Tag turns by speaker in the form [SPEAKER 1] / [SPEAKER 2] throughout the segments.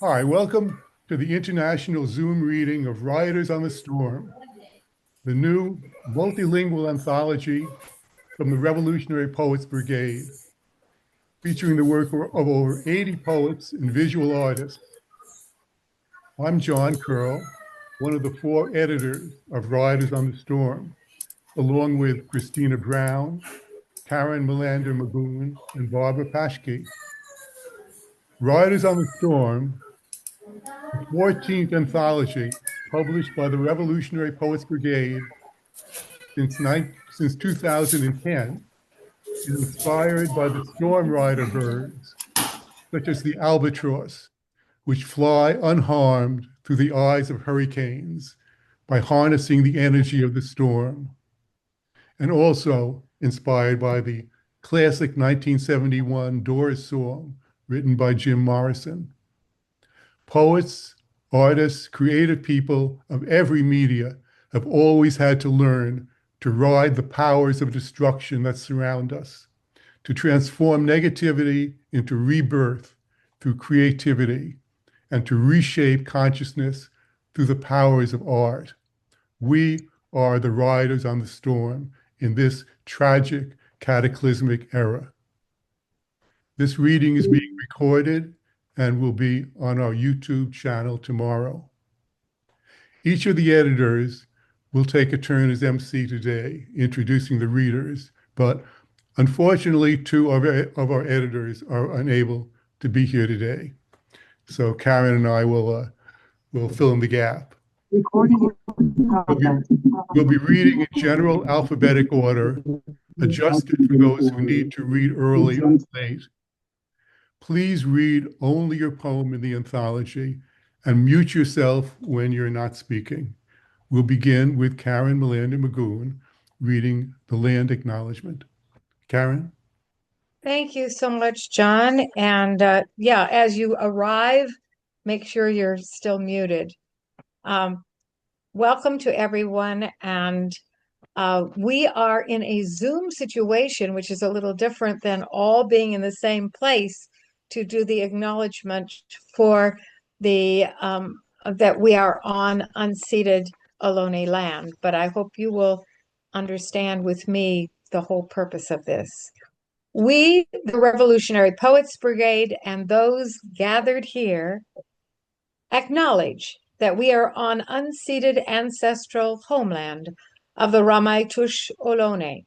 [SPEAKER 1] Hi, welcome to the international Zoom reading of Riders on the Storm, the new multilingual anthology from the Revolutionary Poets Brigade, featuring the work of over 80 poets and visual artists. I'm John Curl, one of the four editors of Riders on the Storm, along with Christina Brown, Karen Melander Magoon, and Barbara Paschke. Riders on the Storm, the 14th anthology published by the Revolutionary Poets Brigade since 2010, is inspired by the storm rider birds, such as the albatross, which fly unharmed through the eyes of hurricanes by harnessing the energy of the storm, and also inspired by the classic 1971 Doors song written by Jim Morrison. Poets, artists, creative people of every media have always had to learn to ride the powers of destruction that surround us, to transform negativity into rebirth through creativity, and to reshape consciousness through the powers of art. We are the riders on the storm in this tragic, cataclysmic era. This reading is being recorded and will be on our YouTube channel tomorrow. Each of the editors will take a turn as MC today, introducing the readers, but unfortunately, two of our editors are unable to be here today. So Karen and I will fill in the gap.
[SPEAKER 2] Recording
[SPEAKER 1] We'll be reading in general alphabetic order, adjusted for those who need to read early or late. Please read only your poem in the anthology and mute yourself when you're not speaking. We'll begin with Karen Melander Magoon reading the land acknowledgement. Karen?
[SPEAKER 2] Thank you so much, John. And yeah, as you arrive, make sure you're still muted. Welcome to everyone. And we are in a Zoom situation, which is a little different than all being in the same place to do the acknowledgement for the that we are on unceded Ohlone land. But I hope you will understand with me the whole purpose of this. We, the Revolutionary Poets Brigade, and those gathered here, acknowledge that we are on unceded ancestral homeland of the Ramaytush Ohlone,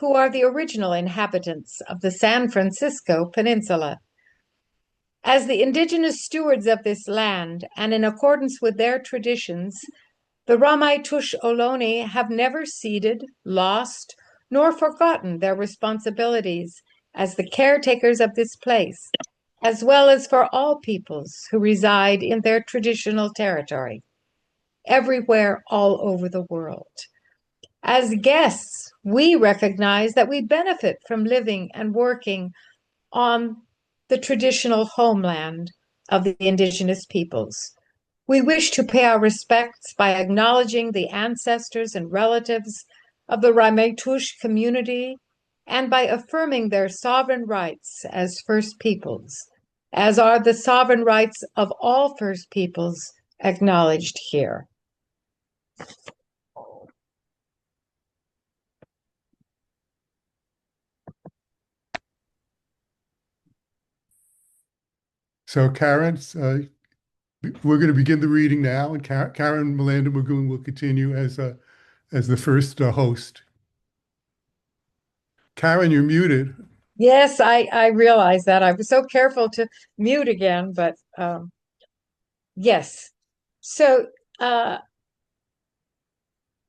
[SPEAKER 2] who are the original inhabitants of the San Francisco Peninsula. As the indigenous stewards of this land, and in accordance with their traditions, the Ramaytush Ohlone have never ceded, lost, nor forgotten their responsibilities as the caretakers of this place, as well as for all peoples who reside in their traditional territory, everywhere all over the world. As guests, we recognize that we benefit from living and working on the traditional homeland of the indigenous peoples. We wish to pay our respects by acknowledging the ancestors and relatives of the Ramaytush community and by affirming their sovereign rights as First Peoples, as are the sovereign rights of all First Peoples acknowledged here.
[SPEAKER 1] So Karen, we're going to begin the reading now, and Karen Melander Magoon will continue as the first host. Karen, you're muted.
[SPEAKER 2] Yes, I realize that. I was so careful to mute again, but yes. So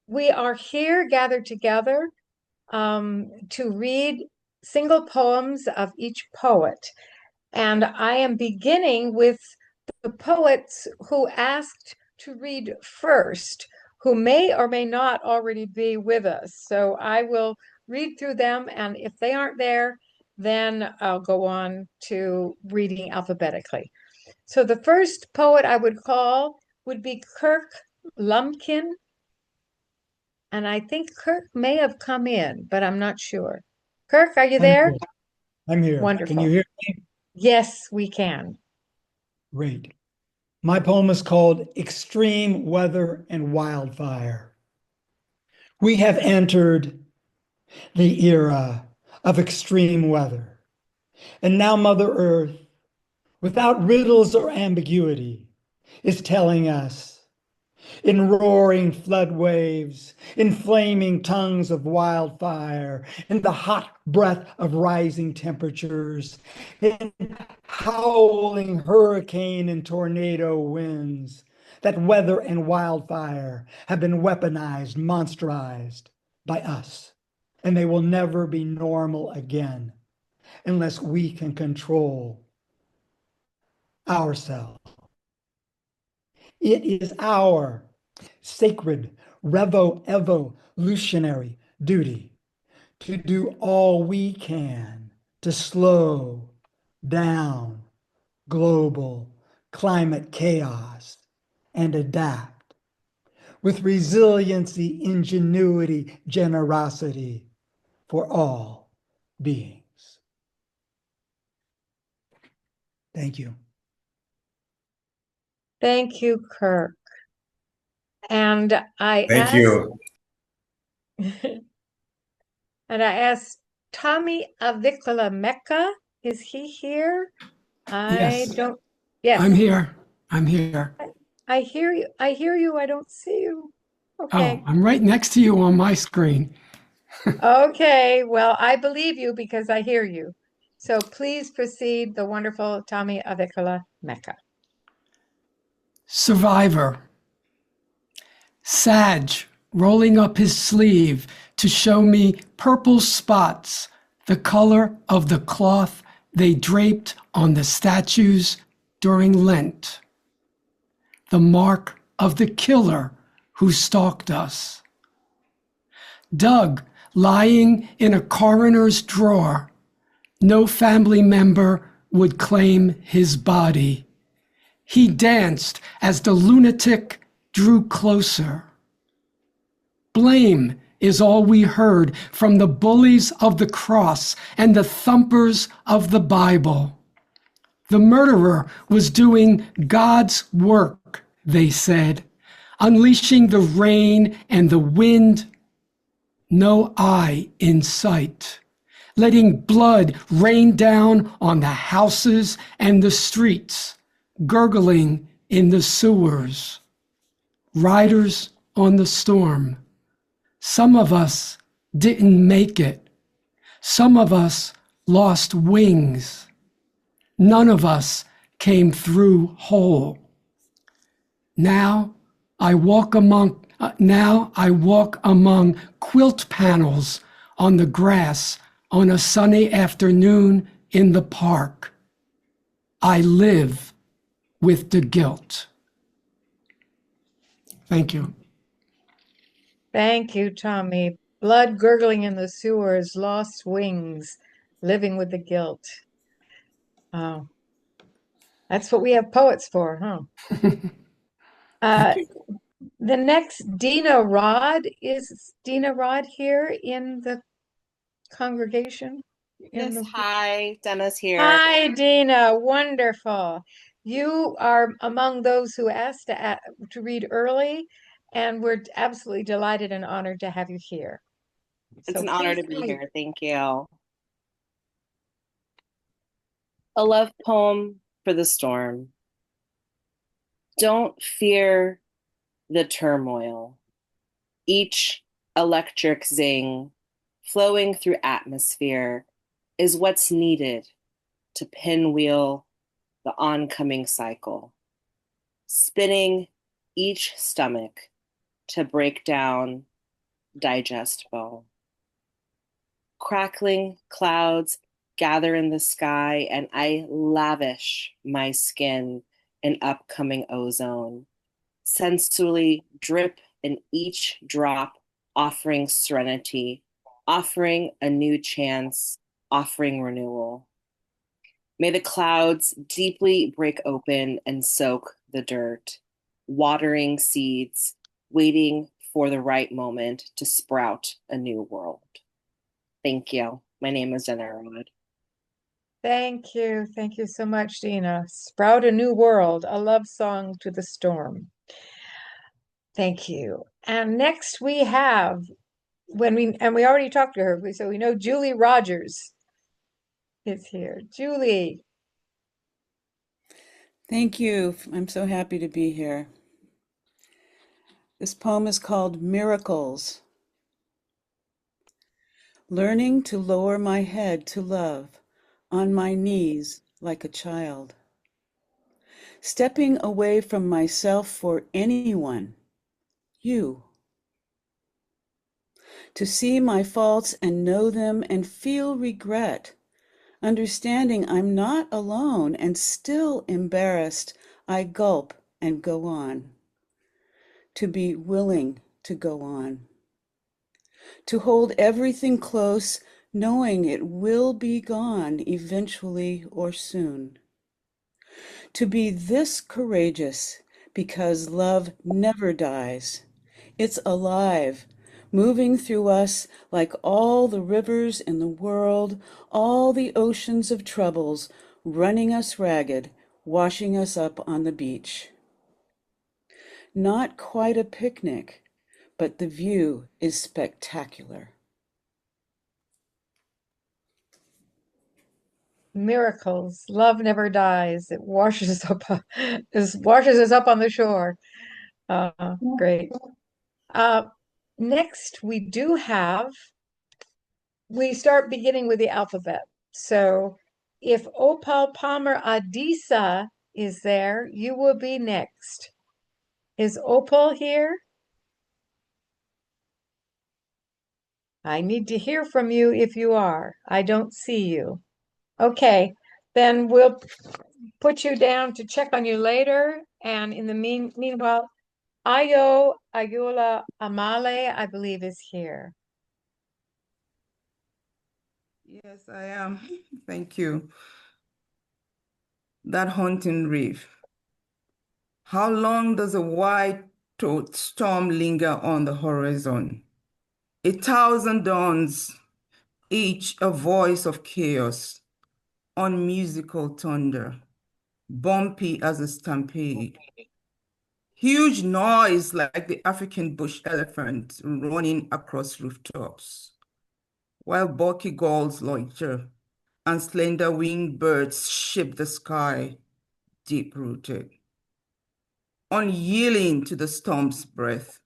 [SPEAKER 2] we are here gathered together to read single poems of each poet. And I am beginning with the poets who asked to read first, who may or may not already be with us. So I will read through them, and if they aren't there, then I'll go on to reading alphabetically. So the first poet I would call would be Kirk Lumpkin. And I think Kirk may have come in, but I'm not sure. Kirk, are you there?
[SPEAKER 3] I'm here.
[SPEAKER 2] Wonderful.
[SPEAKER 3] Can you hear me?
[SPEAKER 2] Yes, we can.
[SPEAKER 3] Great. My poem is called Extreme Weather and Wildfire. We have entered the era of extreme weather. And now Mother Earth, without riddles or ambiguity, is telling us in roaring flood waves, in flaming tongues of wildfire, in the hot breath of rising temperatures, in howling hurricane and tornado winds, that weather and wildfire have been weaponized, monsterized by us, and they will never be normal again unless we can control ourselves. It is our sacred evolutionary duty to do all we can to slow down global climate chaos and adapt with resiliency, ingenuity, generosity for all beings. Thank you.
[SPEAKER 2] Thank you, Kirk. And I
[SPEAKER 4] Thank you.
[SPEAKER 2] and I asked Tommy Avicola Mecca, is he here?
[SPEAKER 5] Yes.
[SPEAKER 2] Yes.
[SPEAKER 5] I'm here. I'm here.
[SPEAKER 2] I hear you. I hear you. I don't see you. Okay.
[SPEAKER 5] Oh, I'm right next to you on my screen.
[SPEAKER 2] Okay. Well, I believe you because I hear you. So please proceed, the wonderful Tommy Avicola Mecca.
[SPEAKER 5] Survivor. Sag rolling up his sleeve to show me purple spots, the color of the cloth they draped on the statues during Lent. The mark of the killer who stalked us. Doug lying in a coroner's drawer. No family member would claim his body. He danced as the lunatic drew closer. Blame is all we heard from the bullies of the cross and the thumpers of the Bible. The murderer was doing God's work, they said, unleashing the rain and the wind. No eye in sight, letting blood rain down on the houses and the streets, gurgling in the sewers. Riders on the storm. Some of us didn't make it. Some of us lost wings. None of us came through whole. Now I walk among quilt panels on the grass on a sunny afternoon in the park. I live with the guilt. Thank you.
[SPEAKER 2] Thank you, Tommy. Blood gurgling in the sewers, lost wings, living with the guilt. Oh, that's what we have poets for, huh? The next, Dina Rod. Is Dina Rod here in the congregation?
[SPEAKER 6] Yes, hi, Dennis here.
[SPEAKER 2] Hi, Dina. Wonderful. You are among those who asked to read early, and we're absolutely delighted and honored to have you here.
[SPEAKER 6] It's an honor to be here. Thank you. A love poem for the storm. Don't fear the turmoil. Each electric zing flowing through atmosphere is what's needed to pinwheel the oncoming cycle, spinning each stomach to break down, digest bone. Crackling clouds gather in the sky, and I lavish my skin in upcoming ozone, sensually drip in each drop, offering serenity, offering a new chance, offering renewal. May the clouds deeply break open and soak the dirt, watering seeds, waiting for the right moment to sprout a new world. Thank you. My name is Jenna Arwood.
[SPEAKER 2] Thank you. Thank you so much, Dina. Sprout a New World, a love song to the storm. Thank you. And next we have, we already talked to her, so we know Julie Rogers is here. Julie.
[SPEAKER 4] Thank you. I'm so happy to be here. This poem is called Miracles. Learning to lower my head to love, on my knees like a child. Stepping away from myself for anyone, you. To see my faults and know them and feel regret. Understanding I'm not alone and still embarrassed, I gulp and go on. To be willing to go on. To hold everything close, knowing it will be gone eventually or soon. To be this courageous because love never dies. It's alive, moving through us like all the rivers in the world, all the oceans of troubles, running us ragged, washing us up on the beach. Not quite a picnic, but the view is spectacular.
[SPEAKER 2] Miracles. Love never dies. It washes us up, washes us up on the shore. Great. Next, we start beginning with the alphabet. So if Opal Palmer Adisa is there, you will be next. Is Opal here? I need to hear from you if you are. I don't see you. Okay, then we'll put you down to check on you later. And in the meanwhile, Ayo Ayula Amale, I believe, is here.
[SPEAKER 7] Yes, I am. Thank you. That haunting reef. How long does a white-toothed storm linger on the horizon? 1,000 dawns, each a voice of chaos, unmusical thunder, bumpy as a stampede. Huge noise like the African bush elephant running across rooftops, while bulky gulls loiter and slender-winged birds shape the sky, deep-rooted, unyielding to the storm's breath.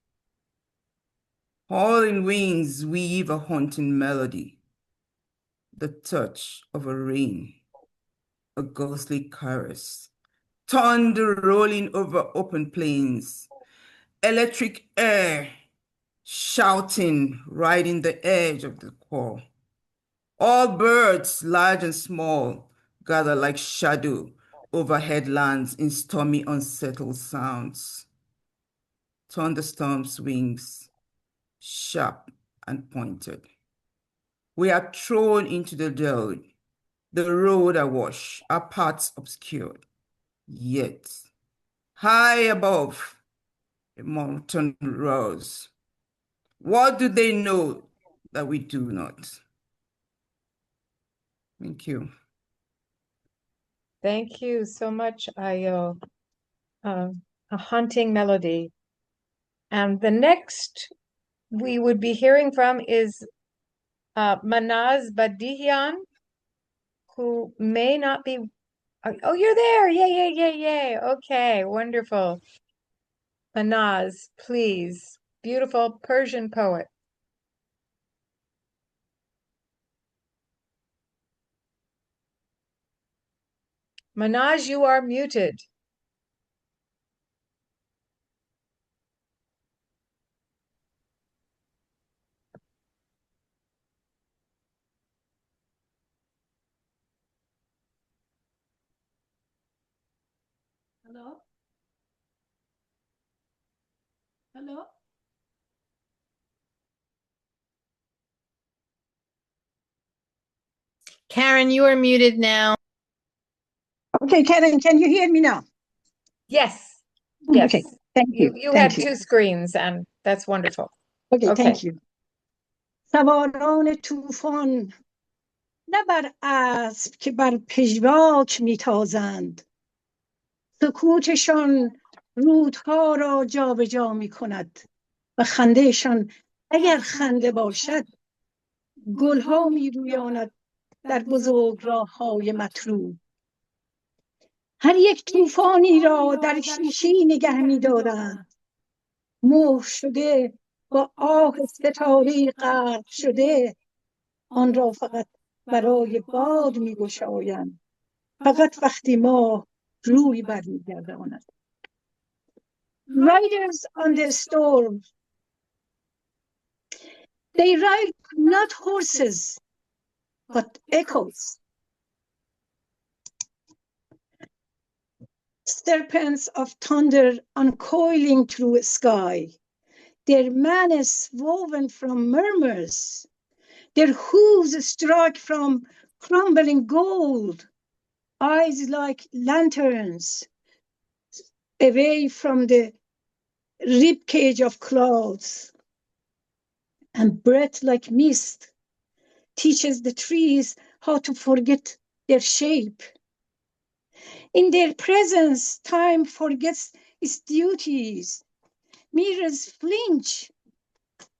[SPEAKER 7] Hauling wings weave a haunting melody, the touch of a rain, a ghostly caress, thunder rolling over open plains, electric air shouting, riding the edge of the core. All birds, large and small, gather like shadow over headlands in stormy, unsettled sounds. Thunderstorms' wings, sharp and pointed. We are thrown into the road awash, our paths obscured. Yet, high above, a mountain roars. What do they know that we do not? Thank you.
[SPEAKER 2] Thank you so much, Ayo. A haunting melody. And the next we would be hearing from is Manaz Badihian, who may not be. Oh, you're there. Yay, yay, yay, yay. Okay, wonderful. Manaz, please. Beautiful Persian poet. Manaz, you are muted.
[SPEAKER 8] Hello? Hello?
[SPEAKER 9] Karen, you are muted now.
[SPEAKER 8] Okay, Karen, can you hear me now?
[SPEAKER 2] Yes, yes.
[SPEAKER 8] Okay, thank you.
[SPEAKER 2] You
[SPEAKER 8] Thank
[SPEAKER 2] had
[SPEAKER 8] you.
[SPEAKER 2] two screens, and that's wonderful.
[SPEAKER 8] Okay,
[SPEAKER 2] Okay.
[SPEAKER 8] thank you. سواران طوفان نه بر اسب که بر پژواک میتازند، سکوتشان رودها را جابجا میکند و خندهشان اگر خنده باشد گلها میرویاند در بزرگ راههای مطلوب. هر یک طوفانی را در شیشه نگه می‌دارند، مهر شده با آه ستاره غرق شده، آن را فقط برای باد می‌گشایند، فقط وقتی ماه روی برمیگرداند. Riders on the storm, they ride not horses but echoes. Serpents of thunder uncoiling through a sky, their manes woven from murmurs, their hooves strike from crumbling gold, eyes like lanterns away from the ribcage of clouds, and breath like mist teaches the trees how to forget their shape. In their presence, time forgets its duties. Mirrors flinch,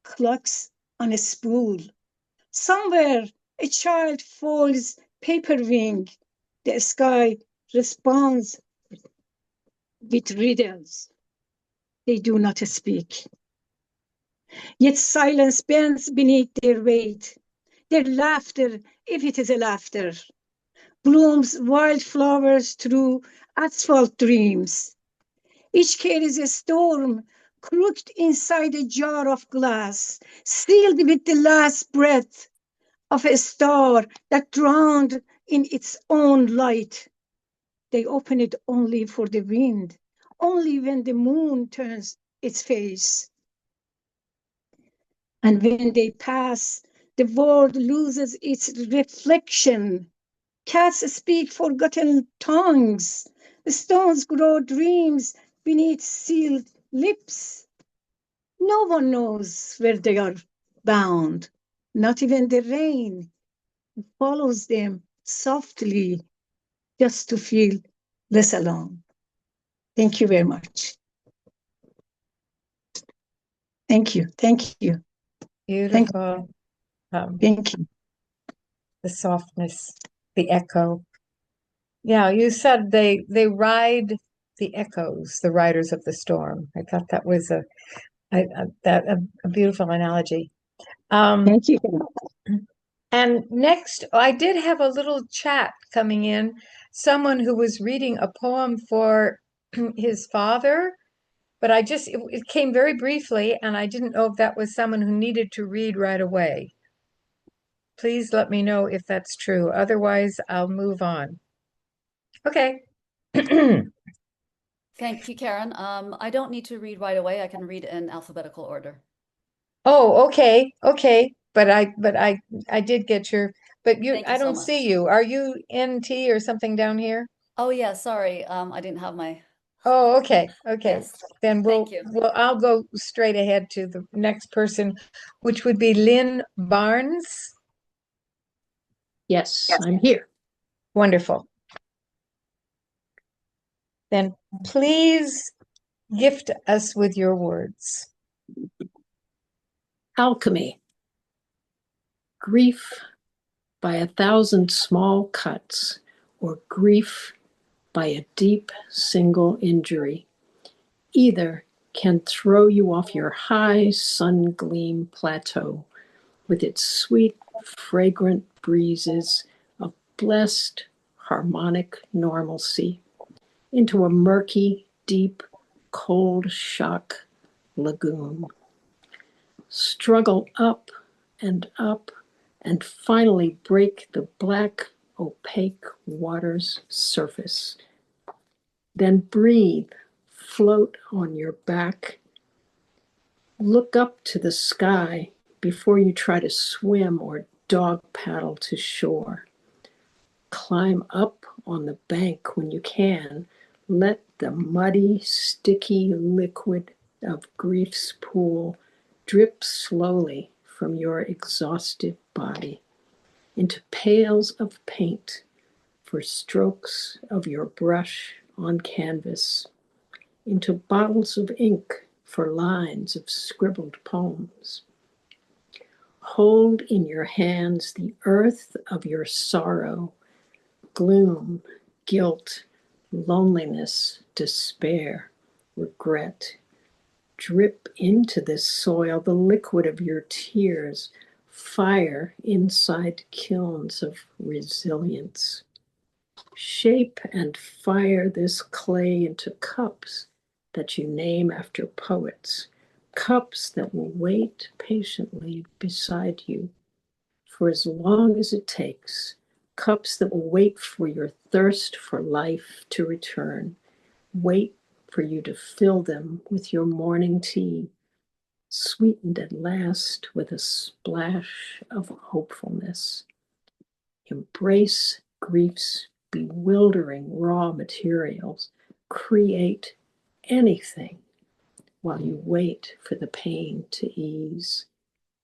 [SPEAKER 8] clocks on a spool. Somewhere a child folds paper wing. The sky responds with riddles. They do not speak. Yet silence bends beneath their weight. Their laughter, if it is a laughter, blooms wildflowers through asphalt dreams. Each carries a storm crooked inside a jar of glass, sealed with the last breath of a star that drowned in its own light. They open it only for the wind, only when the moon turns its face. And when they pass, the world loses its reflection. Cats speak forgotten tongues. The stones grow dreams beneath sealed lips. No one knows where they are bound. Not even the rain follows them softly just to feel less alone. Thank you very much. Thank you. Thank you.
[SPEAKER 2] Beautiful.
[SPEAKER 8] Thank you.
[SPEAKER 2] The softness, the echo. Yeah, you said they ride the echoes, the riders of the storm. I thought that was a beautiful analogy.
[SPEAKER 8] Thank you.
[SPEAKER 2] And next, I did have a little chat coming in. Someone who was reading a poem for his father, but it came very briefly, and I didn't know if that was someone who needed to read right away. Please let me know if that's true. Otherwise, I'll move on. Okay.
[SPEAKER 10] Thank you, Karen. I don't need to read right away. I can read in alphabetical order.
[SPEAKER 2] Oh, okay. Okay. But I did get your, but you,
[SPEAKER 10] Thank you
[SPEAKER 2] I
[SPEAKER 10] so
[SPEAKER 2] don't
[SPEAKER 10] much.
[SPEAKER 2] see you. Are you NT or something down here?
[SPEAKER 10] Oh yeah, sorry. I didn't have my.
[SPEAKER 2] Oh, okay. Okay.
[SPEAKER 10] Yes.
[SPEAKER 2] Then
[SPEAKER 10] Thank you.
[SPEAKER 2] I'll go straight ahead to the next person, which would be Lynn Barnes.
[SPEAKER 11] Yes, I'm here.
[SPEAKER 2] Wonderful. Then please gift us with your words.
[SPEAKER 11] Alchemy. Grief by 1,000 small cuts, or grief by a deep single injury. Either can throw you off your high sun gleam plateau with its sweet, fragrant breezes of blessed, harmonic normalcy into a murky, deep, cold shock lagoon. Struggle up and finally break the black, opaque water's surface. Then breathe, float on your back. Look up to the sky before you try to swim or dog paddle to shore. Climb up on the bank when you can. Let the muddy, sticky liquid of grief's pool drip slowly from your exhausted body into pails of paint for strokes of your brush on canvas, into bottles of ink for lines of scribbled poems. Hold in your hands the earth of your sorrow, gloom, guilt, loneliness, despair, regret. Drip into this soil the liquid of your tears, fire inside kilns of resilience. Shape and fire this clay into cups that you name after poets, cups that will wait patiently beside you for as long as it takes, cups that will wait for your thirst for life to return, wait for you to fill them with your morning tea, sweetened at last with a splash of hopefulness. Embrace grief's bewildering raw materials. Create anything while you wait for the pain to ease,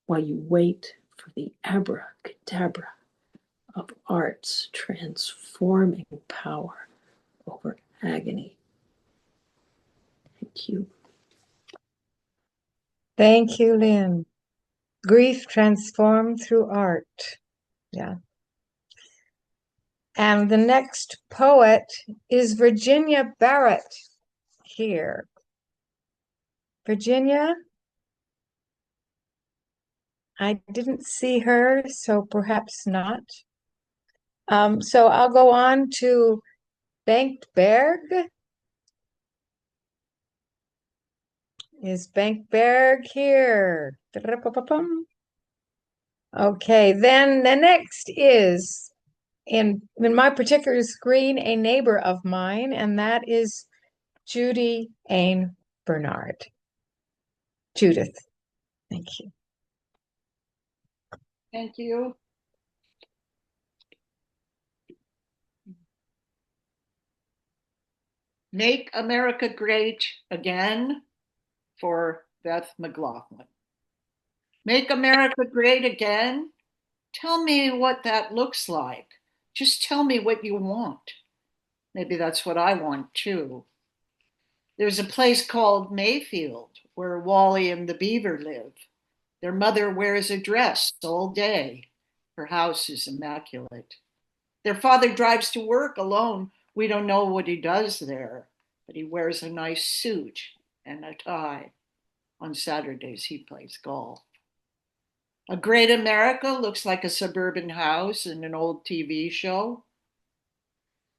[SPEAKER 11] while you wait for the abracadabra of art's transforming power over agony. Thank you.
[SPEAKER 2] Thank you, Lynn. Grief transformed through art. Yeah. And the next poet is Virginia Barrett here. Virginia? I didn't see her, so perhaps not. So I'll go on to Bengt Berg. Is Bengt Berg here? Okay, then the next is in my particular screen, a neighbor of mine, and that is Judy Ain Bernard. Judith, thank you.
[SPEAKER 12] Thank you. Make America Great Again for Beth McLaughlin. Make America great again? Tell me what that looks like. Just tell me what you want. Maybe that's what I want too. There's a place called Mayfield where Wally and the beaver live. Their mother wears a dress all day. Her house is immaculate. Their father drives to work alone. We don't know what he does there, but he wears a nice suit and a tie. On Saturdays, he plays golf. A great America looks like a suburban house in an old TV show.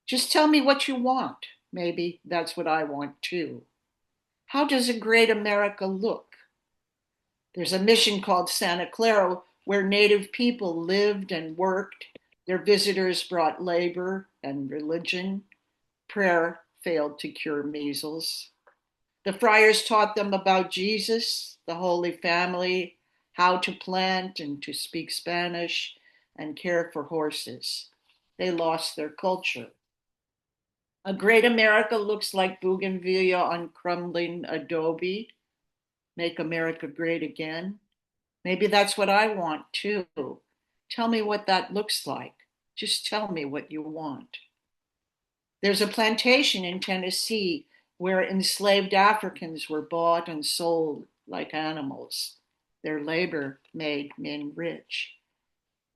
[SPEAKER 12] Just tell me what you want. Maybe that's what I want too. How does a great America look? There's a mission called Santa Clara where Native people lived and worked. Their visitors brought labor and religion. Prayer failed to cure measles. The friars taught them about Jesus, the Holy Family, how to plant and to speak Spanish and care for horses. They lost their culture. A great America looks like bougainvillea on crumbling adobe. Make America great again. Maybe that's what I want too. Tell me what that looks like. Just tell me what you want. There's a plantation in Tennessee where enslaved Africans were bought and sold like animals. Their labor made men rich.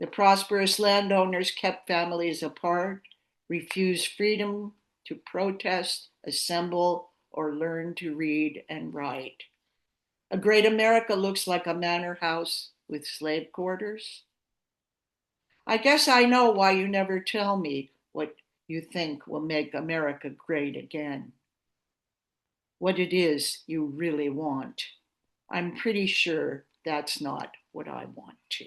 [SPEAKER 12] The prosperous landowners kept families apart, refused freedom to protest, assemble, or learn to read and write. A great America looks like a manor house with slave quarters. I guess I know why you never tell me what you think will make America great again. What it is you really want. I'm pretty sure that's not what I want to.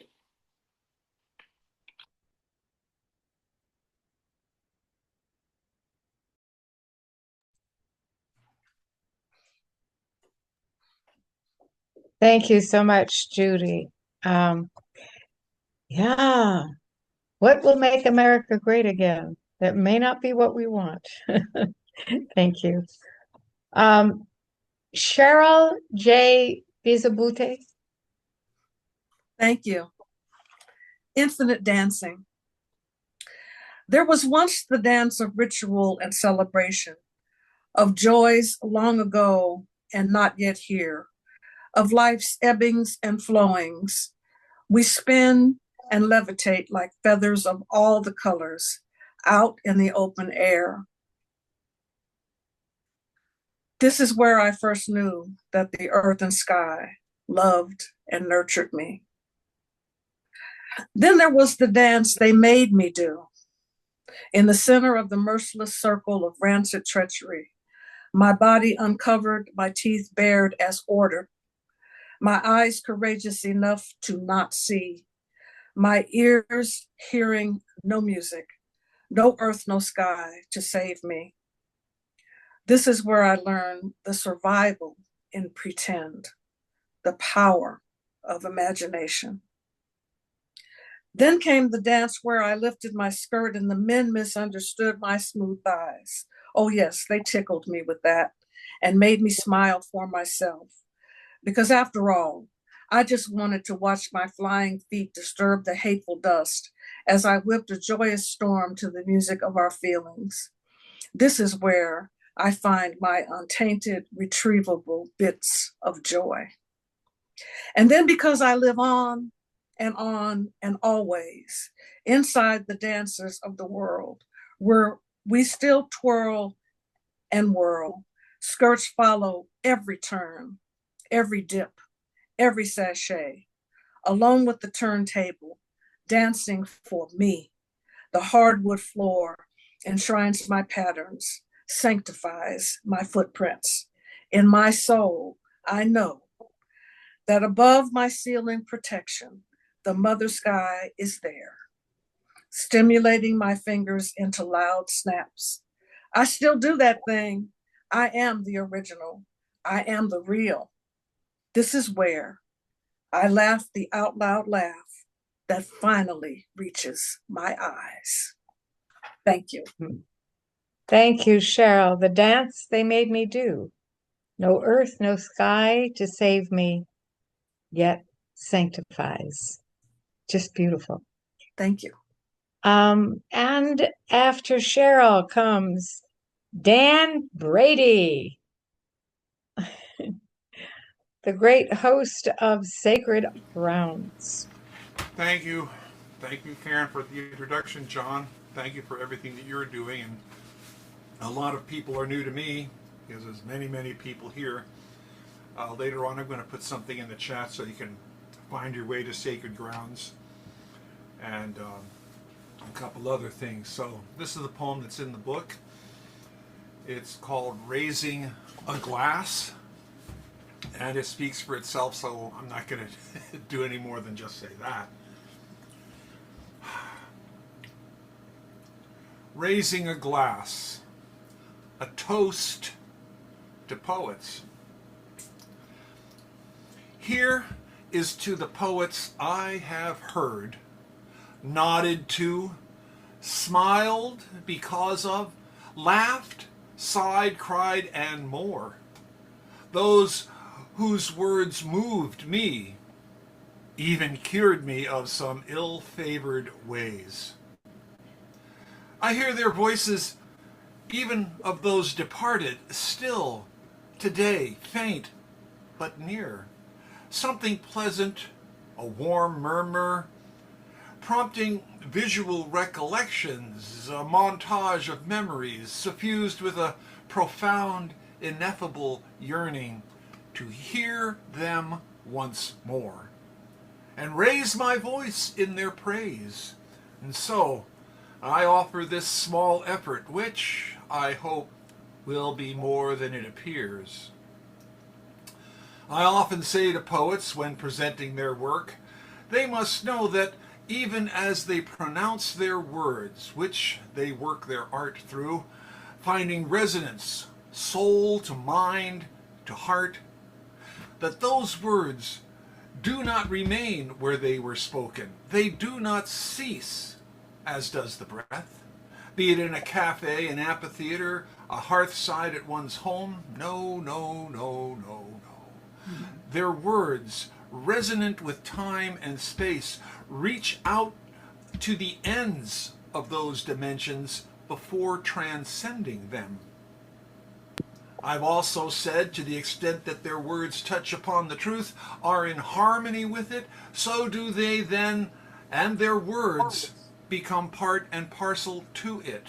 [SPEAKER 2] Thank you so much, Judy. Yeah, what will make America great again? That may not be what we want. Thank you. Cheryl J. Bizabute.
[SPEAKER 13] Thank you. infinite dancing. There was once the dance of ritual and celebration, of joys long ago and not yet here, of life's ebbings and flowings. We spin and levitate like feathers of all the colors out in the open air. This is where I first knew that the earth and sky loved and nurtured me. Then there was the dance they made me do. In the center of the merciless circle of rancid treachery, my body uncovered, my teeth bared as ordered, my eyes courageous enough to not see, my ears hearing no music, no earth, no sky to save me. This is where I learned the survival in pretend, the power of imagination. Then came the dance where I lifted my skirt and the men misunderstood my smooth thighs. Oh yes, they tickled me with that and made me smile for myself. Because after all, I just wanted to watch my flying feet disturb the hateful dust as I whipped a joyous storm to the music of our feelings. This is where I find my untainted, retrievable bits of joy. And then because I live on and always inside the dancers of the world, where we still twirl and whirl, skirts follow every turn, every dip, every sachet, alone with the turntable, dancing for me. The hardwood floor enshrines my patterns, sanctifies my footprints. In my soul, I know that above my ceiling protection, the mother sky is there, stimulating my fingers into loud snaps. I still do that thing. I am the original. I am the real. This is where I laugh the out loud laugh that finally reaches my eyes. Thank you.
[SPEAKER 2] Thank you, Cheryl. The dance they made me do. No earth, no sky to save me, yet sanctifies. Just beautiful.
[SPEAKER 13] Thank you.
[SPEAKER 2] And after Cheryl comes Dan Brady, the great host of Sacred Grounds.
[SPEAKER 14] Thank you. Thank you, Karen, for the introduction, John. Thank you for everything that you're doing. And a lot of people are new to me, because there's many, many people here. Later on, I'm going to put something in the chat so you can find your way to Sacred Grounds and a couple other things. So this is the poem that's in the book. It's called Raising a Glass, and it speaks for itself, so I'm not going to do any more than just say that. Raising a glass, a toast to poets. Here is to the poets I have heard, nodded to, smiled because of, laughed, sighed, cried, and more. Those whose words moved me, even cured me of some ill-favored ways. I hear their voices, even of those departed, still, today, faint but near. Something pleasant, a warm murmur, prompting visual recollections, a montage of memories suffused with a profound, ineffable yearning to hear them once more and raise my voice in their praise. And so I offer this small effort, which I hope will be more than it appears. I often say to poets when presenting their work, they must know that even as they pronounce their words, which they work their art through, finding resonance, soul to mind, to heart, that those words do not remain where they were spoken. They do not cease, as does the breath, be it in a cafe, an amphitheater, a hearthside at one's home. No, no, no, no, no. Their words, resonant with time and space, reach out to the ends of those dimensions before transcending them. I've also said, to the extent that their words touch upon the truth, are in harmony with it, so do they then, and their words become part and parcel to it,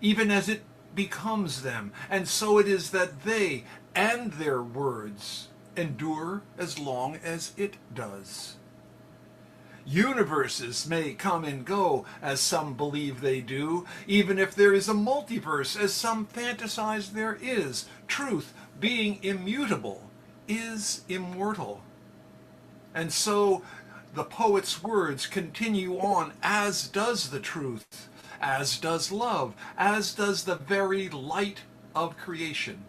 [SPEAKER 14] even as it becomes them. And so it is that they and their words endure as long as it does. Universes may come and go, as some believe they do, even if there is a multiverse, as some fantasize there is. Truth, being immutable, is immortal. And so the poet's words continue on, as does the truth, as does love, as does the very light of creation.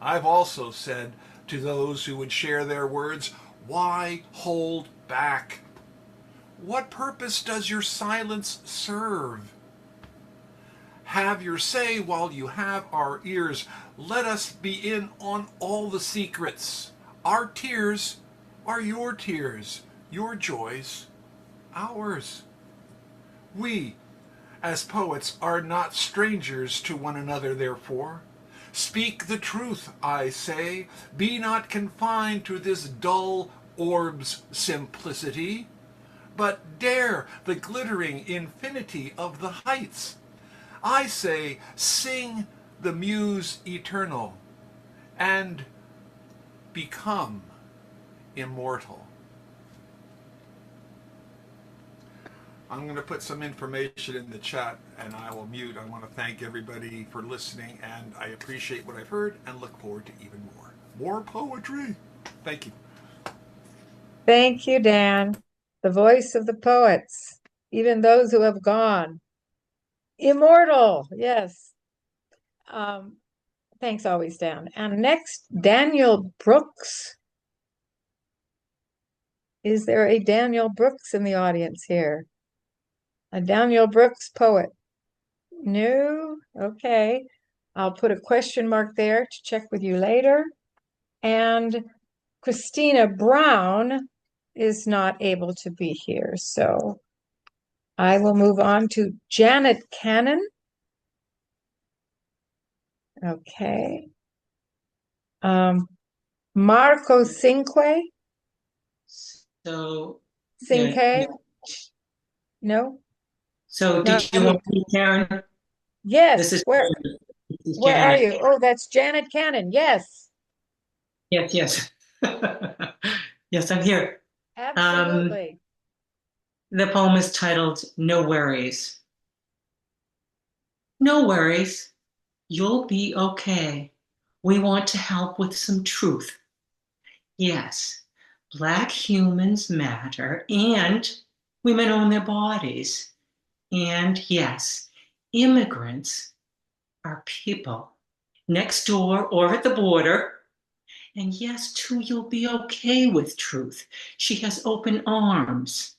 [SPEAKER 14] I've also said to those who would share their words, why hold back? What purpose does your silence serve? Have your say while you have our ears. Let us be in on all the secrets. Our tears are your tears, your joys, ours. We, as poets, are not strangers to one another, therefore. Speak the truth, I say. Be not confined to this dull orb's simplicity, but dare the glittering infinity of the heights. I say, sing the muse eternal and become immortal. I'm going to put some information in the chat and I will mute. I want to thank everybody for listening, and I appreciate what I've heard and look forward to even more. More poetry. Thank you.
[SPEAKER 2] Thank you, Dan. The voice of the poets, even those who have gone. Immortal, yes. Thanks always, Dan. And next, Daniel Brooks. Is there a Daniel Brooks in the audience here? A Daniel Brooks poet? No? Okay. I'll put a question mark there to check with you later. And Christina Brown is not able to be here, so I will move on to Janet Cannon. Okay. Marco Cinque.
[SPEAKER 15] So,
[SPEAKER 2] Cinque?
[SPEAKER 15] yeah.
[SPEAKER 2] No?
[SPEAKER 15] So
[SPEAKER 2] No,
[SPEAKER 15] did you want me, Karen?
[SPEAKER 2] Yes.
[SPEAKER 15] This is
[SPEAKER 2] Where are
[SPEAKER 15] Janet.
[SPEAKER 2] you? Oh, that's Janet Cannon. Yes.
[SPEAKER 15] Yes. Yes, I'm here.
[SPEAKER 2] Absolutely.
[SPEAKER 15] The poem is titled No Worries. No worries. You'll be okay. We want to help with some truth. Yes, Black humans matter, and women own their bodies. And yes, immigrants are people next door or at the border. And yes, too, you'll be okay with truth. She has open arms.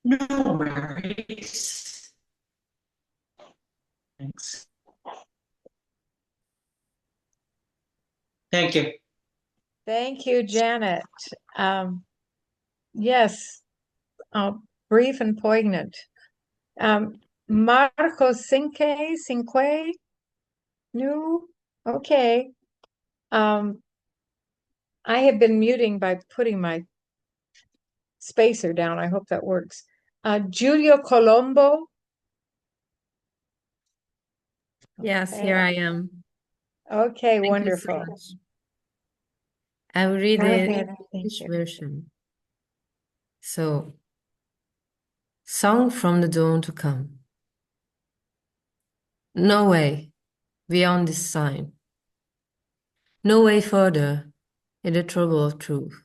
[SPEAKER 15] No worries. Thanks. Thank you.
[SPEAKER 2] Thank you, Janet. Yes, brief and poignant. Marco Cinque? No? Okay. I have been muting by putting my spacer down. I hope that works. Julio Colombo.
[SPEAKER 16] Yes,
[SPEAKER 2] Okay.
[SPEAKER 16] here I am.
[SPEAKER 2] Okay,
[SPEAKER 16] Thank you so
[SPEAKER 2] wonderful.
[SPEAKER 16] much. I will read
[SPEAKER 2] Go
[SPEAKER 16] the
[SPEAKER 2] ahead. Thank
[SPEAKER 16] English
[SPEAKER 2] you.
[SPEAKER 16] version. So, Song from the Dawn to Come. No way beyond this sign. No way further in the trouble of truth.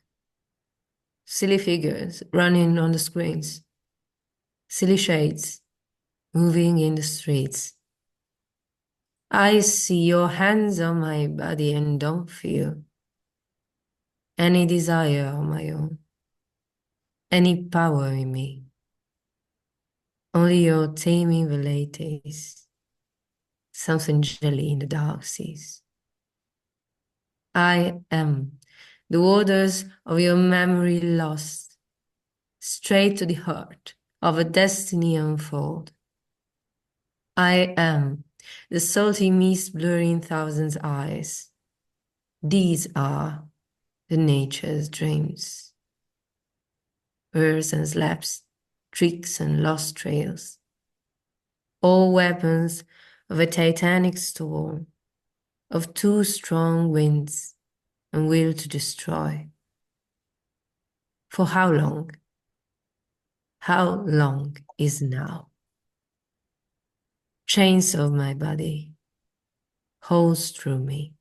[SPEAKER 16] Silly figures running on the screens. Silly shades moving in the streets. I see your hands on my body and don't feel any desire on my own, any power in me. Only your taming velleities, something jelly in the dark seas. I am the waters of your memory lost, straight to the heart of a destiny unfold. I am the salty mist blurring thousands' eyes. These are the nature's dreams. Errs and slaps, tricks and lost trails. All weapons of a titanic storm, of two strong winds and will to destroy. For how long? How long is now? Chains of my body, holes through me.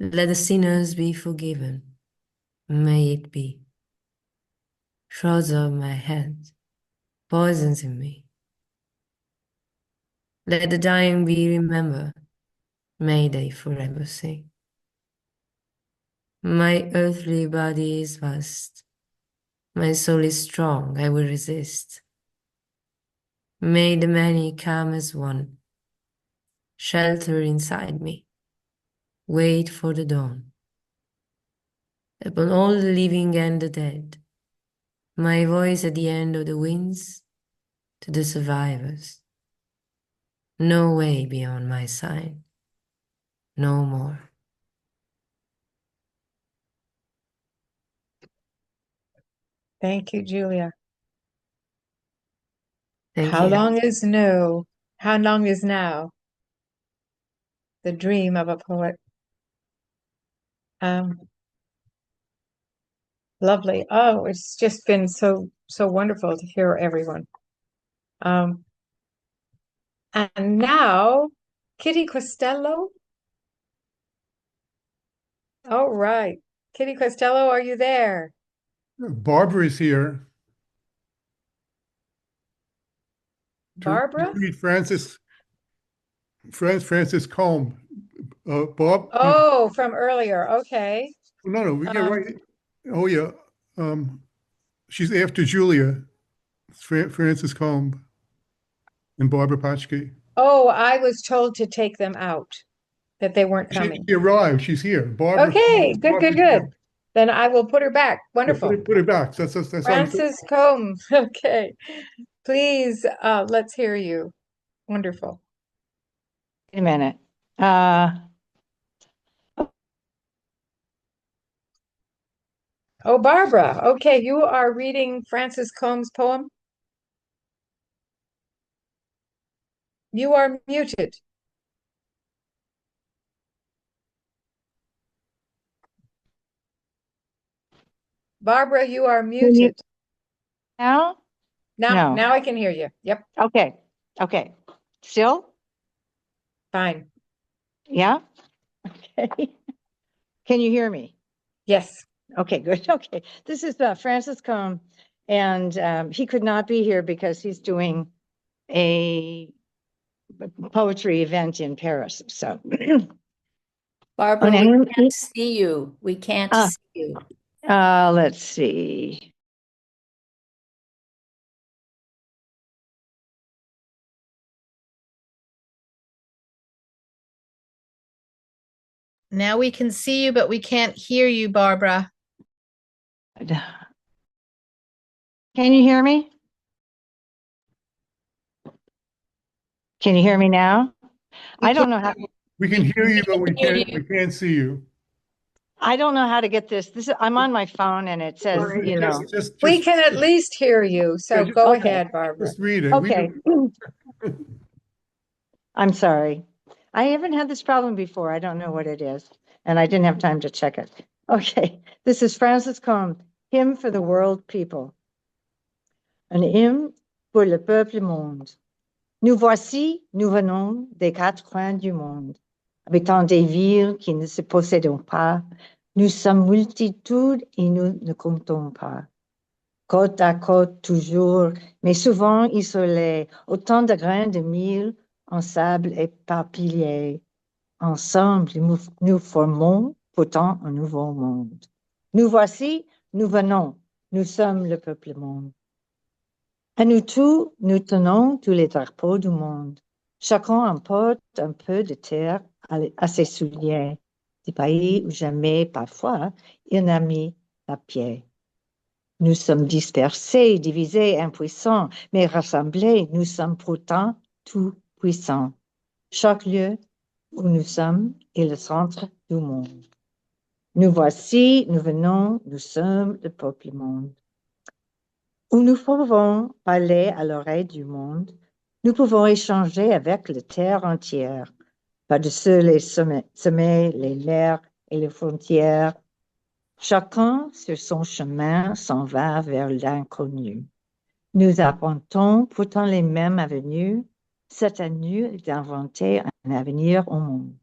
[SPEAKER 16] Let the sinners be forgiven, may it be. Shrouds of my head, poisons in me. Let the dying be remembered, may they forever sing. My earthly body is vast, my soul is strong, I will resist. May the many come as one, shelter inside me, wait for the dawn. Upon all the living and the dead, my voice at the end of the winds to the survivors. No way beyond my sign, no more.
[SPEAKER 2] Thank you, Julia.
[SPEAKER 16] Thank
[SPEAKER 2] How
[SPEAKER 16] you.
[SPEAKER 2] long is no? How long is now? The dream of a poet. Lovely. Oh, it's just been so wonderful to hear everyone. And now, Kitty Costello. All right. Kitty Costello, are you there?
[SPEAKER 1] Barbara is here.
[SPEAKER 2] Barbara?
[SPEAKER 1] Read Francis Combe. Bob?
[SPEAKER 2] Oh, from earlier. Okay.
[SPEAKER 1] No, we get right. Oh, yeah. She's after Julia. Francis Combe and Barbara Paczki.
[SPEAKER 2] Oh, I was told to take them out, that they weren't coming.
[SPEAKER 1] She arrived. She's here. Barbara.
[SPEAKER 2] Okay, good.
[SPEAKER 1] Here.
[SPEAKER 2] Then I will put her back. Wonderful.
[SPEAKER 1] Yeah, put it back. That's
[SPEAKER 2] Francis Combe. Okay. Please, let's hear you. Wonderful.
[SPEAKER 17] Wait a minute.
[SPEAKER 2] Oh, Barbara. Okay, you are reading Francis Combs' poem. You are muted. Barbara, you are muted.
[SPEAKER 17] Now? No.
[SPEAKER 2] Now I can hear you. Yep.
[SPEAKER 17] Okay. Still?
[SPEAKER 2] Fine.
[SPEAKER 17] Yeah? Okay. Can you hear me?
[SPEAKER 2] Yes.
[SPEAKER 17] Okay, good. Okay. This is Francis Combe, and he could not be here because he's doing a poetry event in Paris. So,
[SPEAKER 18] Barbara, we can't see you. We can't see you.
[SPEAKER 17] Let's see.
[SPEAKER 9] Now we can see you, but we can't hear you, Barbara.
[SPEAKER 17] Can you hear me? Can you hear me now? I don't know how.
[SPEAKER 1] We can hear you, but we can't see you.
[SPEAKER 17] I don't know how to get this. I'm on my phone and it says, you know.
[SPEAKER 2] We can at least hear you. So go ahead, Barbara.
[SPEAKER 1] Just read it.
[SPEAKER 17] Okay. I'm sorry. I haven't had this problem before. I don't know what it is. And I didn't have time to check it. Okay. This is Francis Combe, Hymn for the World People. Un hymne pour le peuple monde. Nous voici, nous venons des quatre coins du monde. Habitant des villes qui ne se possédent pas, nous sommes multitudes et nous ne comptons pas. Côte à côte toujours, mais souvent isolés, autant de grains de mil en sable éparpillé. Ensemble, nous formons pourtant un nouveau monde. Nous voici, nous venons, nous sommes le peuple monde. À nous tous, nous tenons tous les drapeaux du monde. Chacun emporte un peu de terre à ses souliers, des pays où jamais, parfois, il n'a mis la pied. Nous sommes dispersés, divisés, impuissants, mais rassemblés, nous sommes pourtant tout puissants. Chaque lieu où nous sommes est le centre du monde. Nous voici, nous venons, nous sommes le peuple monde. Où nous pouvons parler à l'oreille du monde, nous pouvons échanger avec la terre entière, par-dessus les sommets, les mers et les frontières. Chacun sur son chemin s'en va vers l'inconnu. Nous apportons pourtant les mêmes avenues. C'est à nous d'inventer un avenir au monde.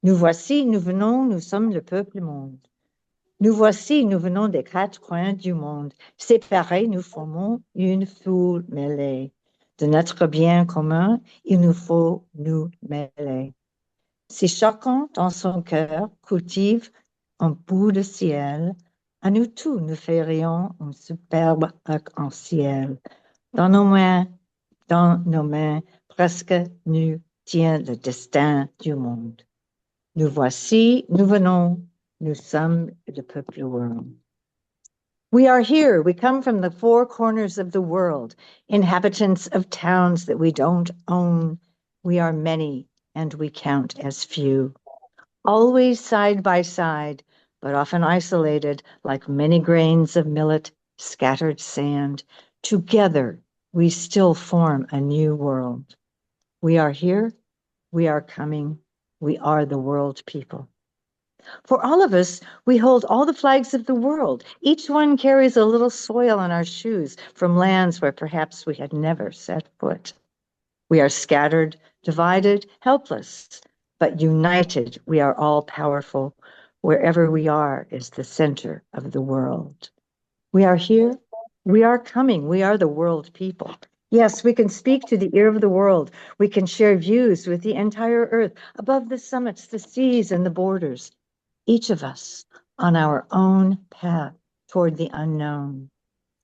[SPEAKER 17] Nous voici, nous venons, nous sommes le peuple monde. Nous voici, nous venons des quatre coins du monde. Séparés, nous formons une foule mêlée. De notre bien commun, il nous faut nous mêler. Si chacun dans son cœur cultive un bout de ciel, à nous tous nous ferions un superbe arc-en-ciel. Dans nos mains, presque nu tient le destin du monde. Nous voici, nous venons, nous sommes the peuple world. We are here. We come from the four corners of the world, inhabitants of towns that we don't own. We are many, and we count as few. Always side by side, but often isolated like many grains of millet, scattered sand. Together, we still form a new world. We are here. We are coming. We are the world people. For all of us, we hold all the flags of the world. Each one carries a little soil on our shoes from lands where perhaps we had never set foot. We are scattered, divided, helpless, but united, we are all powerful. Wherever we are is the center of the world. We are here. We are coming. We are the world people. Yes, we can speak to the ear of the world. We can share views with the entire earth, above the summits, the seas, and the borders. Each of us on our own path toward the unknown.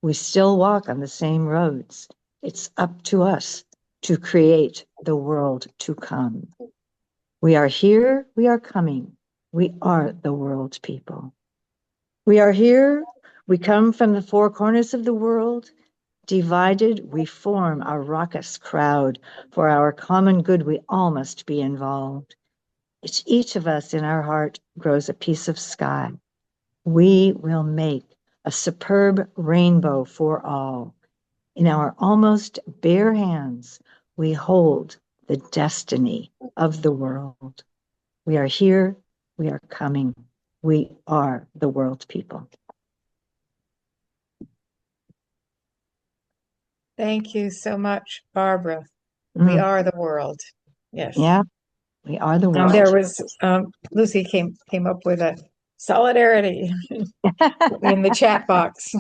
[SPEAKER 17] We still walk on the same roads. It's up to us to create the world to come. We are here, we are coming. We are the world people. We are here, we come from the four corners of the world. Divided, we form a raucous crowd. For our common good, we all must be involved. Each of us in our heart grows a piece of sky. We will make a superb rainbow for all. In our almost bare hands, we hold the destiny of the world. We are here, we are coming. We are the world people.
[SPEAKER 2] Thank you so much, Barbara. We are the world. Yes.
[SPEAKER 17] Yeah. We are the world.
[SPEAKER 2] And there was Lucy came up with a solidarity in the chat box.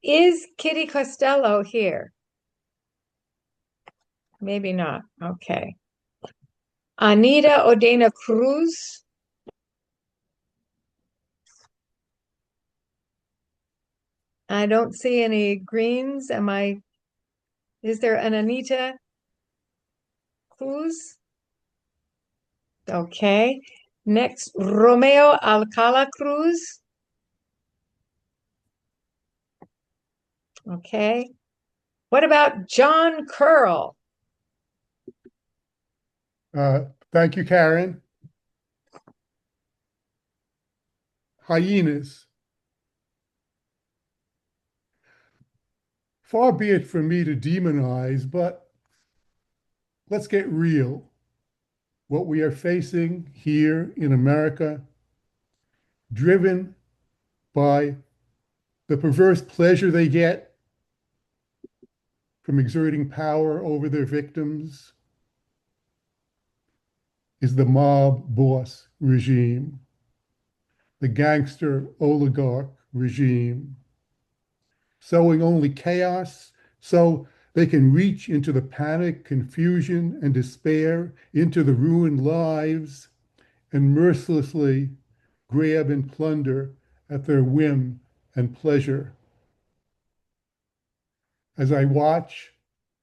[SPEAKER 2] Is Kitty Costello here? Maybe not. Okay. Anita Odena Cruz. I don't see any greens. Is there an Anita Cruz? Okay. Next, Romeo Alcala Cruz. Okay. What about John Curl?
[SPEAKER 1] Thank you, Karen. Hyenas. Far be it from me to demonize, but let's get real. What we are facing here in America, driven by the perverse pleasure they get from exerting power over their victims, is the mob boss regime, the gangster oligarch regime, sowing only chaos so they can reach into the panic, confusion, and despair, into the ruined lives, and mercilessly grab and plunder at their whim and pleasure. As I watch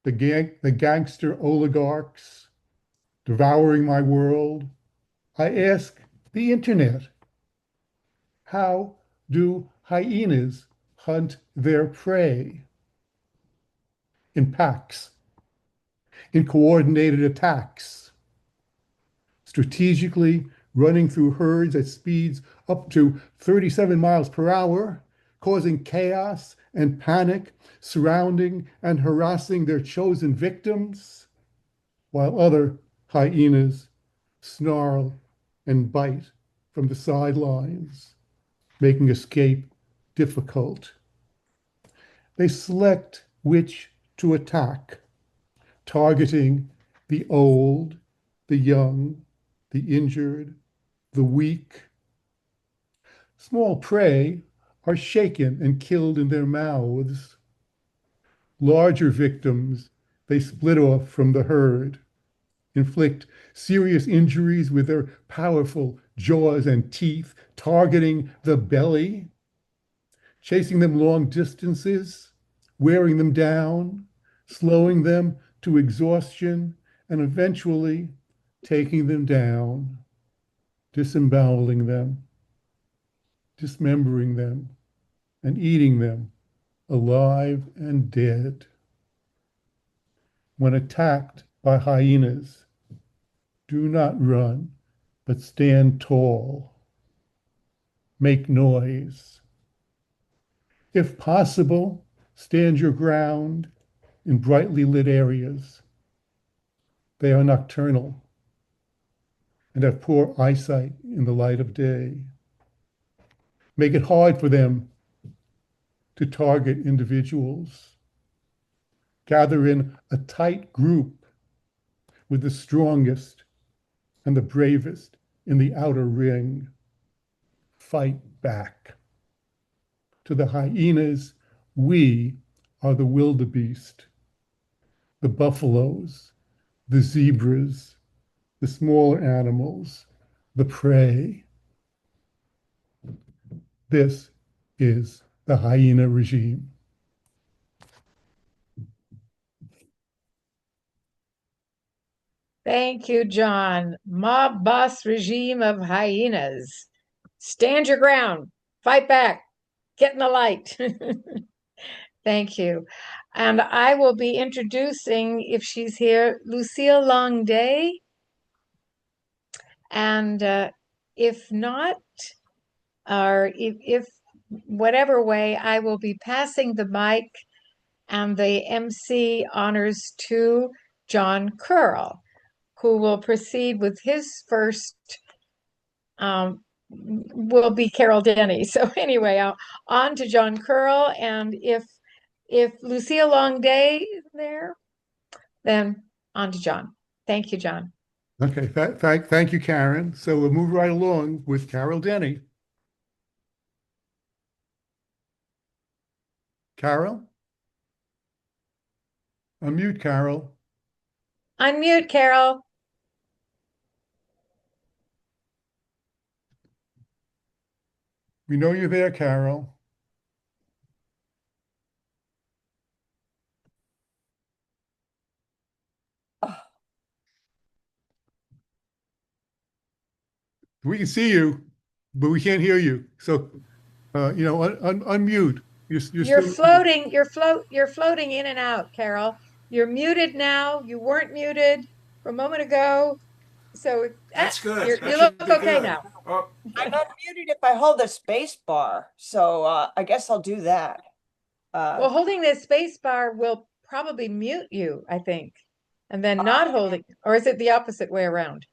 [SPEAKER 1] the gangster oligarchs devouring my world, I ask the internet, how do hyenas hunt their prey? In packs, in coordinated attacks, strategically running through herds at speeds up to 37 miles per hour, causing chaos and panic, surrounding and harassing their chosen victims, while other hyenas snarl and bite from the sidelines, making escape difficult. They select which to attack, targeting the old, the young, the injured, the weak. Small prey are shaken and killed in their mouths. Larger victims they split off from the herd, inflict serious injuries with their powerful jaws and teeth, targeting the belly, chasing them long distances, wearing them down, slowing them to exhaustion, and eventually taking them down, disemboweling them, dismembering them, and eating them alive and dead. When attacked by hyenas, do not run, but stand tall. Make noise. If possible, stand your ground in brightly lit areas. They are nocturnal and have poor eyesight in the light of day. Make it hard for them to target individuals. Gather in a tight group with the strongest and the bravest in the outer ring. Fight back. To the hyenas, we are the wildebeest, the buffaloes, the zebras, the smaller animals, the prey. This is the hyena regime.
[SPEAKER 2] Thank you, John. Mob boss regime of hyenas. Stand your ground, fight back, get in the light. Thank you. And I will be introducing, if she's here, Lucille Longday. And if not, or if whatever way, I will be passing the mic and the MC honors to John Curl, who will proceed with his first, will be Carol Denny. So anyway, on to John Curl, and if Lucille Longday is there, then on to John. Thank you, John.
[SPEAKER 1] Okay, thank you, Karen. So we'll move right along with Carol Denny. Carol? Unmute, Carol.
[SPEAKER 2] Unmute, Carol.
[SPEAKER 1] We know you're there, Carol. We can see you, but we can't hear you. So, unmute.
[SPEAKER 2] You're floating. You're floating in and out, Carol. You're muted now. You weren't muted a moment ago. So
[SPEAKER 14] that's good.
[SPEAKER 2] You look okay now.
[SPEAKER 19] I'm unmuted if I hold the space bar. So I guess I'll do that.
[SPEAKER 2] Well, holding the space bar will probably mute you, I think, and then not holding, or is it the opposite way around?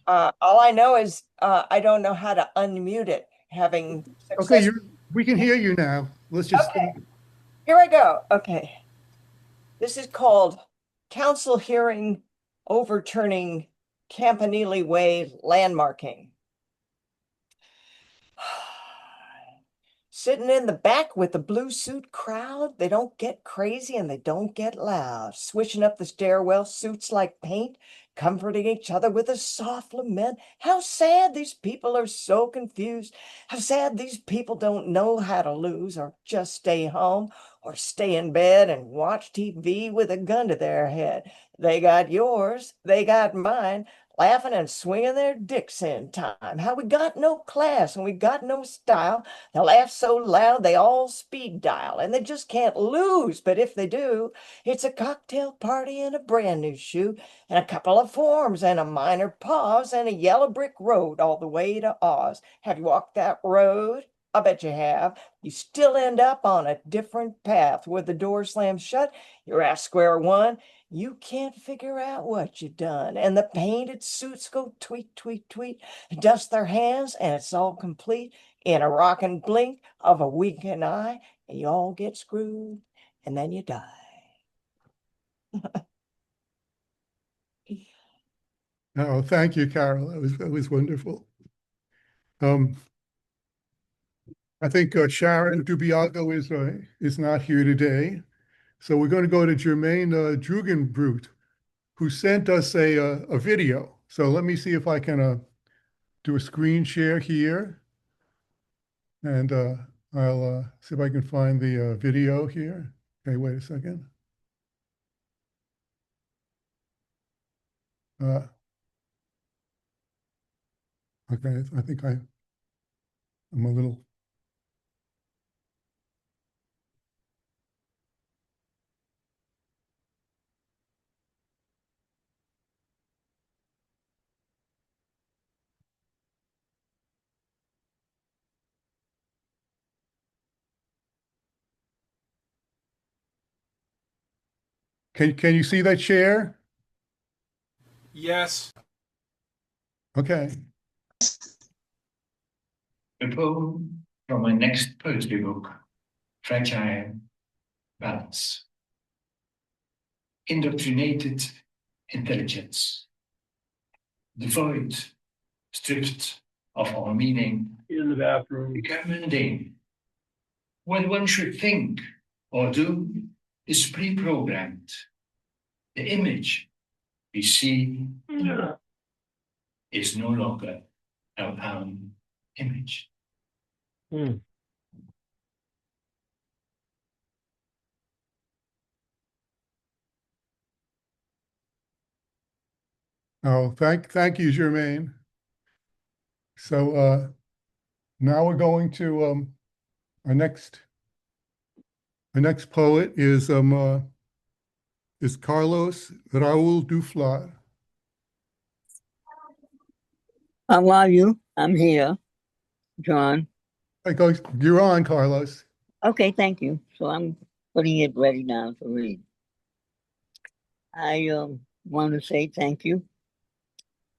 [SPEAKER 19] All I know is I don't know how to unmute it. Having
[SPEAKER 1] okay, we can hear you now. Let's just
[SPEAKER 19] Here I go. Okay, this is called Council Hearing Overturning Campanile Way Landmarking. Sitting in the back with the blue suit crowd, they don't get crazy and they don't get loud. Switching up the stairwell, suits like paint, comforting each other with a soft lament. How sad these people are so confused. How sad these people don't know how to lose or just stay home or stay in bed and watch TV with a gun to their head. They got yours, they got mine. laughing and swinging their dicks in time. How we got no class and we got no style. They laugh so loud they all speed dial, and they just can't lose. But if they do, it's a cocktail party and a brand new shoe, and a couple of forms and a minor pause, and a yellow brick road all the way to Oz. Have you walked that road? I bet you have. You still end up on a different path where the door slams shut. You're at square one. You can't figure out what you've done. And the painted suits go tweet, tweet, tweet, dust their hands, and it's all complete in a rocking blink of a winking eye, and you all get screwed, and then you die.
[SPEAKER 1] Oh, thank you, Carol. That was wonderful. I think Sharon Dubiago is not here today. So we're going to go to Jermaine Drugenbrut, who sent us a video. So let me see if I can do a screen share here. And I'll see if I can find the video here. Okay, wait a second. Okay, I think I'm a little. Can you see that share?
[SPEAKER 14] Yes.
[SPEAKER 1] Okay.
[SPEAKER 20] A poem from my next poetry book, Fragile Balance. Indoctrinated intelligence. Devoid, stripped of all meaning. In the bathroom. Become mundane. What one should think or do is pre-programmed. The image we see is no longer our own image.
[SPEAKER 1] Oh, thank you, Jermaine. So now we're going to our next poet is Carlos Raul Duflar.
[SPEAKER 21] How are you? I'm here, John.
[SPEAKER 1] You're on, Carlos.
[SPEAKER 21] Okay, thank you. So I'm putting it ready now to read. I want to say thank you.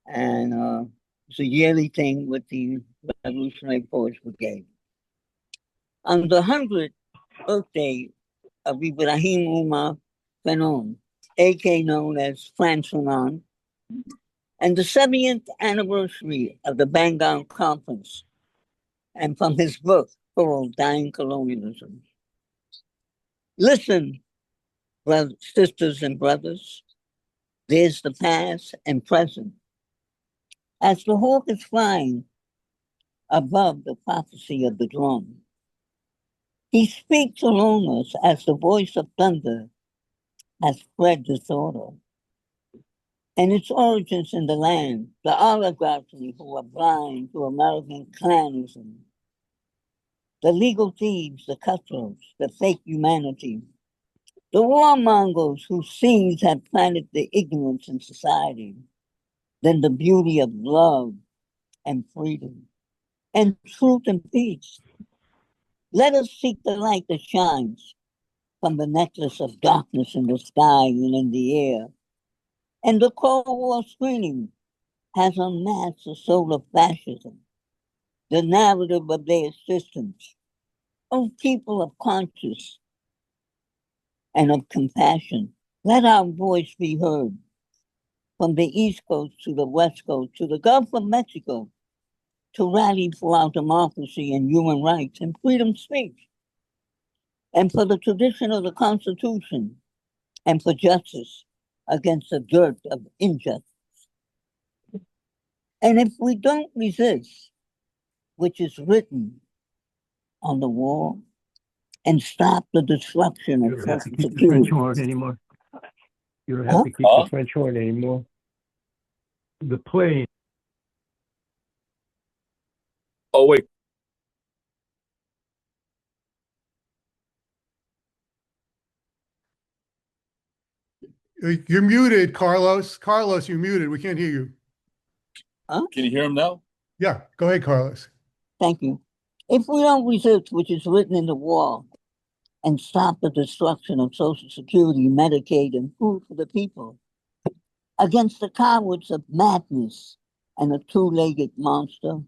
[SPEAKER 21] And it's a yearly thing with the Revolutionary Poets Brigade. On the 100th birthday of Ibrahim Umar Fanon, aka known as Frantz Fanon, and the 70th anniversary of the Bengal Conference, and from his book called Dying Colonialism. Listen, brothers, sisters and brothers, there's the past and present. As the hawk is flying above the prophecy of the drum, he speaks along us as the voice of thunder has spread disorder. And its origins in the land, the oligarchy who are blind to American clanism, the legal thieves, the cutthroats, the fake humanity, the warmongers whose seeds have planted the ignorance in society, then the beauty of love and freedom and truth and peace. Let us seek the light that shines from the necklace of darkness in the sky and in the air. And the Cold War screening has unmasked the soul of fascism, the narrative of their existence. O people of conscience and of compassion, let our voice be heard from the East Coast to the West Coast to the Gulf of Mexico to rally for our democracy and human rights and freedom of speech, and for the tradition of the Constitution, and for justice against the dirt of injustice. And if we don't resist, which is written on the wall, and stop the destruction of social security.
[SPEAKER 20] French horn anymore. You don't have to keep the French horn anymore.
[SPEAKER 3] the plane.
[SPEAKER 22] Oh, wait.
[SPEAKER 1] You're muted, Carlos. Carlos, you're muted. We can't hear you.
[SPEAKER 21] Huh?
[SPEAKER 22] Can you hear him now?
[SPEAKER 1] Yeah, go ahead, Carlos.
[SPEAKER 21] Thank you. If we don't resist, which is written in the wall, and stop the destruction of Social Security, Medicaid, and food for the people, against the cowards of madness and the two-legged monster,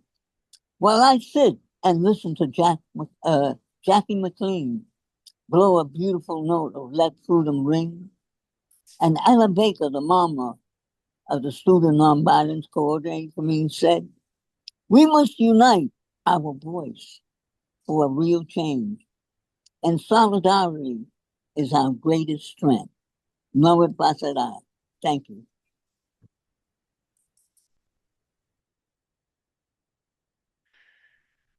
[SPEAKER 21] while I sit and listen to Jackie McLean blow a beautiful note of Let Freedom Ring, and Ella Baker, the mama of the Student Nonviolence Coordinating, said, we must unite our voice for a real change, and solidarity is our greatest strength. No pasará. Thank you.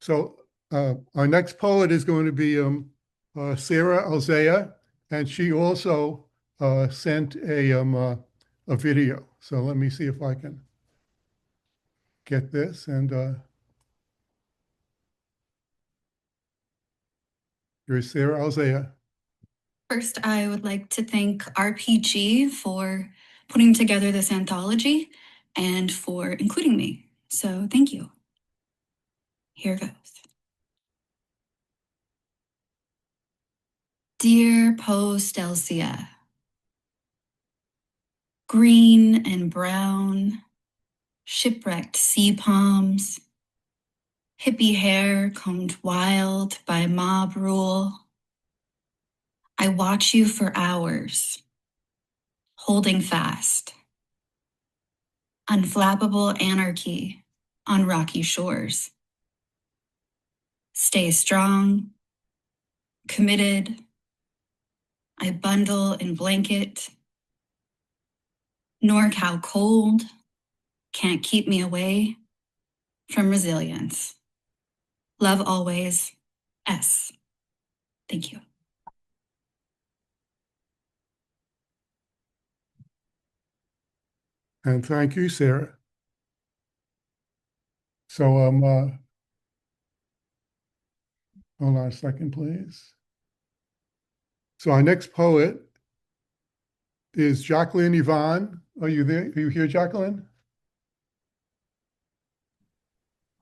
[SPEAKER 1] So our next poet is going to be Sarah Alzea, and she also sent a video. So let me see if I can get this. And here's Sarah Alzea.
[SPEAKER 23] First, I would like to thank RPG for putting together this anthology and for including me. So thank you. Here goes. Dear Postelcia, green and brown, shipwrecked sea palms, hippie hair combed wild by mob rule. I watch you for hours, holding fast. Unflappable anarchy on rocky shores. Stay strong, committed. I bundle and blanket. NorCal cold can't keep me away from resilience. Love always, S. Thank you.
[SPEAKER 1] And thank you, Sarah. So hold on a second, please. So our next poet is Jacqueline Yvonne. Are you there? Are you here, Jacqueline?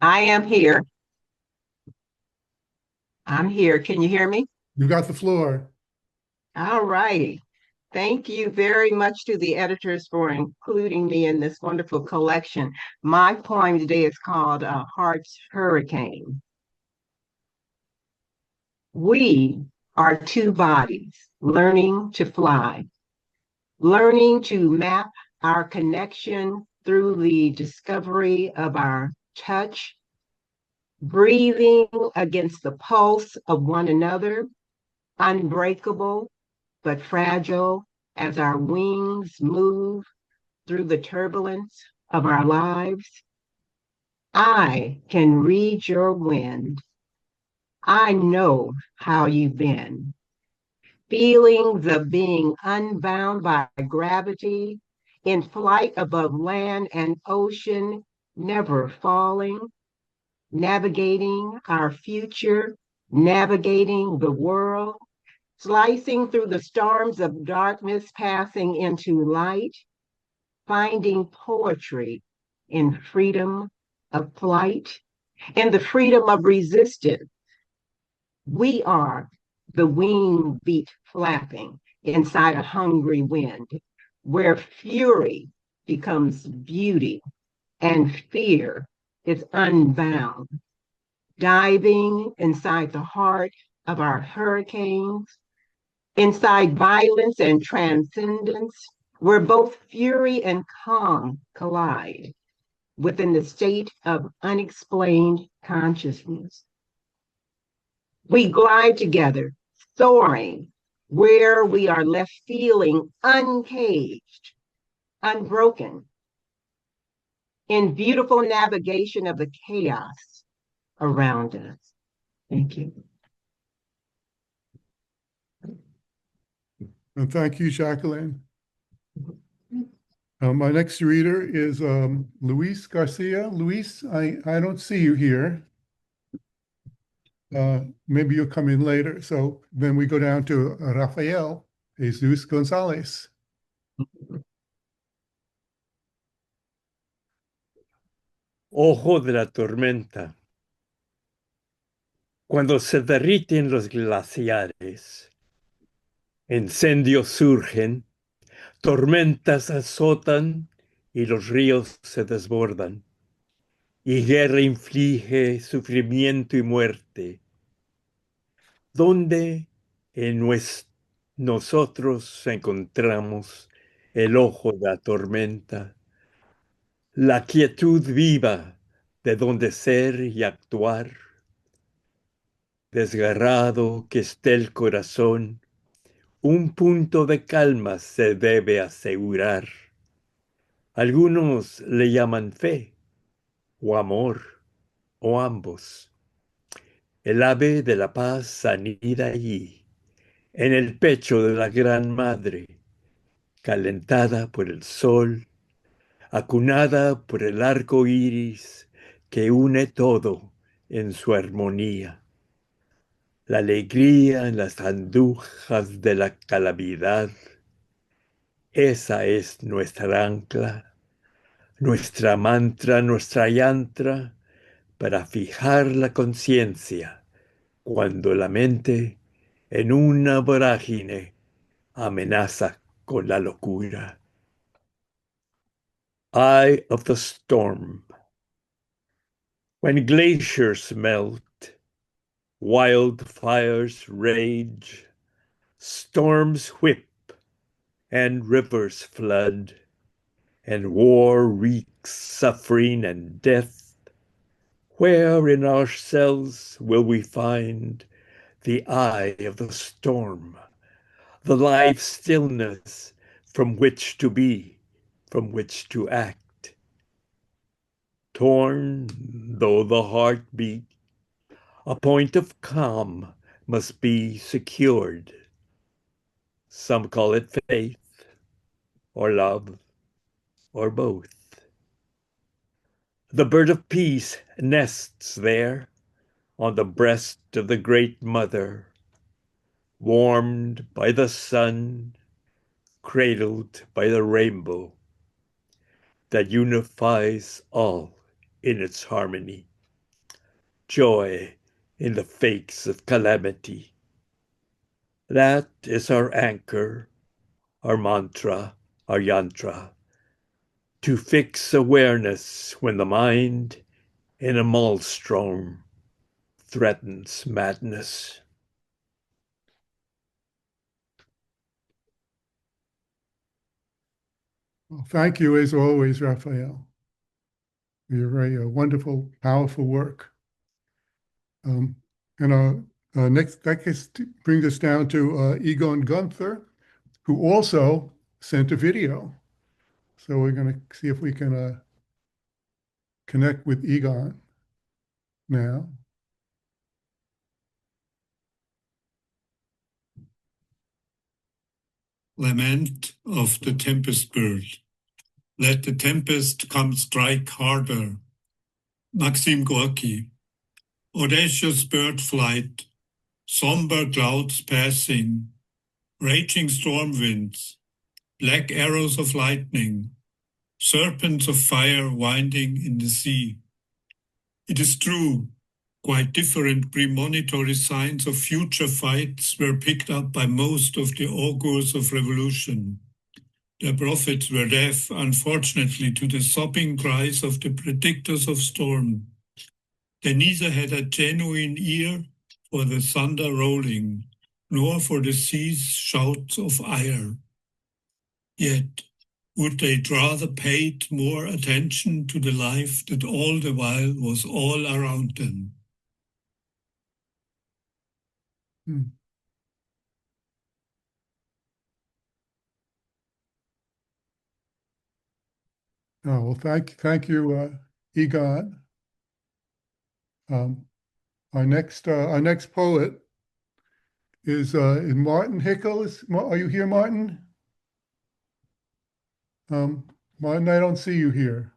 [SPEAKER 24] I am here. I'm here. Can you hear me?
[SPEAKER 1] You got the floor.
[SPEAKER 24] All righty. Thank you very much to the editors for including me in this wonderful collection. My poem today is called Heart's Hurricane. We are two bodies learning to fly, learning to map our connection through the discovery of our touch, breathing against the pulse of one another, unbreakable but fragile as our wings move through the turbulence of our lives. I can read your wind. I know how you've been. Feelings of being unbound by gravity, in flight above land and ocean, never falling, navigating our future, navigating the world, slicing through the storms of darkness, passing into light, finding poetry in freedom of flight, in the freedom of resistance. We are the wing beat flapping inside a hungry wind, where fury becomes beauty and fear is unbound, diving inside the heart of our hurricanes, inside violence and transcendence, where both fury and calm collide within the state of unexplained consciousness. We glide together, soaring, where we are left feeling uncaged, unbroken, in beautiful navigation of the chaos around us. Thank you.
[SPEAKER 1] And thank you, Jacqueline. My next reader is Luis Garcia. Luis, I don't see you here. Maybe you'll come in later. So then we go down to Rafael Jesus Gonzalez.
[SPEAKER 3] Ojo de la tormenta. Cuando se derriten los glaciares, incendios surgen, tormentas azotan y los ríos se desbordan. Y guerra inflige sufrimiento y muerte. ¿Dónde nosotros encontramos el ojo de la tormenta? La quietud viva de donde ser y actuar. Desgarrado que esté el corazón, un punto de calma se debe asegurar. Algunos le llaman fe, o amor, o ambos. El ave de la paz anida allí, en el pecho de la gran madre, calentada por el sol, acunada por el arco iris que une todo en su armonía. La alegría en las andujas de la calamidad. Esa es nuestra ancla, nuestra mantra, nuestra yantra, para fijar la conciencia cuando la mente, en una vorágine, amenaza con la locura. Eye of the storm. When glaciers melt, wildfires rage, storms whip, and rivers flood, and war wreaks suffering and death, where in ourselves will we find the eye of the storm, the life stillness from which to be, from which to act? Torn though the heart beat, a point of calm must be secured. Some call it faith, or love, or both. The bird of peace nests there on the breast of the great mother, warmed by the sun, cradled by the rainbow that unifies all in its harmony. Joy in the fakes of calamity. That is our anchor, our mantra, our yantra, to fix awareness when the mind in a maelstrom threatens madness.
[SPEAKER 1] Well, thank you, as always, Raphael. Your very wonderful, powerful work. And next, that brings us down to Egon Gunther, who also sent a video. So we're going to see if we can connect with Egon now.
[SPEAKER 4] Lament of the tempest bird. Let the tempest come strike harder. Maxim Gorky. Audacious bird flight, somber clouds passing, raging storm winds, black arrows of lightning, serpents of fire winding in the sea. It is true, quite different premonitory signs of future fights were picked up by most of the augurs of revolution. Their prophets were deaf, unfortunately, to the sobbing cries of the predictors of storm. They neither had a genuine ear for the thunder rolling, nor for the sea's shouts of ire. Yet, would they rather paid more attention to the life that all the while was all around them?
[SPEAKER 1] Oh, well, thank you, Egon. Our next poet is Martin Hickle. Are you here, Martin? Martin, I don't see you here.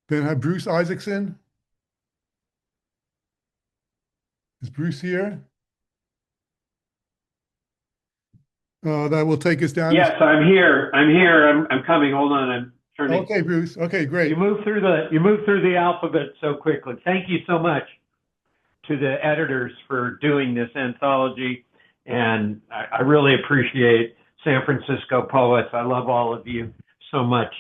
[SPEAKER 1] Then have Bruce Isaacson. Is Bruce here? That will take us down.
[SPEAKER 5] Yes, I'm here. I'm coming. Hold on. I'm turning.
[SPEAKER 1] Okay, Bruce. Okay, great.
[SPEAKER 5] You moved through the alphabet so quickly. Thank you so much to the editors for doing this anthology, and I really appreciate San Francisco Poets. I love all of you so much.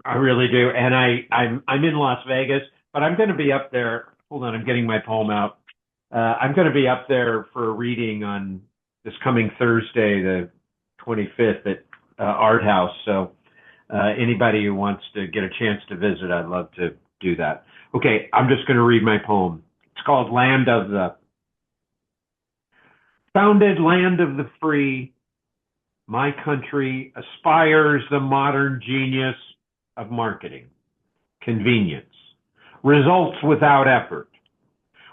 [SPEAKER 5] I really do. And I'm in Las Vegas, but I'm going to be up there. Hold on, I'm getting my poem out. I'm going to be up there for a reading on this coming Thursday, the 25th at Art House. So anybody who wants to get a chance to visit, I'd love to do that. Okay, I'm just going to read my poem. It's called Land of the Founded Land of the Free. My country aspires the modern genius of marketing, convenience, results without effort.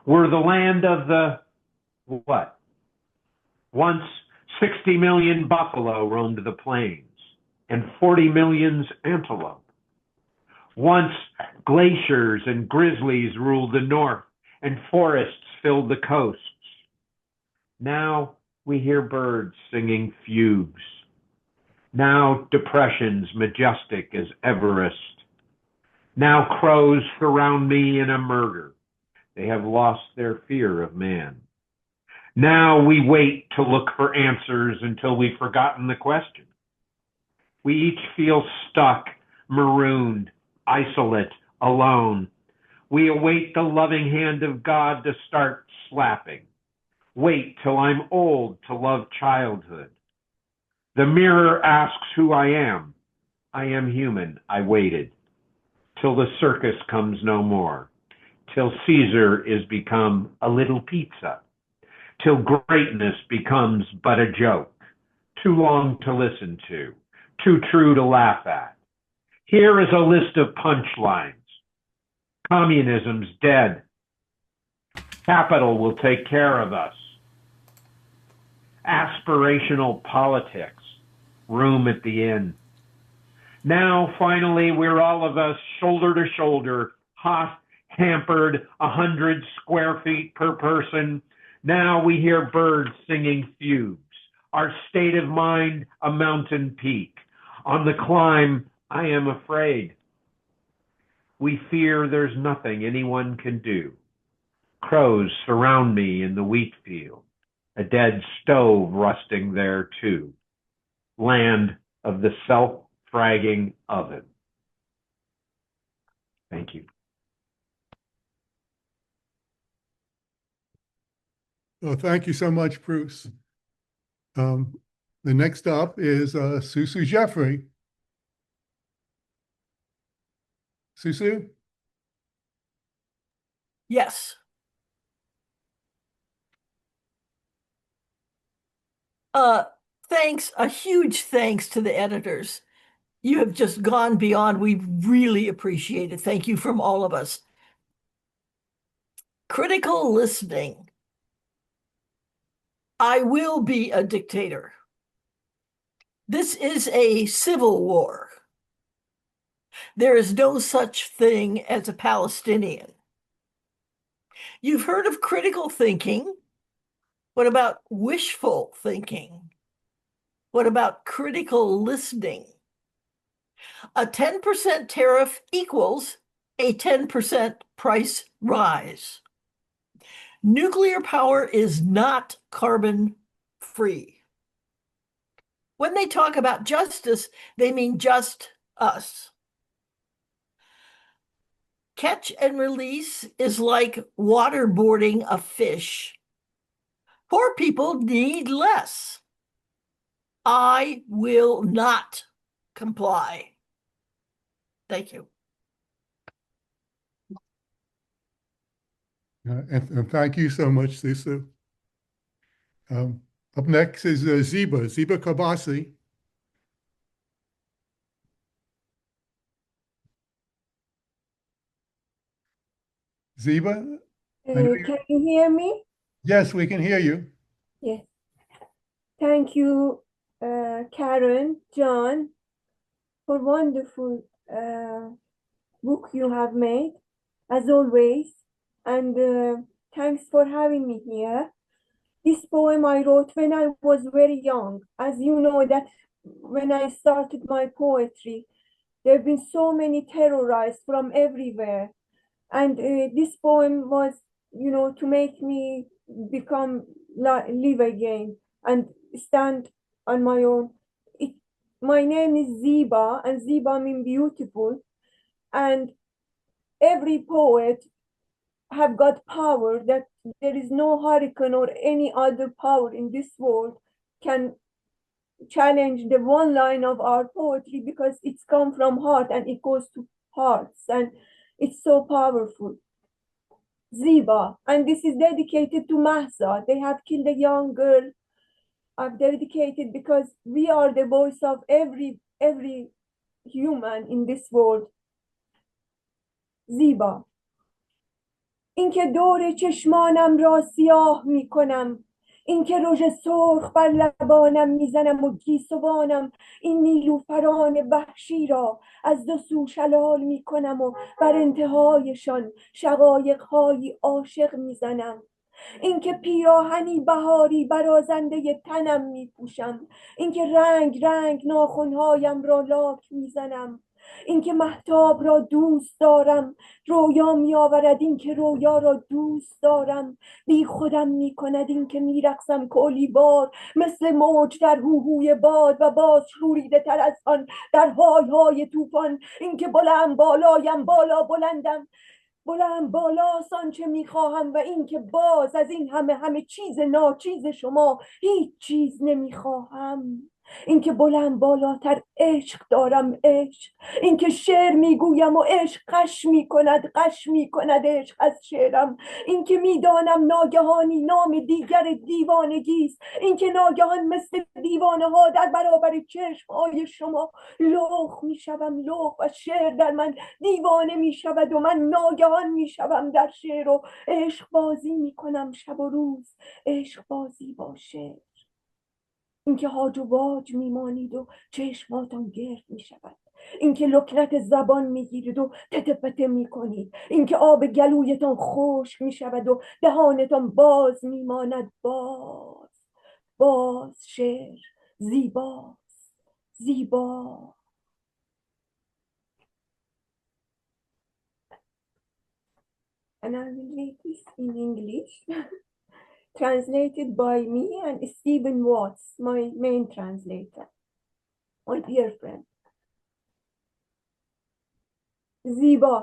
[SPEAKER 5] We're the land of the what? Once 60 million buffalo roamed the plains and 40 million antelope. Once glaciers and grizzlies ruled the north and forests filled the coasts. Now we hear birds singing fugues. Now depressions majestic as Everest. Now crows surround me in a murder. They have lost their fear of man. Now we wait to look for answers until we've forgotten the question. We each feel stuck, marooned, isolate, alone. We await the loving hand of God to start slapping. Wait till I'm old to love childhood. The mirror asks who I am. I am human. I waited. Till the circus comes no more. Till Caesar is become a little pizza. Till greatness becomes but a joke. Too long to listen to. Too true to laugh at. Here is a list of punchlines. Communism's dead. Capital will take care of us. Aspirational politics. Room at the inn. Now, finally, we're all of us shoulder to shoulder, hot, hampered, 100 square feet per person. Now we hear birds singing fugues. Our state of mind, a mountain peak. On the climb, I am afraid. We fear there's nothing anyone can do. Crows surround me in the wheat field. A dead stove rusting there too. Land of the self-fragging oven. Thank you.
[SPEAKER 1] Well, thank you so much, Bruce. The next up is Susu Jeffrey. Susu?
[SPEAKER 6] Yes. Thanks, a huge thanks to the editors. You have just gone beyond. We really appreciate it. Thank you from all of us. Critical listening. I will be a dictator. This is a civil war. There is no such thing as a Palestinian. You've heard of critical thinking. What about wishful thinking? What about critical listening? A 10% tariff equals a 10% price rise. Nuclear power is not carbon free. When they talk about justice, they mean just us. Catch and release is like waterboarding a fish. Poor people need less. I will not comply. Thank you.
[SPEAKER 1] And thank you so much, Susu. Up next is Ziba Kabasi. Ziba?
[SPEAKER 7] Can you hear me?
[SPEAKER 1] Yes, we can hear you.
[SPEAKER 7] Yes. Thank you Karen, John, for wonderful book you have made, as always. And thanks for having me here. This poem I wrote when I was very young. As you know, that when I started my poetry, there have been so many terrorized from everywhere. And this poem was, to make me live again and stand on my own. My name is Ziba, and Ziba means beautiful. And every poet have got power that there is no hurricane or any other power in this world can challenge the one line of our poetry, because it's come from heart and it goes to hearts, and it's so powerful. Ziba, and this is dedicated to Mahsa. They have killed a young girl. I've dedicated because we are the voice of every human in this world. زیبا اینکه دور چشمانم را سیاه می کنم، اینکه رژ سرخ بر لبانم میزنم و گیسوانم این نیلوفران وحشی را از دو سو شلال می کنم و بر انتهایشان شقایق‌هایی عاشق میزنم. اینکه پیراهنی بهاری برازنده تنم می پوشم، اینکه رنگ رنگ ناخنهایم را لاک میزنم، اینکه مهتاب را دوست دارم رویا می آورد، اینکه رویا را دوست دارم بی خودم می کند، اینکه می رقصم کولیوار مثل موج در هوهوی باد و باز شوریده تر از آن در های های طوفان، اینکه بلند بالایم بالا بلندم بلند بالاست آنچه میخواهم و اینکه باز از این همه چیز ناچیز شما هیچ چیز نمیخواهم، اینکه بلند بالاتر عشق دارم، عشق، اینکه شعر میگویم و عشق قش میکند عشق از شعرم، اینکه میدانم ناگهانی نام دیگر دیوانگی است، اینکه ناگهان مثل دیوانه ها در برابر چشم های شما لخ میشوم، لخ، و شعر در من دیوانه میشود و من ناگهان میشوم در شعر و عشق بازی میکنم شب و روز، عشق بازی با شعر، اینکه هاج و واج میمانید و چشماتان گرد میشود، اینکه لکنت زبان میگیرید و تته پته میکنید، اینکه آب گلویتان خشک میشود و دهانتان باز میماند، باز شعر زیباست، زیبا. And I will read this in English. Translated by me and Stephen Watts, my main translator, my dear friend. Ziba.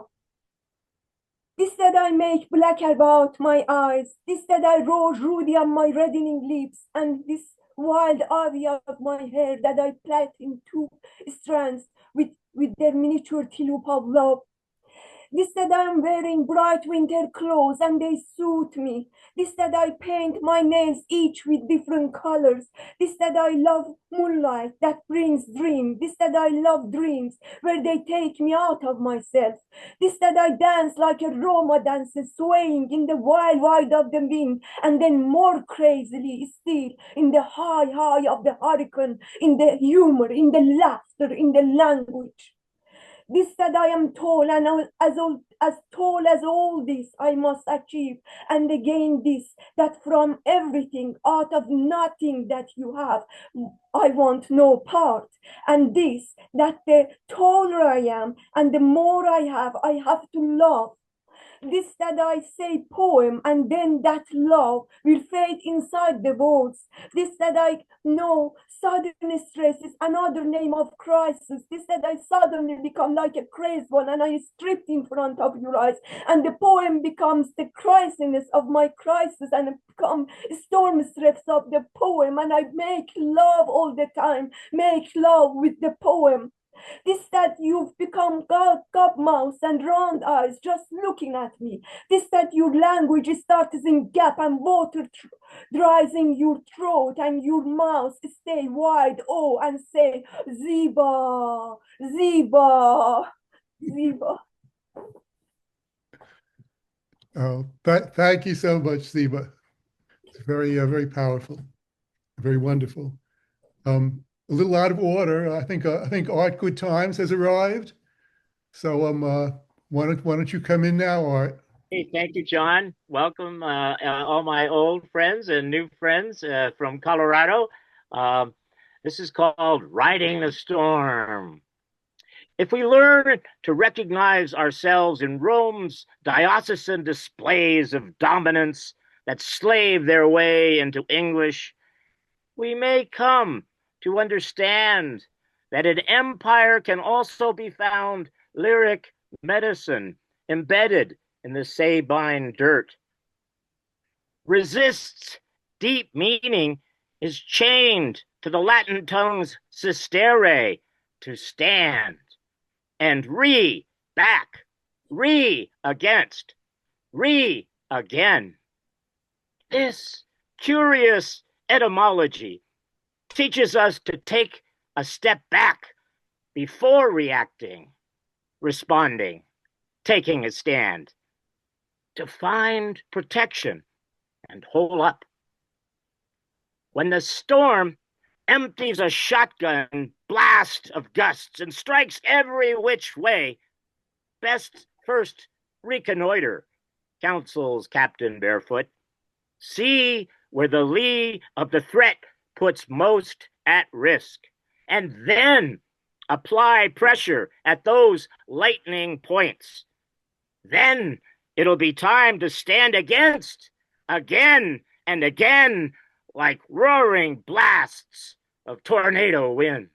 [SPEAKER 7] This that I make black about my eyes, this that I rose ruddy on my reddening lips, and this wild ivy of my hair that I plait in two strands with their miniature tulip of love. This that I am wearing bright winter clothes and they suit me. This that I paint my nails each with different colors. This that I love moonlight that brings dream. This that I love dreams where they take me out of myself. This that I dance like a Roma dances, swaying in the wild of the wind, and then more crazily still in the high of the hurricane, in the humor, in the laughter, in the language. This that I am tall, and as tall as all this I must achieve, and again this, that from everything, out of nothing that you have, I want no part, and this, that the taller I am and the more I have to love. This that I say poem, and then that love will fade inside the words. This that I know sudden stress is another name of crisis. This that I suddenly become like a crazed one and I stripped in front of your eyes, and the poem becomes the crisis of my crisis, and it become storm strips of the poem, and I make love all the time, make love with the poem. This that you've become gobmouth and round eyes just looking at me. This that your language starts in gap and water dries in your throat and your mouth stay wide, oh, and say, Ziba, Ziba, Ziba.
[SPEAKER 1] Oh, thank you so much, Ziba. It's very, very powerful, very wonderful. a little out of order. I think Art Good Times has arrived. So why don't you come in now, Art?
[SPEAKER 8] Hey, thank you, John. Welcome, all my old friends and new friends from Colorado. Um, this is called Riding the Storm. If we learn to recognize ourselves in Rome's diocesan displays of dominance that slave their way into English, we may come to understand that an empire can also be found lyric medicine embedded in the Sabine dirt. Resist's deep meaning is chained to the Latin tongue's sistere, to stand, and back, against, again. This curious etymology teaches us to take a step back before reacting, responding, taking a stand, to find protection and hold up. When the storm empties a shotgun blast of gusts and strikes every which way, best first reconnoiter, counsels Captain Barefoot. See where the lee of the threat puts most at risk, and then apply pressure at those lightning points. Then it'll be time to stand against, again and again, like roaring blasts of tornado winds.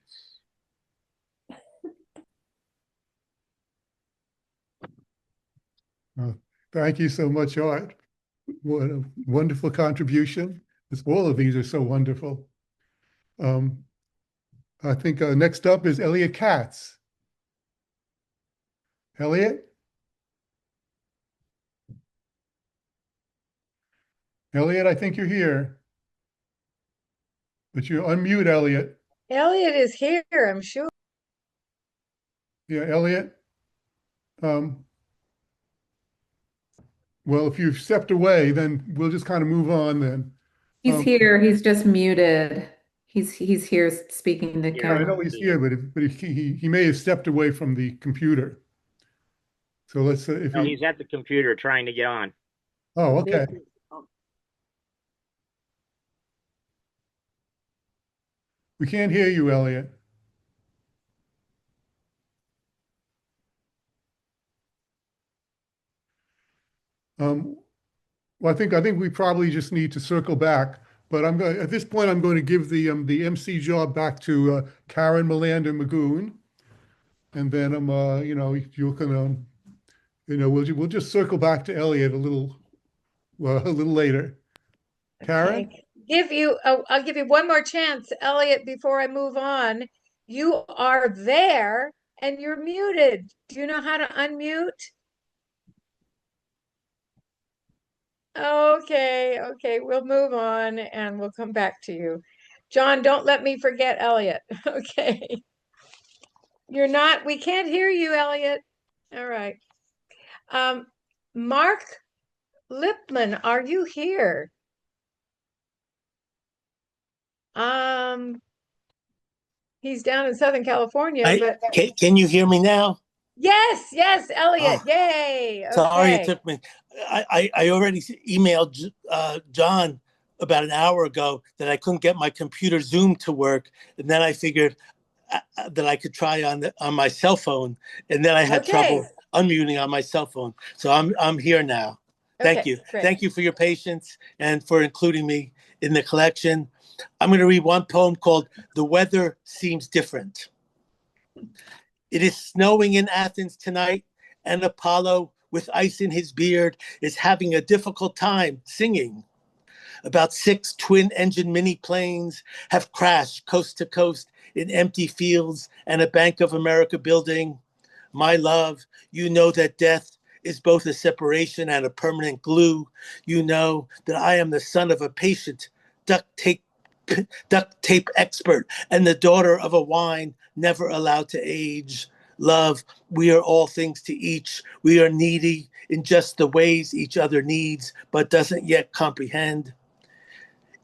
[SPEAKER 1] Thank you so much, Art. What a wonderful contribution. All of these are so wonderful. I think next up is Elliot Katz. Elliot? Elliot, I think you're here. But you unmute, Elliot.
[SPEAKER 2] Elliot is here, I'm sure.
[SPEAKER 1] Yeah, Elliot. Well, if you've stepped away, then we'll just kind of move on then.
[SPEAKER 10] He's here. He's just muted. He's here speaking to
[SPEAKER 1] I know he's here, but he may have stepped away from the computer. So let's
[SPEAKER 8] He's at the computer trying to get on.
[SPEAKER 1] Oh, okay. We can't hear you, Elliot. Well, I think we probably just need to circle back. But at this point, I'm going to give the MC job back to Karen Melander Magoon, and then we'll just circle back to Elliot a little later. Karen?
[SPEAKER 2] Okay. I'll give you one more chance, Elliot, before I move on. You are there and you're muted. Do you know how to unmute? Okay, we'll move on and we'll come back to you. John, don't let me forget Elliot. Okay. We can't hear you, Elliot. All right. Mark Lipman, are you here? He's down in Southern California, but
[SPEAKER 11] can you hear me now?
[SPEAKER 2] Yes, Elliot. Yay. Okay.
[SPEAKER 11] Sorry, it took me. I already emailed John about an hour ago that I couldn't get my computer Zoom to work, and then I figured that I could try on my cell phone, and then I had trouble unmuting on my cell phone. So I'm here now. Thank you.
[SPEAKER 2] Great.
[SPEAKER 11] Thank you for your patience and for including me in the collection. I'm going to read one poem called "The Weather Seems Different." It is snowing in Athens tonight, and Apollo, with ice in his beard, is having a difficult time singing. About 6 twin-engine mini planes have crashed coast to coast in empty fields and a Bank of America building. My love, you know that death is both a separation and a permanent glue. You know that I am the son of a patient duct tape expert and the daughter of a wine never allowed to age. Love, we are all things to each. We are needy in just the ways each other needs, but doesn't yet comprehend.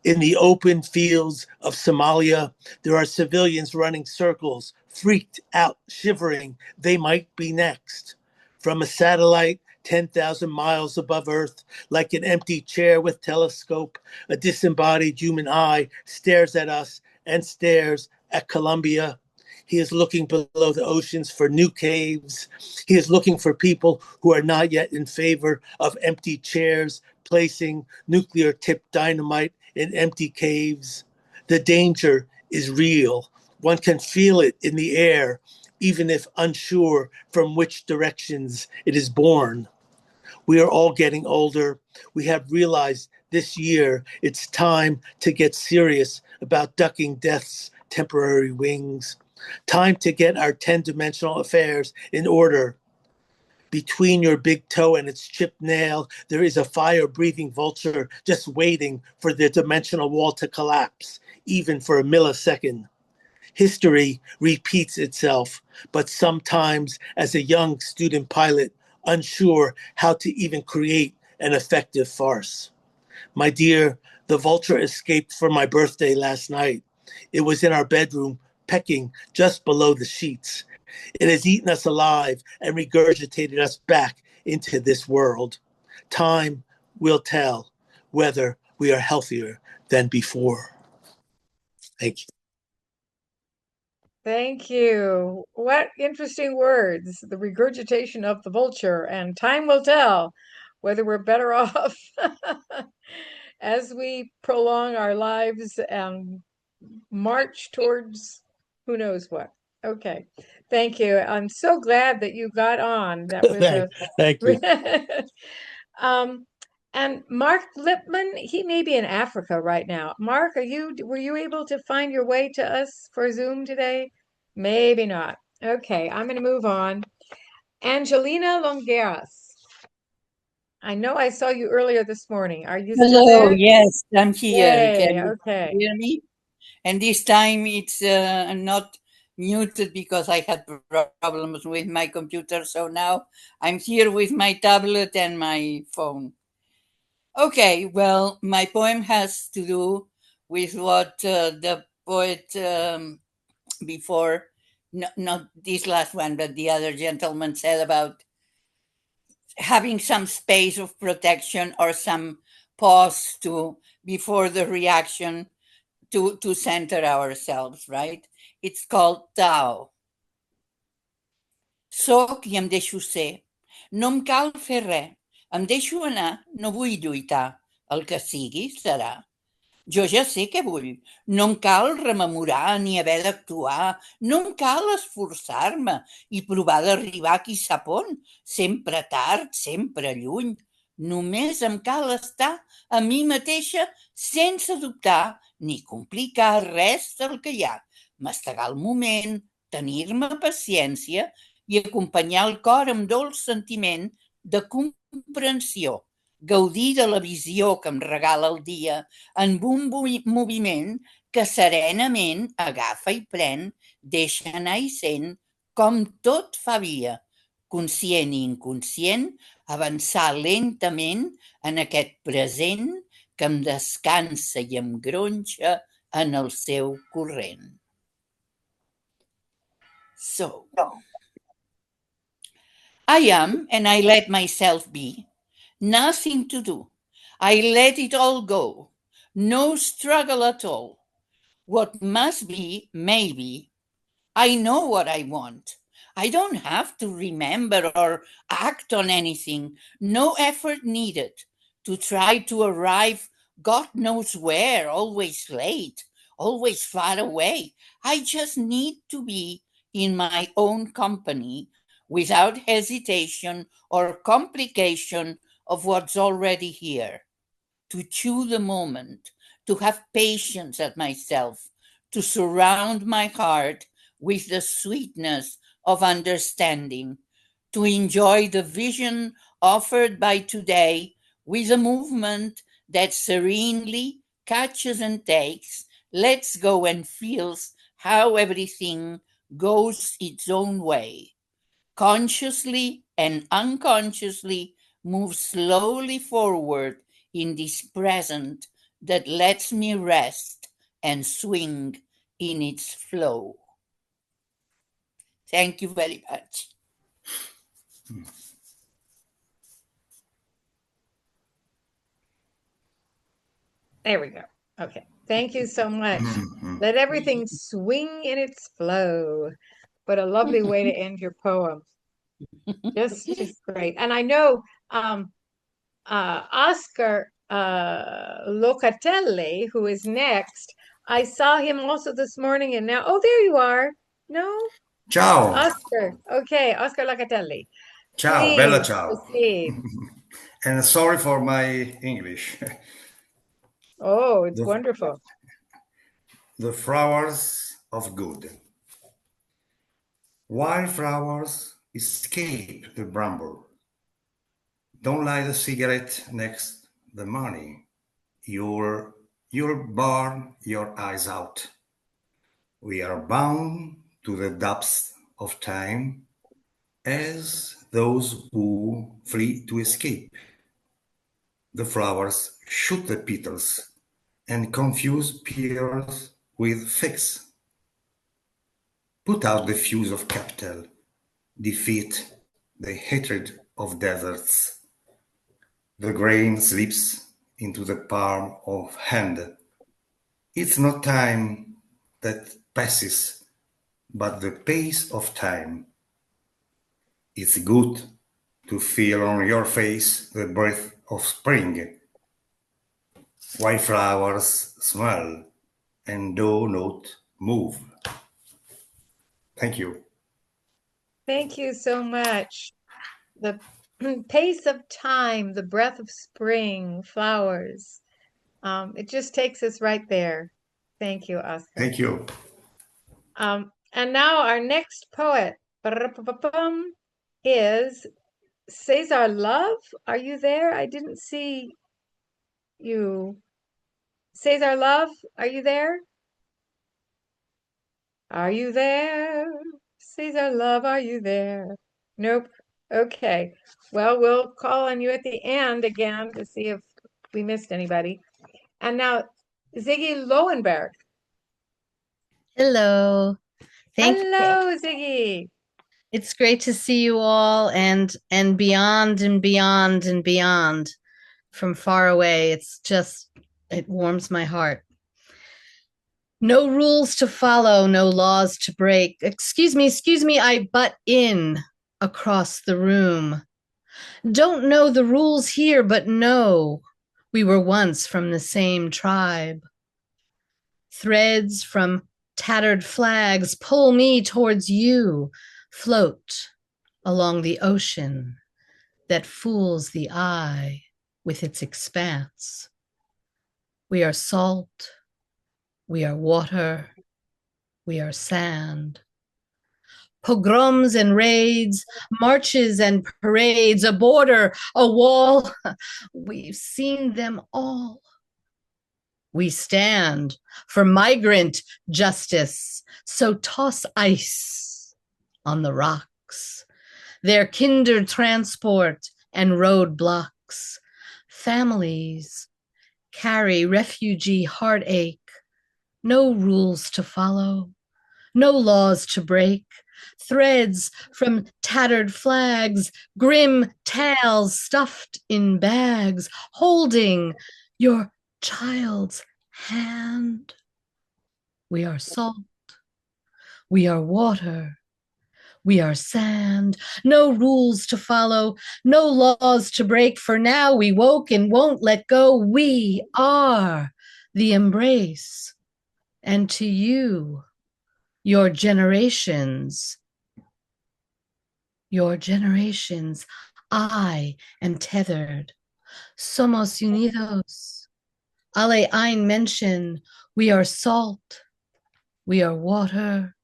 [SPEAKER 11] In the open fields of Somalia, there are civilians running circles, freaked out, shivering. They might be next. From a satellite 10,000 miles above Earth, like an empty chair with telescope, a disembodied human eye stares at us and stares at Colombia. He is looking below the oceans for new caves. He is looking for people who are not yet in favor of empty chairs, placing nuclear-tipped dynamite in empty caves. The danger is real. One can feel it in the air, even if unsure from which directions it is born. We are all getting older. We have realized this year it's time to get serious about ducking death's temporary wings. Time to get our 10-dimensional affairs in order. Between your big toe and its chipped nail, there is a fire-breathing vulture just waiting for the dimensional wall to collapse, even for a millisecond. History repeats itself, but sometimes as a young student pilot, unsure how to even create an effective farce. My dear, the vulture escaped for my birthday last night. It was in our bedroom, pecking just below the sheets. It has eaten us alive and regurgitated us back into this world. Time will tell whether we are healthier than before. Thank you.
[SPEAKER 2] Thank you. What interesting words. The regurgitation of the vulture, and time will tell whether we're better off as we prolong our lives and march towards who knows what. Okay. Thank you. I'm so glad that you got on. That was
[SPEAKER 11] Thank you.
[SPEAKER 2] And Mark Lipman, he may be in Africa right now. Mark, were you able to find your way to us for Zoom today? Maybe not. Okay, I'm going to move on. Angelina Longueras. I know I saw you earlier this morning. Are you still
[SPEAKER 12] Hello,
[SPEAKER 2] there?
[SPEAKER 12] yes, I'm here.
[SPEAKER 2] Yay,
[SPEAKER 12] Can you
[SPEAKER 2] okay.
[SPEAKER 12] hear me? And this time it's not muted because I had problems with my computer. So now I'm here with my tablet and my phone. Okay, well, my poem has to do with what the poet before, not this last one, but the other gentleman said about having some space of protection or some pause to before the reaction to center ourselves, right? It's called Tao. Soc i em deixo ser. No em cal fer res. Em deixo anar, no vull lluitar. El que sigui serà. Jo ja sé què vull. No em cal rememorar ni haver d'actuar. No em cal esforçar-me i provar d'arribar qui sap on. Sempre tard, sempre lluny. Només em cal estar a mi mateixa sense dubtar ni complicar res del que hi ha. Mastegar el moment, tenir-me paciència i acompanyar el cor amb dolç sentiment de comprensió. Gaudir de la visió que em regala el dia en un moviment que serenament agafa i pren, deixa anar i sent, com tot fa via, conscient i inconscient, avançar lentament en aquest present que em descansa i em gronxa en el seu corrent. So, I am and I let myself be. Nothing to do. I let it all go. No struggle at all. What must be, may be. I know what I want. I don't have to remember or act on anything. No effort needed to try to arrive God knows where, always late, always far away. I just need to be in my own company without hesitation or complication of what's already here. To chew the moment, to have patience at myself, to surround my heart with the sweetness of understanding, to enjoy the vision offered by today with a movement that serenely catches and takes, lets go and feels how everything goes its own way. Consciously and unconsciously move slowly forward in this present that lets me rest and swing in its flow. Thank you very much.
[SPEAKER 2] There we go. Okay. Thank you so much. Let everything swing in its flow. What a lovely way to end your poem. Just great. And I know Oscar Locatelli, who is next, I saw him also this morning and now, oh, there you are. No?
[SPEAKER 13] Ciao.
[SPEAKER 2] Oscar. Okay, Oscar Locatelli.
[SPEAKER 13] Ciao, bella
[SPEAKER 2] Please
[SPEAKER 13] ciao.
[SPEAKER 2] proceed.
[SPEAKER 13] And sorry for my English.
[SPEAKER 2] Oh, it's wonderful.
[SPEAKER 13] The flowers of good. Wildflowers escape the bramble. Don't light a cigarette next the money. You'll burn your eyes out. We are bound to the depths of time as those who flee to escape. The flowers shoot the petals and confuse pearls with figs. Put out the fuse of capital, defeat the hatred of deserts. The grain slips into the palm of hand. It's not time that passes, but the pace of time. It's good to feel on your face the breath of spring. Wildflowers smell and do not move. Thank you.
[SPEAKER 2] Thank you so much. The pace of time, the breath of spring, flowers. It just takes us right there. Thank you, Oscar.
[SPEAKER 13] Thank you.
[SPEAKER 2] And now our next poet is Cesar Love. Are you there? I didn't see you. Cesar Love, are you there? Are you there? Cesar Love, are you there? Nope. Okay. Well, we'll call on you at the end again to see if we missed anybody. And now, Ziggy Lowenberg.
[SPEAKER 9] Hello.
[SPEAKER 2] Hello, Ziggy.
[SPEAKER 9] It's great to see you all and beyond and beyond and beyond from far away. It warms my heart. No rules to follow, no laws to break. Excuse me, I butt in across the room. Don't know the rules here, but know we were once from the same tribe. Threads from tattered flags pull me towards you, float along the ocean that fools the eye with its expanse. We are salt, we are water, we are sand. Pogroms and raids, marches and parades, a border, a wall, we've seen them all. We stand for migrant justice, so toss ice on the rocks. Their kinder transport and roadblocks. Families carry refugee heartache. No rules to follow, no laws to break. Threads from tattered flags, grim tales stuffed in bags, holding your child's hand. We are salt, we are water, we are sand. No rules to follow, no laws to break. For now we woke and won't let go. We are the embrace. And to you, your generations, I am tethered. Somos unidos. Ale ein Menschen. We are salt. We are water.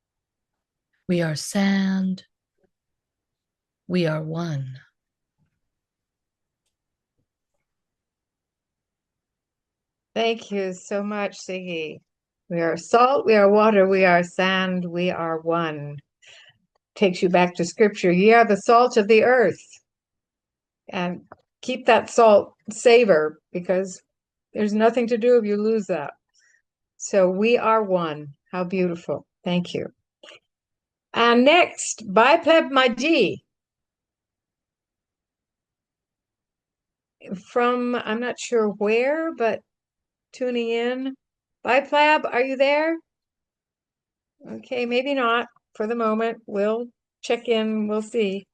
[SPEAKER 9] We are sand. We are one.
[SPEAKER 2] Thank you so much, Siggy. We are salt, we are water, we are sand, we are one. Takes you back to scripture. Ye are the salt of the earth. And keep that salt savor, because There's nothing to do if you lose that. So we are one. How beautiful. Thank you. And next, Bipleb Maji from, I'm not sure where, but tuning in. Biplab, are you there? Okay, maybe not for the moment. We'll check in, we'll see.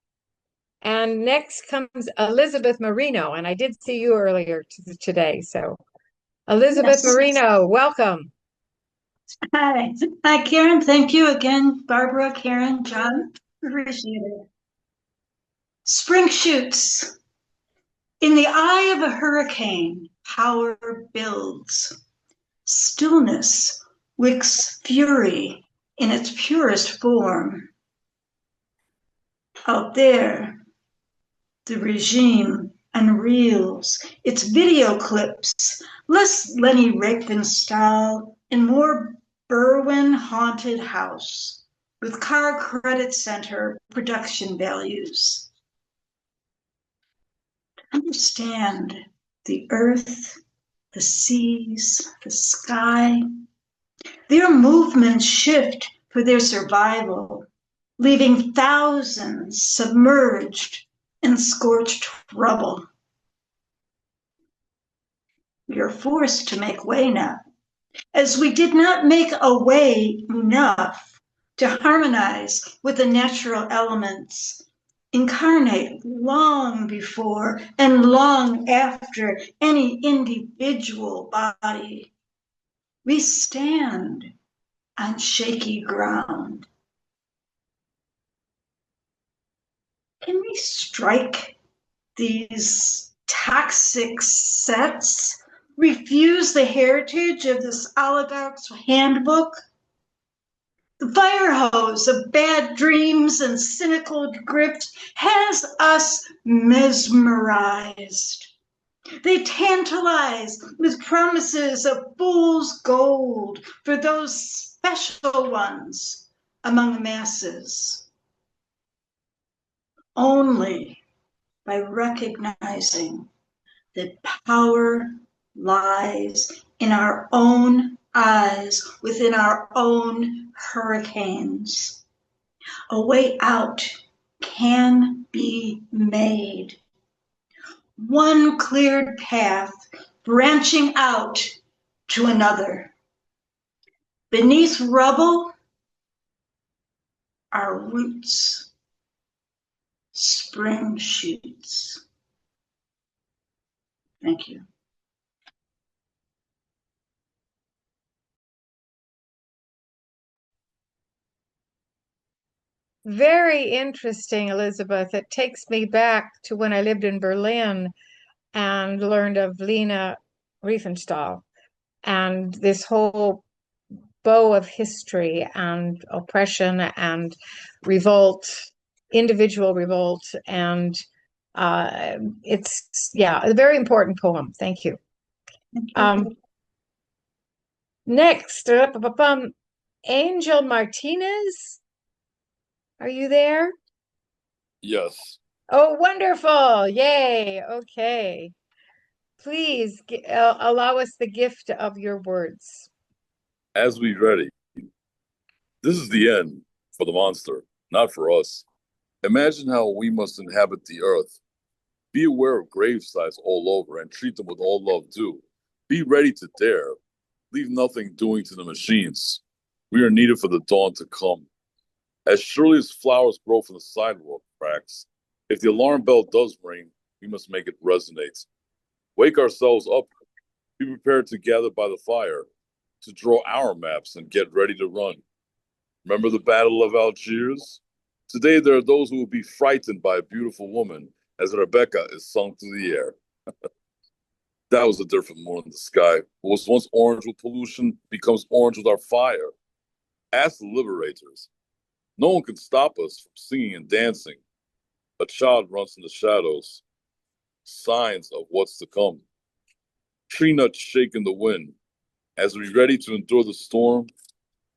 [SPEAKER 2] And next comes Elizabeth Marino, and I did see you earlier today. So Elizabeth
[SPEAKER 15] Yes.
[SPEAKER 2] Marino, welcome.
[SPEAKER 15] Hi. Hi, Karen. Thank you again, Barbara, Karen, John. Appreciate it. Spring shoots. In the eye of a hurricane, power builds. Stillness wicks fury in its purest form. Out there, the regime unreels its video clips, less Lenny Reagan style and more Berwyn haunted house with car credit center production values. Understand the earth, the seas, the sky. Their movements shift for their survival, leaving thousands submerged in scorched rubble. We are forced to make way now, as we did not make a way enough to harmonize with the natural elements, incarnate long before and long after any individual body. We stand on shaky ground. Can we strike these toxic sets? Refuse the heritage of this oligarch's handbook? The fire hose of bad dreams and cynical grift has us mesmerized. They tantalize with promises of fool's gold for those special ones among the masses. Only by recognizing that power lies in our own eyes, within our own hurricanes. A way out can be made. One cleared path branching out to another. Beneath rubble are roots, spring shoots. Thank you.
[SPEAKER 2] Very interesting, Elizabeth. It takes me back to when I lived in Berlin and learned of Lena Riefenstahl and this whole bow of history and oppression and revolt, individual revolt. And it's, yeah, a very important poem. Thank you. Next, Angel Martinez. Are you there?
[SPEAKER 16] Yes.
[SPEAKER 2] Oh, wonderful. Yay. Okay. Please allow us the gift of your words.
[SPEAKER 16] As we ready. This is the end for the monster, not for us. Imagine how we must inhabit the earth. Be aware of grave sites all over and treat them with all love due. Be ready to dare. Leave nothing doing to the machines. We are needed for the dawn to come. As surely as flowers grow from the sidewalk cracks, if the alarm bell does ring, we must make it resonate. Wake ourselves up. Be prepared to gather by the fire, to draw our maps and get ready to run. Remember the Battle of Algiers? Today there are those who will be frightened by a beautiful woman as Rebecca is sung through the air. That was a different morning in the sky. What was once orange with pollution becomes orange with our fire. Ask the liberators. No one can stop us from singing and dancing. A child runs in the shadows. Signs of what's to come. Tree nuts shake in the wind. As we ready to endure the storm,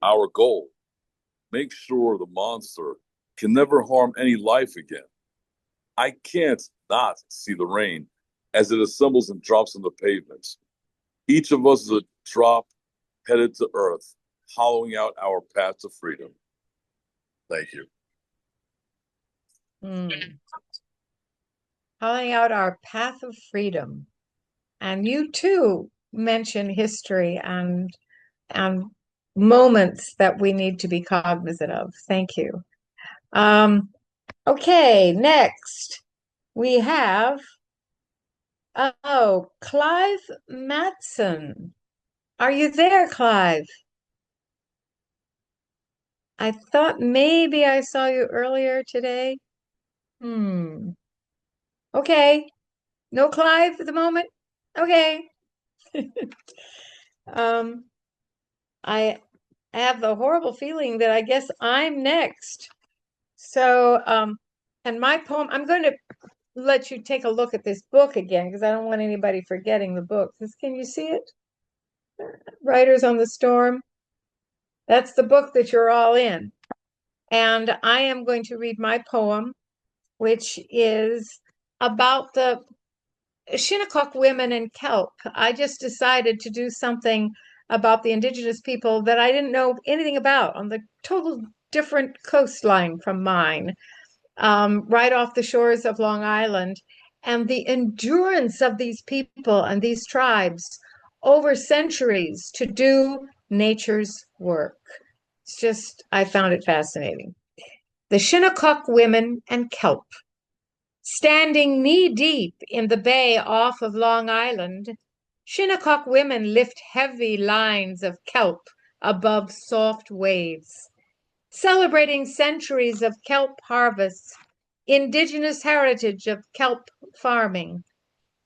[SPEAKER 16] our goal, make sure the monster can never harm any life again. I can't not see the rain as it assembles and drops on the pavement. Each of us is a drop headed to Earth, hollowing out our path to freedom. Thank you.
[SPEAKER 2] Hollowing out our path of freedom. And you too mention history and moments that we need to be cognizant of. Thank you. Okay, next we have Clive Matson. Are you there, Clive? I thought maybe I saw you earlier today. Okay. No Clive at the moment? Okay. I have the horrible feeling that I guess I'm next. So, and my poem, I'm going to let you take a look at this book again because I don't want anybody forgetting the book. Can you see it? Writers on the Storm. That's the book that you're all in. And I am going to read my poem, which is about the Shinnecock women and kelp. I just decided to do something about the indigenous people that I didn't know anything about on the total different coastline from mine, right off the shores of Long Island. And the endurance of these people and these tribes over centuries to do nature's work. It's just, I found it fascinating. The Shinnecock women and kelp. Standing knee-deep in the bay off of Long Island, Shinnecock women lift heavy lines of kelp above soft waves, celebrating centuries of kelp harvests, indigenous heritage of kelp farming,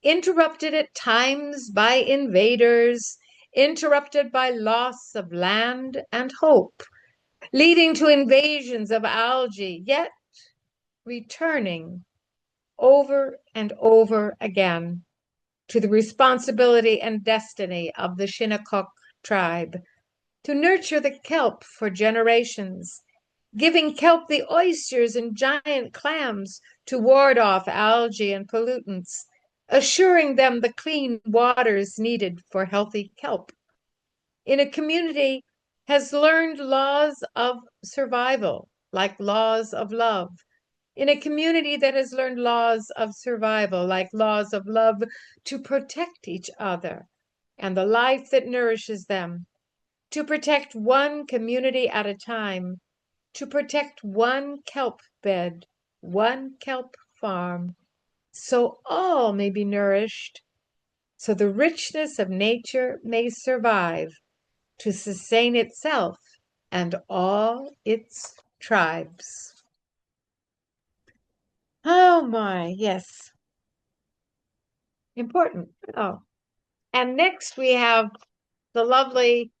[SPEAKER 2] interrupted at times by invaders, interrupted by loss of land and hope, leading to invasions of algae, yet returning over and over again to the responsibility and destiny of the Shinnecock tribe to nurture the kelp for generations, giving kelp the oysters and giant clams to ward off algae and pollutants, assuring them the clean waters needed for healthy kelp. In a community has learned laws of survival, like laws of love, in a community that has learned laws of survival, like laws of love, to protect each other and the life that nourishes them, to protect one community at a time, to protect one kelp bed, one kelp farm, so all may be nourished, so the richness of nature may survive to sustain itself and all its tribes. Oh my, yes. Important. Oh. And next we have the lovely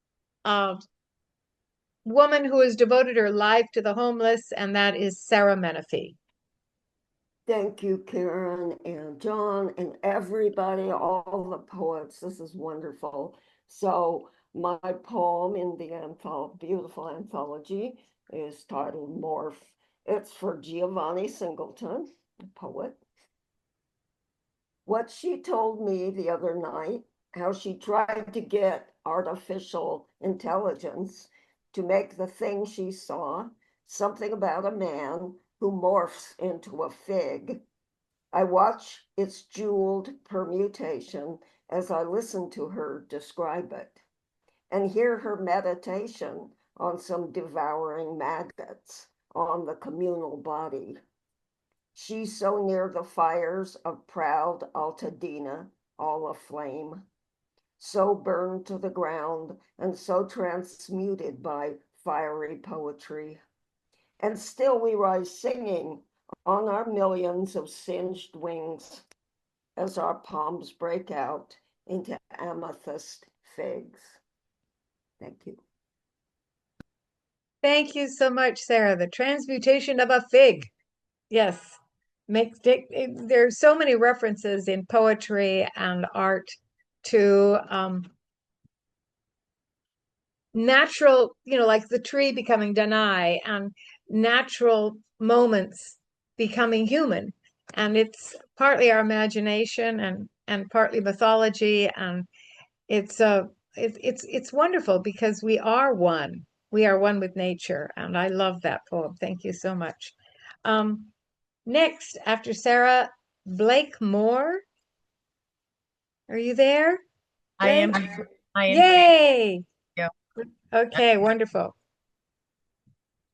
[SPEAKER 2] woman who has devoted her life to the homeless, and that is Sarah Menifee.
[SPEAKER 14] Thank you, Karen and John and everybody, all the poets. This is wonderful. So my poem in the beautiful anthology is titled Morph. It's for Giovanni Singleton, a poet. What she told me the other night, how she tried to get artificial intelligence to make the thing she saw something about a man who morphs into a fig. I watch its jeweled permutation as I listen to her describe it and hear her meditation on some devouring maggots on the communal body. She's so near the fires of proud Altadena, all aflame, so burned to the ground and so transmuted by fiery poetry. And still we rise singing on our millions of singed wings as our palms break out into amethyst figs. Thank you.
[SPEAKER 2] Thank you so much, Sarah. The transmutation of a fig. Yes. There's so many references in poetry and art to natural, like the tree becoming Danai and natural moments becoming human. And it's partly our imagination and partly mythology. And it's wonderful because we are one. We are one with nature, and I love that poem. Thank you so much. Next, after Sarah, Blake Moore. Are you there?
[SPEAKER 17] I am.
[SPEAKER 2] Blake?
[SPEAKER 17] I am.
[SPEAKER 2] Yay!
[SPEAKER 17] Yeah.
[SPEAKER 2] Okay, wonderful.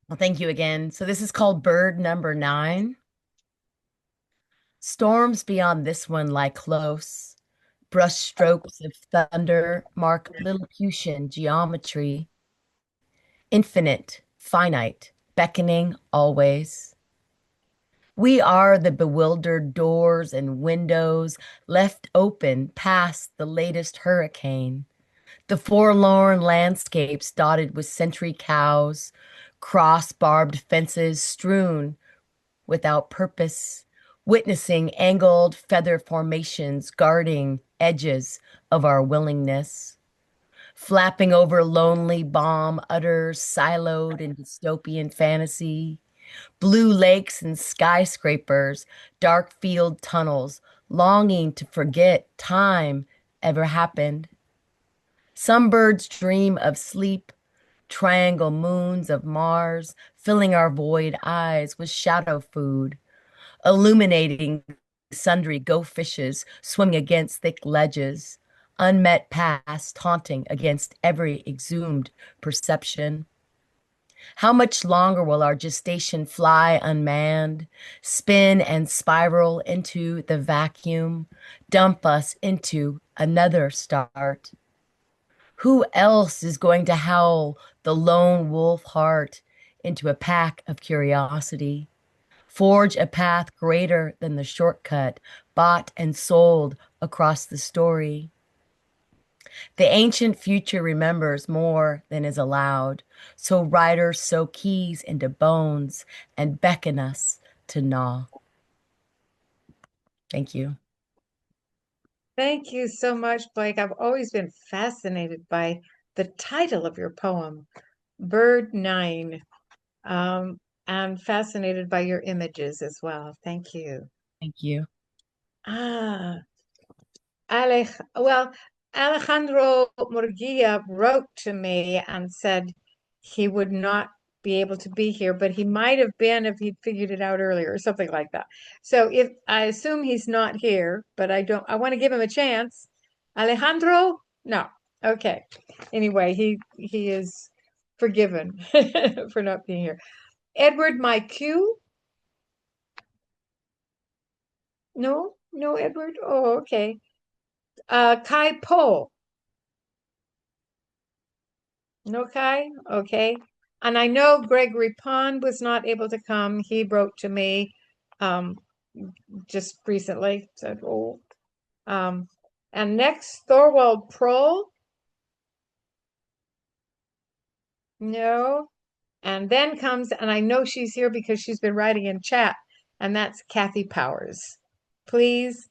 [SPEAKER 17] Well, thank you again. So this is called Bird Number 9. Storms beyond this one lie close. Brush strokes of thunder mark Lilliputian geometry. Infinite, finite, beckoning always. We are the bewildered doors and windows left open past the latest hurricane. The forlorn landscapes dotted with sentry cows, cross-barbed fences strewn without purpose, witnessing angled feather formations guarding edges of our willingness. Flapping over lonely bomb udders siloed in dystopian fantasy. Blue lakes and skyscrapers, dark field tunnels, longing to forget time ever happened. Some birds dream of sleep, triangle moons of Mars, filling our void eyes with shadow food, illuminating sundry go fishes swimming against thick ledges, unmet past taunting against every exhumed perception. How much longer will our gestation fly unmanned, spin and spiral into the vacuum, dump us into another start? Who else is going to howl the lone wolf heart into a pack of curiosity? Forge a path greater than the shortcut bought and sold across the story. The ancient future remembers more than is allowed, so writers sew keys into bones and beckon us to gnaw. Thank you.
[SPEAKER 2] Thank you so much, Blake. I've always been fascinated by the title of your poem, Bird 9, and fascinated by your images as well. Thank you.
[SPEAKER 17] Thank you.
[SPEAKER 2] Alejandro Murguia wrote to me and said he would not be able to be here, but he might have been if he'd figured it out earlier or something like that. So if I assume he's not here, but I want to give him a chance. Alejandro? No. Okay. Anyway, he is forgiven for not being here. Edward MyQ? No, Edward. Oh, okay. Kai Po. No Kai? Okay. And I know Gregory Pond was not able to come. He wrote to me just recently, said, oh. And next, Thorwald Prohl. No. And then comes, and I know she's here because she's been writing in chat, and that's Kathy Powers. Please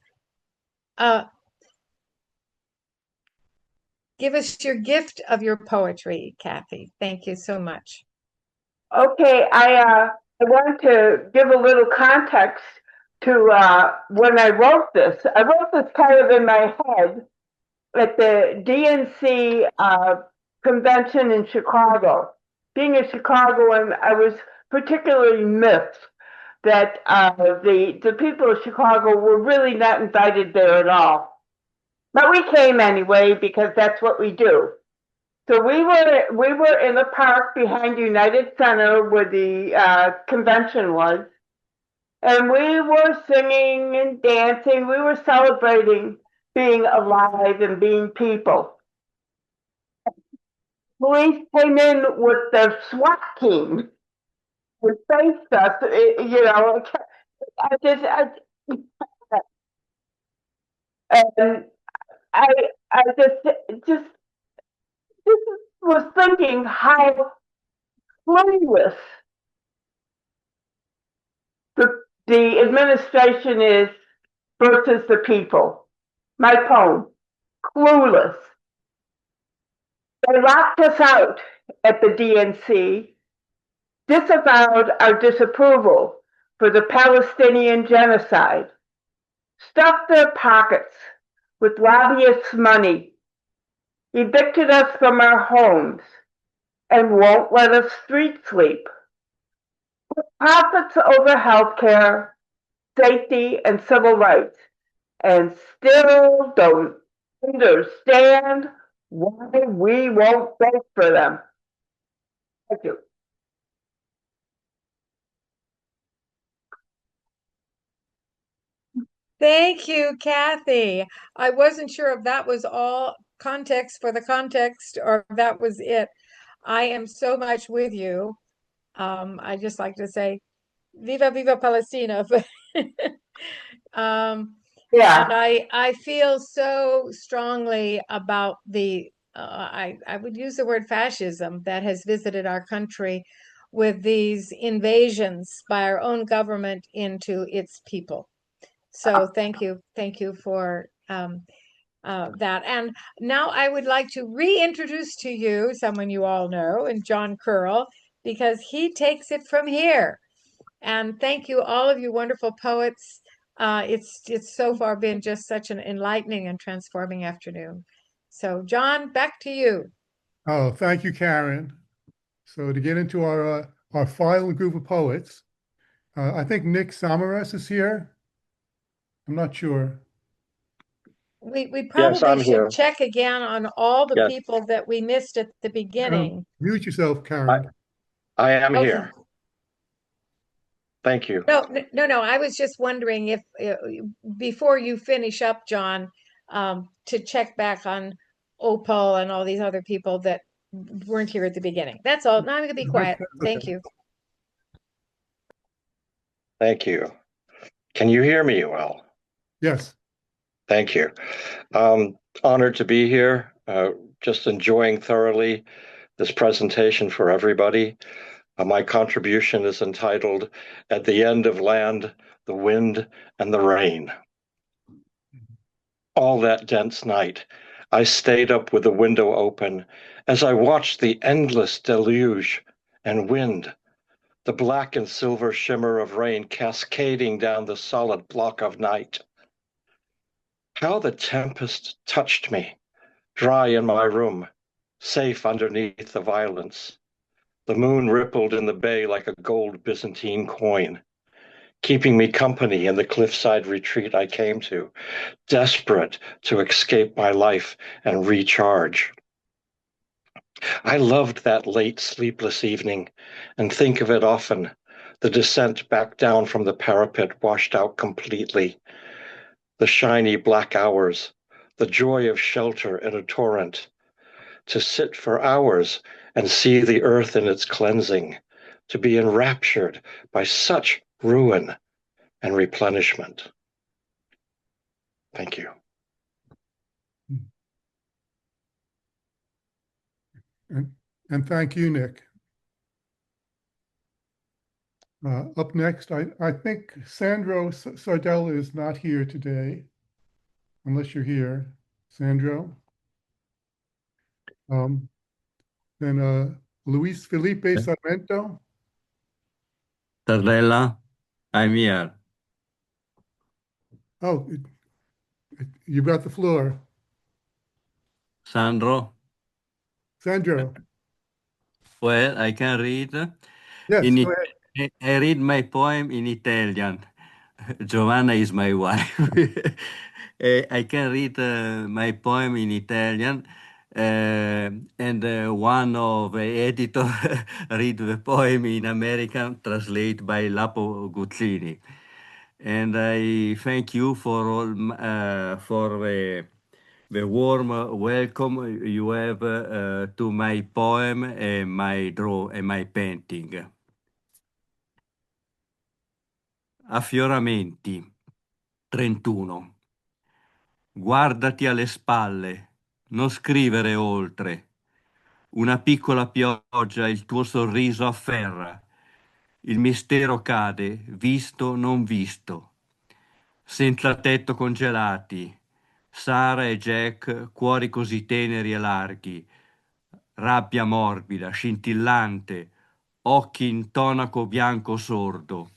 [SPEAKER 2] give us your gift of your poetry, Kathy. Thank you so much.
[SPEAKER 18] Okay, I want to give a little context to when I wrote this. I wrote this kind of in my head at the DNC convention in Chicago. Being a Chicagoan, I was particularly miffed that the people of Chicago were really not invited there at all. But we came anyway because that's what we do. So we were in the park behind United Center where the convention was, and we were singing and dancing. We were celebrating being alive and being people. Police came in with their SWAT team and faced us. You know, and I just was thinking how clueless the administration is versus the people. My poem, clueless. They locked us out at the DNC, disavowed our disapproval for the Palestinian genocide, stuffed their pockets with lobbyists' money, evicted us from our homes, and won't let us street sleep. Put profits over healthcare, safety, and civil rights, and still don't understand why we won't vote for them. Thank you.
[SPEAKER 2] Thank you, Kathy. I wasn't sure if that was all context for the context or if that was it. I am so much with you. I just like to say, Viva, Viva Palestina.
[SPEAKER 18] Yeah.
[SPEAKER 2] And I feel so strongly about the, I would use the word fascism that has visited our country with these invasions by our own government into its people. So thank you for that. And now I would like to reintroduce to you someone you all know, and John Curl, because he takes it from here. And thank you, all of you wonderful poets. It's so far been just such an enlightening and transforming afternoon. So John, back to you.
[SPEAKER 1] Oh, thank you, Karen. So to get into our final group of poets, I think Nick Samaras is here. I'm not sure.
[SPEAKER 2] We
[SPEAKER 19] Yes,
[SPEAKER 2] probably
[SPEAKER 19] I'm
[SPEAKER 2] should
[SPEAKER 19] here.
[SPEAKER 2] check again on all the
[SPEAKER 19] Yes,
[SPEAKER 2] people that we missed at the beginning.
[SPEAKER 1] Mute yourself, Karen.
[SPEAKER 19] I am
[SPEAKER 2] Okay.
[SPEAKER 19] here. Thank you.
[SPEAKER 2] No. I was just wondering if before you finish up, John, to check back on Opal and all these other people that weren't here at the beginning. That's all. Now I'm going to be quiet. Thank you.
[SPEAKER 19] Thank you. Can you hear me well?
[SPEAKER 1] Yes.
[SPEAKER 19] Thank you. Honored to be here. Just enjoying thoroughly this presentation for everybody. My contribution is entitled At the End of Land, the Wind and the Rain. All that dense night, I stayed up with the window open as I watched the endless deluge and wind, the black and silver shimmer of rain cascading down the solid block of night. How the tempest touched me, dry in my room, safe underneath the violence. The moon rippled in the bay like a gold Byzantine coin, keeping me company in the cliffside retreat I came to, desperate to escape my life and recharge. I loved that late sleepless evening and think of it often, the descent back down from the parapet washed out completely, the shiny black hours, the joy of shelter in a torrent, to sit for hours and see the earth in its cleansing, to be enraptured by such ruin and replenishment. Thank you.
[SPEAKER 1] And thank you, Nick. Up next, I think Sandro Sardella is not here today, unless you're here, Sandro. Then Luis Felipe Sarmento.
[SPEAKER 3] Sardella, I'm here.
[SPEAKER 1] Oh, you've got the floor.
[SPEAKER 3] Sandro?
[SPEAKER 1] Sandro.
[SPEAKER 3] Well, I can read.
[SPEAKER 1] Yes,
[SPEAKER 3] In
[SPEAKER 1] go ahead.
[SPEAKER 3] I read my poem in Italian. Giovanna is my wife. I can read my poem in Italian, and one of the editor read the poem in American, translate by Lapo Guzzini. And I thank you for all for the warm welcome you have to my poem and my draw and my painting. Affioramenti 31. Guardati alle spalle, non scrivere oltre. Una piccola pioggia il tuo sorriso afferra. Il mistero cade, visto non visto. Senza tetto congelati. Sara e Jack, cuori così teneri e larghi. Rabbia morbida, scintillante, occhi in tonaco bianco sordo.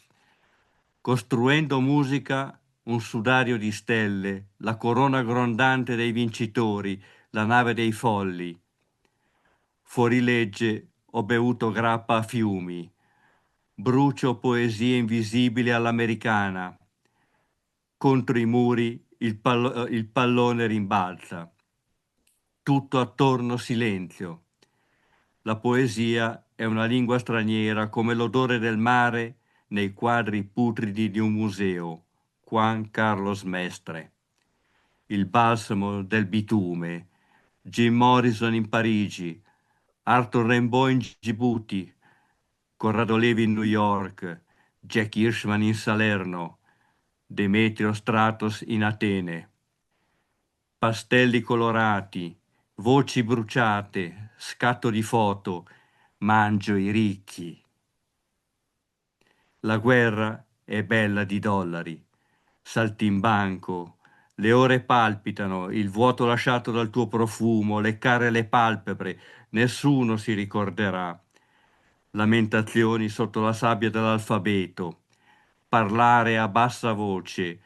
[SPEAKER 3] Costruendo musica, un sudario di stelle, la corona grondante dei vincitori, la nave dei folli. Fuori legge ho bevuto grappa a fiumi, brucio poesie invisibili all'americana. Contro i muri il pallone rimbalza. Tutto attorno silenzio. La poesia è una lingua straniera come l'odore del mare nei quadri putridi di un museo. Juan Carlos Mestre. Il balsamo del bitume. Jim Morrison in Parigi. Arthur Rimbaud in Djibouti. Corrado Levi in New York. Jack Hirschman in Salerno. Demetrio Stratos in Atene. Pastelli colorati, voci bruciate, scatto di foto, mangio i ricchi. La guerra è bella di dollari, saltimbanco, le ore palpitano, il vuoto lasciato dal tuo profumo, leccare le palpebre, nessuno si ricorderà. Lamentazioni sotto la sabbia dell'alfabeto, parlare a bassa voce,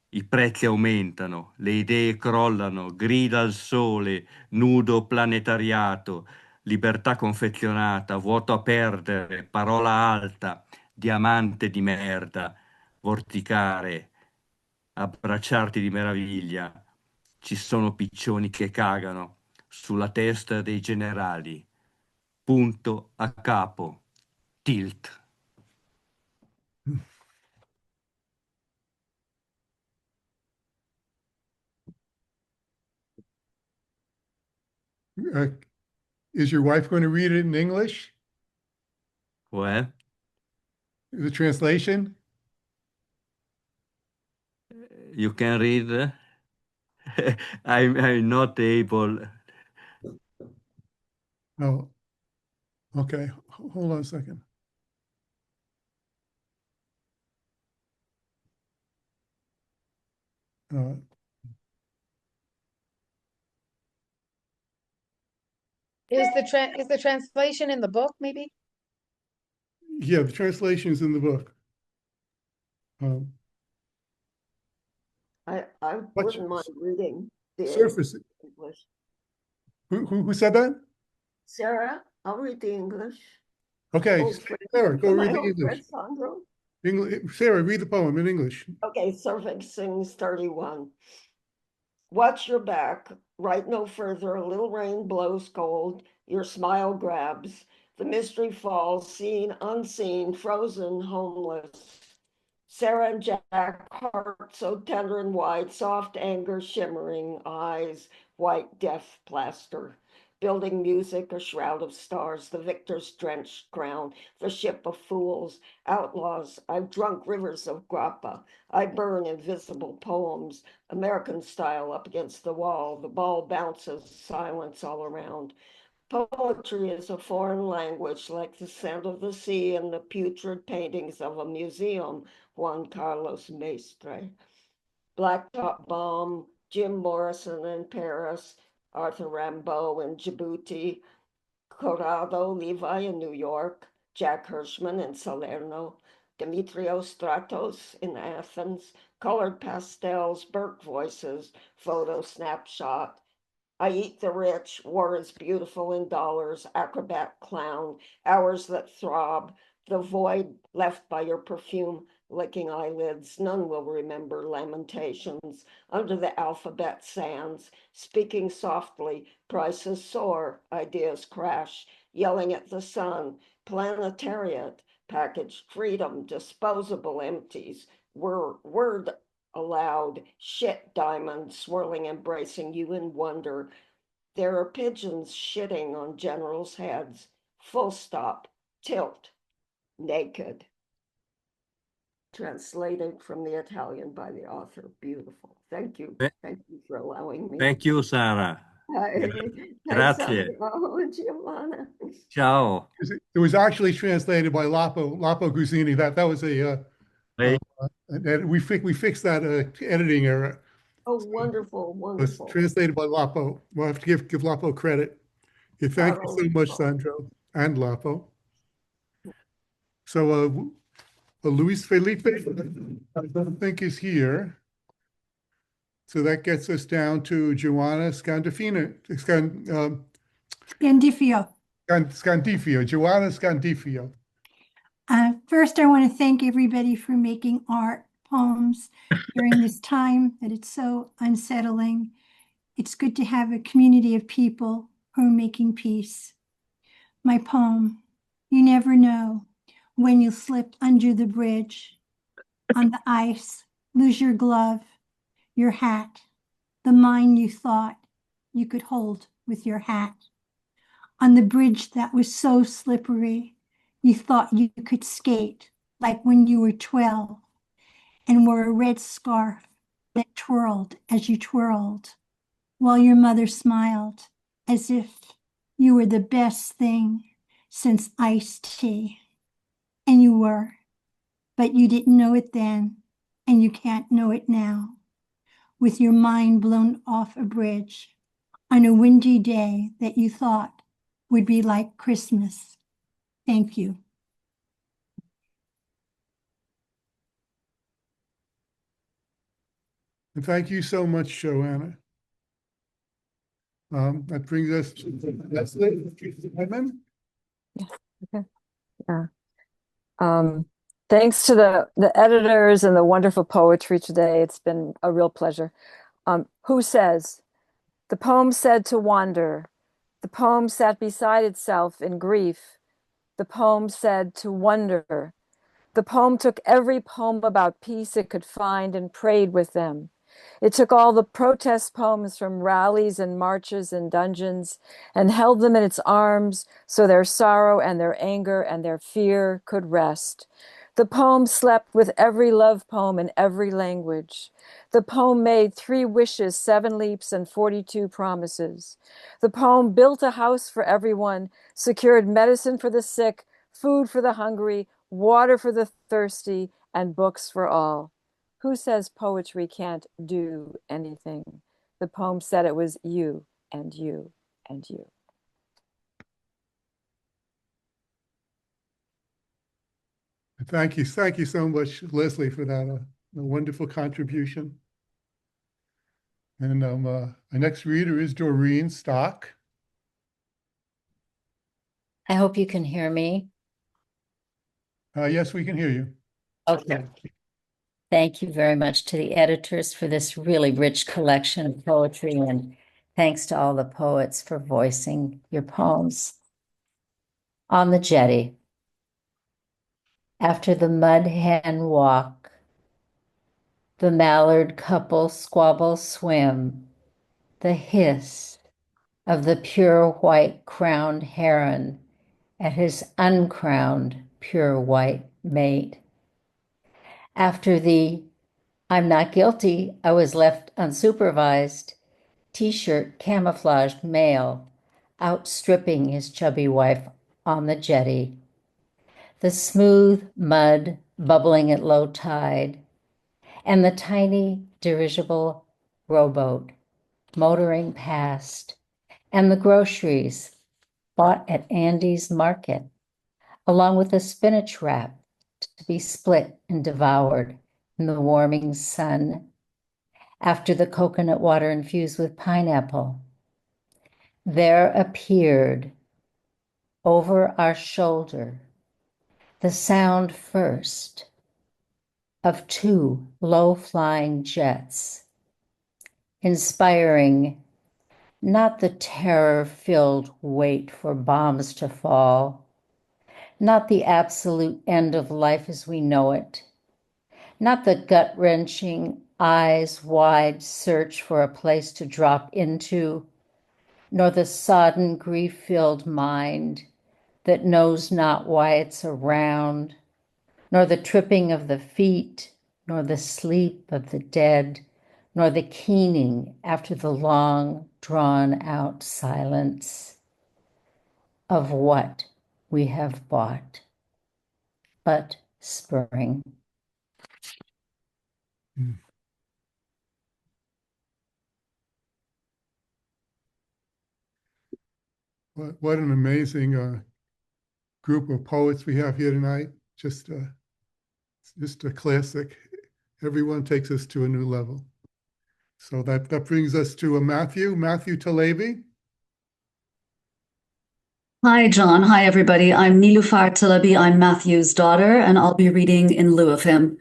[SPEAKER 3] i prezzi aumentano, le idee crollano, grida al sole, nudo planetariato, libertà confezionata, vuoto a perdere, parola alta, diamante di merda, vorticare, abbracciarti di meraviglia. Ci sono piccioni che cagano sulla testa dei generali. Punto a capo. Tilt.
[SPEAKER 1] Is your wife going to read it in English?
[SPEAKER 3] What?
[SPEAKER 1] The translation?
[SPEAKER 3] You can read. I'm not able.
[SPEAKER 1] Oh, okay. Hold on a second. Uh,
[SPEAKER 2] Is the translation in the book, maybe?
[SPEAKER 1] yeah, the translation is in the book.
[SPEAKER 14] I
[SPEAKER 1] What's-
[SPEAKER 14] wouldn't mind reading the
[SPEAKER 1] Surface.
[SPEAKER 14] English.
[SPEAKER 1] Who said that?
[SPEAKER 14] Sarah, I'll read the English.
[SPEAKER 1] Okay,
[SPEAKER 14] Old friend-
[SPEAKER 1] Sarah, go
[SPEAKER 14] my
[SPEAKER 1] read the
[SPEAKER 14] old friend
[SPEAKER 1] English.
[SPEAKER 14] Sandro.
[SPEAKER 1] Sarah, read the poem in English.
[SPEAKER 14] Okay, Surfing sings 31. Watch your back, right no further, a little rain blows cold, your smile grabs, the mystery falls, seen, unseen, frozen, homeless. Sarah and Jack, heart so tender and wide, soft anger shimmering, eyes, white death plaster. Building music, a shroud of stars, the victor's drenched crown, the ship of fools, outlaws. I've drunk rivers of grappa. I burn invisible poems, American style up against the wall. The ball bounces, silence all around. Poetry is a foreign language like the scent of the sea and the putrid paintings of a museum, Juan Carlos Mestre. Blacktop Bomb, Jim Morrison in Paris, Arthur Rimbaud in Djibouti, Corrado Levi in New York, Jack Hirschman in Salerno, Demetrios Stratos in Athens, colored pastels, burnt voices, photo snapshot. I eat the rich, war is beautiful in dollars, acrobat clown, hours that throb, the void left by your perfume, licking eyelids, none will remember lamentations, under the alphabet sands, speaking softly, prices soar, ideas crash, yelling at the sun, planetariat, packaged freedom, disposable empties, word aloud, shit diamond swirling, embracing you in wonder. There are pigeons shitting on generals' heads. Full stop, tilt, naked. Translated from the Italian by the author. Beautiful. Thank you. Thank you for allowing me.
[SPEAKER 3] Thank you, Sarah.
[SPEAKER 14] Hi,
[SPEAKER 3] Grazie.
[SPEAKER 14] Sandro and Giovanna.
[SPEAKER 3] Ciao.
[SPEAKER 1] It was actually translated by Lapo Guzini. That was
[SPEAKER 3] Hey.
[SPEAKER 1] we fixed that editing error.
[SPEAKER 14] Oh, wonderful,
[SPEAKER 1] It was
[SPEAKER 14] wonderful.
[SPEAKER 1] translated by Lapo. We'll have to give Lapo credit. Yeah, thank you so much, Sandro and Lapo. So Luis Felipe, I don't think is here. So that gets us down to Joanna Scandifino.
[SPEAKER 20] Scandifio.
[SPEAKER 1] Scandifio. Joanna Scandifio.
[SPEAKER 20] First, I want to thank everybody for making art poems during this time that it's so unsettling. It's good to have a community of people who are making peace. My poem, you never know when you'll slip under the bridge, on the ice, lose your glove, your hat, the mine you thought you could hold with your hat. On the bridge that was so slippery, you thought you could skate like when you were 12 and wore a red scarf that twirled as you twirled, while your mother smiled as if you were the best thing since iced tea. And you were, but you didn't know it then, and you can't know it now, with your mind blown off a bridge on a windy day that you thought would be like Christmas. Thank you.
[SPEAKER 1] And thank you so much, Joanna. That brings us to Leslie Edmond.
[SPEAKER 21] Okay. Yeah. Thanks to the editors and the wonderful poetry today. It's been a real pleasure. Who says? The poem said to wander. The poem sat beside itself in grief. The poem said to wonder. The poem took every poem about peace it could find and prayed with them. It took all the protest poems from rallies and marches and dungeons and held them in its arms so their sorrow and their anger and their fear could rest. The poem slept with every love poem in every language. The poem made 3 wishes, 7 leaps, and 42 promises. The poem built a house for everyone, secured medicine for the sick, food for the hungry, water for the thirsty, and books for all. Who says poetry can't do anything? The poem said it was you and you and you.
[SPEAKER 1] Thank you so much, Leslie, for that a wonderful contribution. And our next reader is Doreen Stock.
[SPEAKER 22] I hope you can hear me.
[SPEAKER 1] Yes, we can hear you.
[SPEAKER 22] Okay. Thank you very much to the editors for this really rich collection of poetry, and thanks to all the poets for voicing your poems. On the jetty. After the mud hen walk, the mallard couple squabble swim, the hiss of the pure white crowned heron at his uncrowned pure white mate. After the I'm not guilty, I was left unsupervised t-shirt camouflaged male outstripping his chubby wife on the jetty. The smooth mud bubbling at low tide, and the tiny dirigible rowboat motoring past, and the groceries bought at Andy's market, along with the spinach wrap to be split and devoured in the warming sun after the coconut water infused with pineapple. There appeared over our shoulder the sound first of 2 low-flying jets, inspiring not the terror-filled wait for bombs to fall, not the absolute end of life as we know it, not the gut-wrenching, eyes-wide search for a place to drop into, nor the sodden, grief-filled mind that knows not why it's around, nor the tripping of the feet, nor the sleep of the dead, nor the keening after the long, drawn-out silence of what we have bought, but spring.
[SPEAKER 1] What an amazing group of poets we have here tonight. Just a classic. Everyone takes us to a new level. So that brings us to Matthew Talebi.
[SPEAKER 4] Hi, John. Hi, everybody. I'm Nilufar Talebi. I'm Matthew's daughter, and I'll be reading in lieu of him.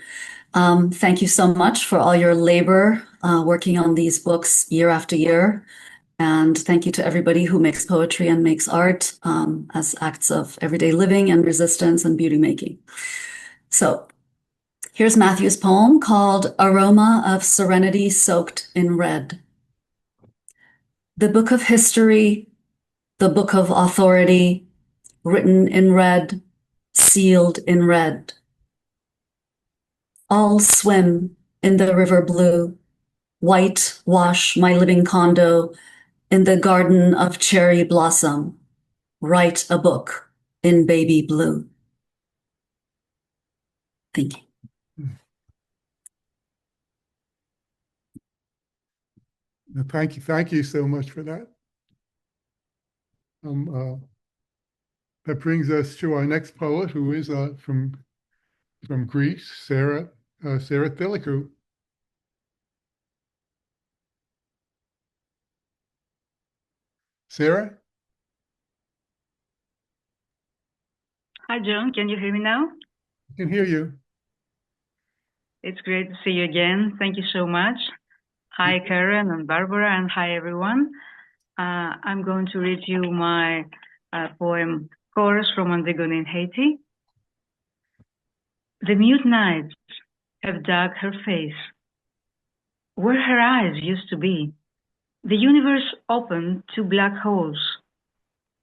[SPEAKER 4] Thank you so much for all your labor working on these books year after year. And thank you to everybody who makes poetry and makes art as acts of everyday living and resistance and beauty making. So here's Matthew's poem called Aroma of Serenity Soaked in Red. The book of history, the book of authority, written in red, sealed in red. All swim in the river blue, white wash my living condo in the garden of cherry blossom, write a book in baby blue. Thank you.
[SPEAKER 1] Thank you so much for that. That brings us to our next poet, who is from Greece, Sarah Thilikou. Sarah?
[SPEAKER 5] Hi, John. Can you hear me now?
[SPEAKER 1] I can hear you.
[SPEAKER 5] It's great to see you again. Thank you so much. Hi, Karen and Barbara, and hi, everyone. I'm going to read you my poem, Chorus from Antigone in Haiti. The mute nights have dug her face, where her eyes used to be. The universe opened two black holes,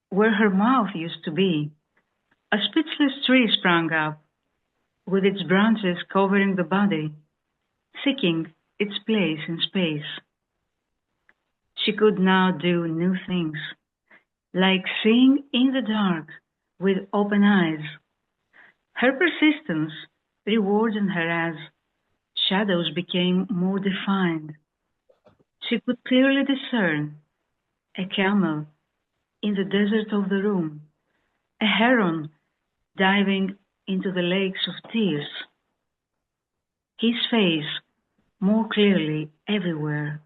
[SPEAKER 5] where her mouth used to be. A speechless tree sprang up, with its branches covering the body, seeking its place in space. She could now do new things, like seeing in the dark with open eyes. Her persistence rewarded her as shadows became more defined. She could clearly discern a camel in the desert of the room, a heron diving into the lakes of tears. His face more clearly everywhere,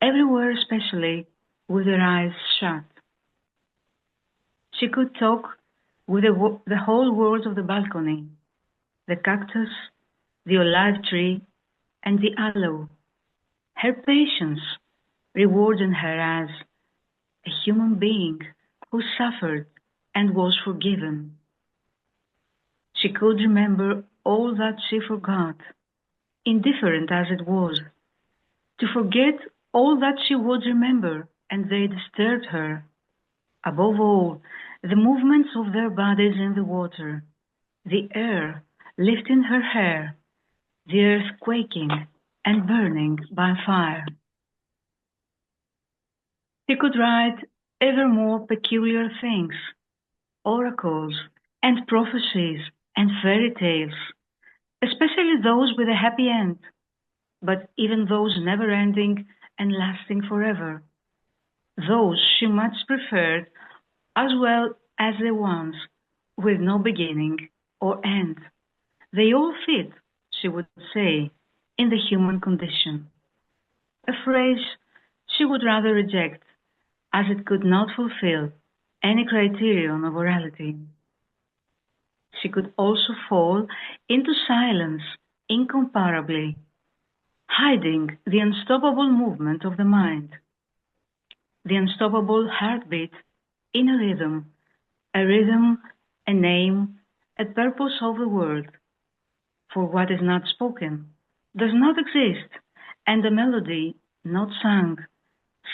[SPEAKER 5] especially with her eyes shut. She could talk with the whole world of the balcony, the cactus, the olive tree, and the aloe. Her patience rewarded her as a human being who suffered and was forgiven. She could remember all that she forgot, indifferent as it was, to forget all that she would remember, and they disturbed her. Above all, the movements of their bodies in the water, the air lifting her hair, the earth quaking and burning by fire. He could write ever more peculiar things, oracles and prophecies and fairy tales, especially those with a happy end, but even those never-ending and lasting forever. Those she much preferred, as well as the ones with no beginning or end. They all fit, she would say, in the human condition. A phrase she would rather reject, as it could not fulfill any criterion of orality. She could also fall into silence incomparably, hiding the unstoppable movement of the mind, the unstoppable heartbeat in a rhythm, a name, a purpose of the world. For what is not spoken does not exist, and the melody not sung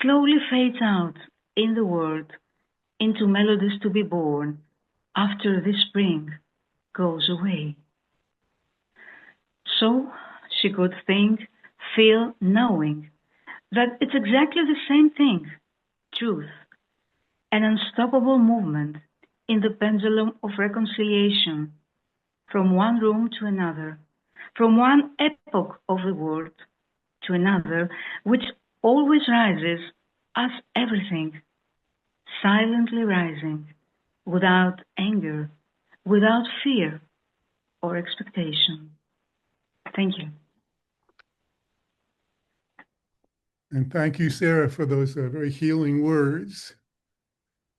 [SPEAKER 5] slowly fades out in the world into melodies to be born after the spring goes away. So she could think, feel, knowing that it's exactly the same thing, truth, an unstoppable movement in the pendulum of reconciliation from one room to another, from one epoch of the world to another, which always rises as everything, silently rising, without anger, without fear or expectation. Thank you.
[SPEAKER 1] And thank you, Sarah, for those very healing words,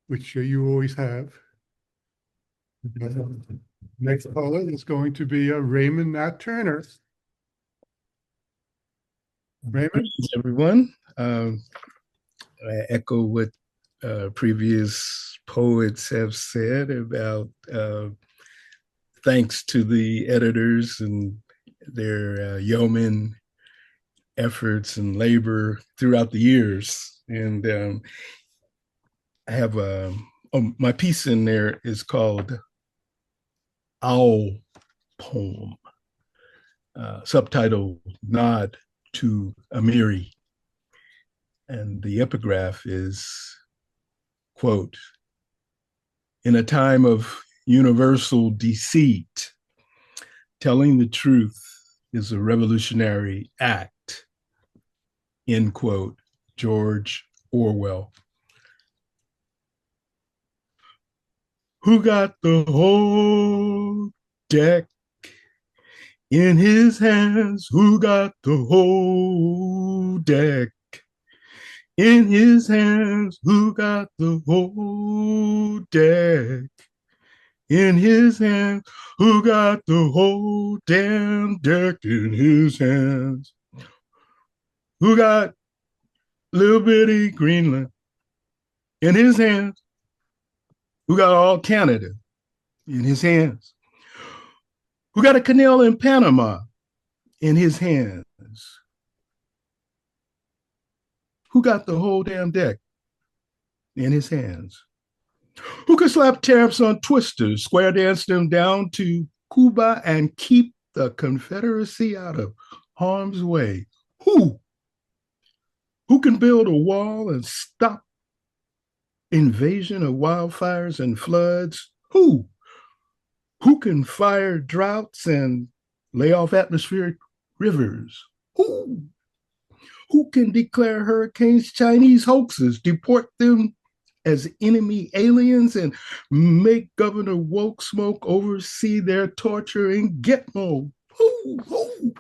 [SPEAKER 1] which you always have. Next poet is going to be Raymond Nat Turner. Raymond?
[SPEAKER 6] Greetings, everyone. I echo what previous poets have said about thanks to the editors and their yeoman efforts and labor throughout the years. And I have my piece in there is called Owl Poem, subtitle Nod to Amiri. And the epigraph is, quote, in a time of universal deceit, telling the truth is a revolutionary act, end quote, George Orwell. Who got the whole deck in his hands? Who got the whole deck in his hands? Who got the whole deck in his hands? Who got the whole damn deck in his hands? Who got little bitty Greenland in his hands? Who got all Canada in his hands? Who got a canal in Panama in his hands? Who got the whole damn deck in his hands? Who could slap tariffs on twisters, square dance them down to Cuba, and keep the Confederacy out of harm's way? Who? Who can build a wall and stop invasion of wildfires and floods? Who? Who can fire droughts and lay off atmospheric rivers? Who? Who can declare hurricanes Chinese hoaxes, deport them as enemy aliens, and make Governor Woke Smoke oversee their torture in Gitmo? Who?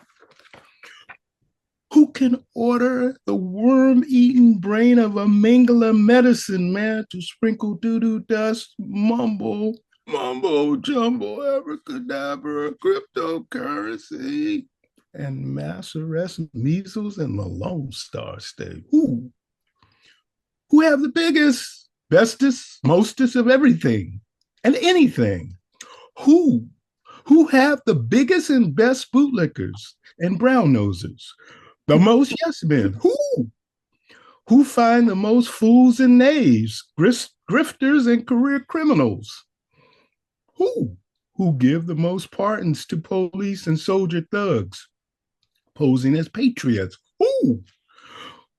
[SPEAKER 6] Who can order the worm-eaten brain of a Mangala medicine man to sprinkle doo-doo dust, mumbo jumbo, abracadabra, cryptocurrency, and mass arrest measles and the Lone Star State? Who? Who have the biggest, bestest, mostest of everything and anything? Who? Who have the biggest and best bootlickers and brown nosers? The most yes men? Who? Who find the most fools and knaves, grifters and career criminals? Who? Who give the most pardons to police and soldier thugs posing as patriots? Who?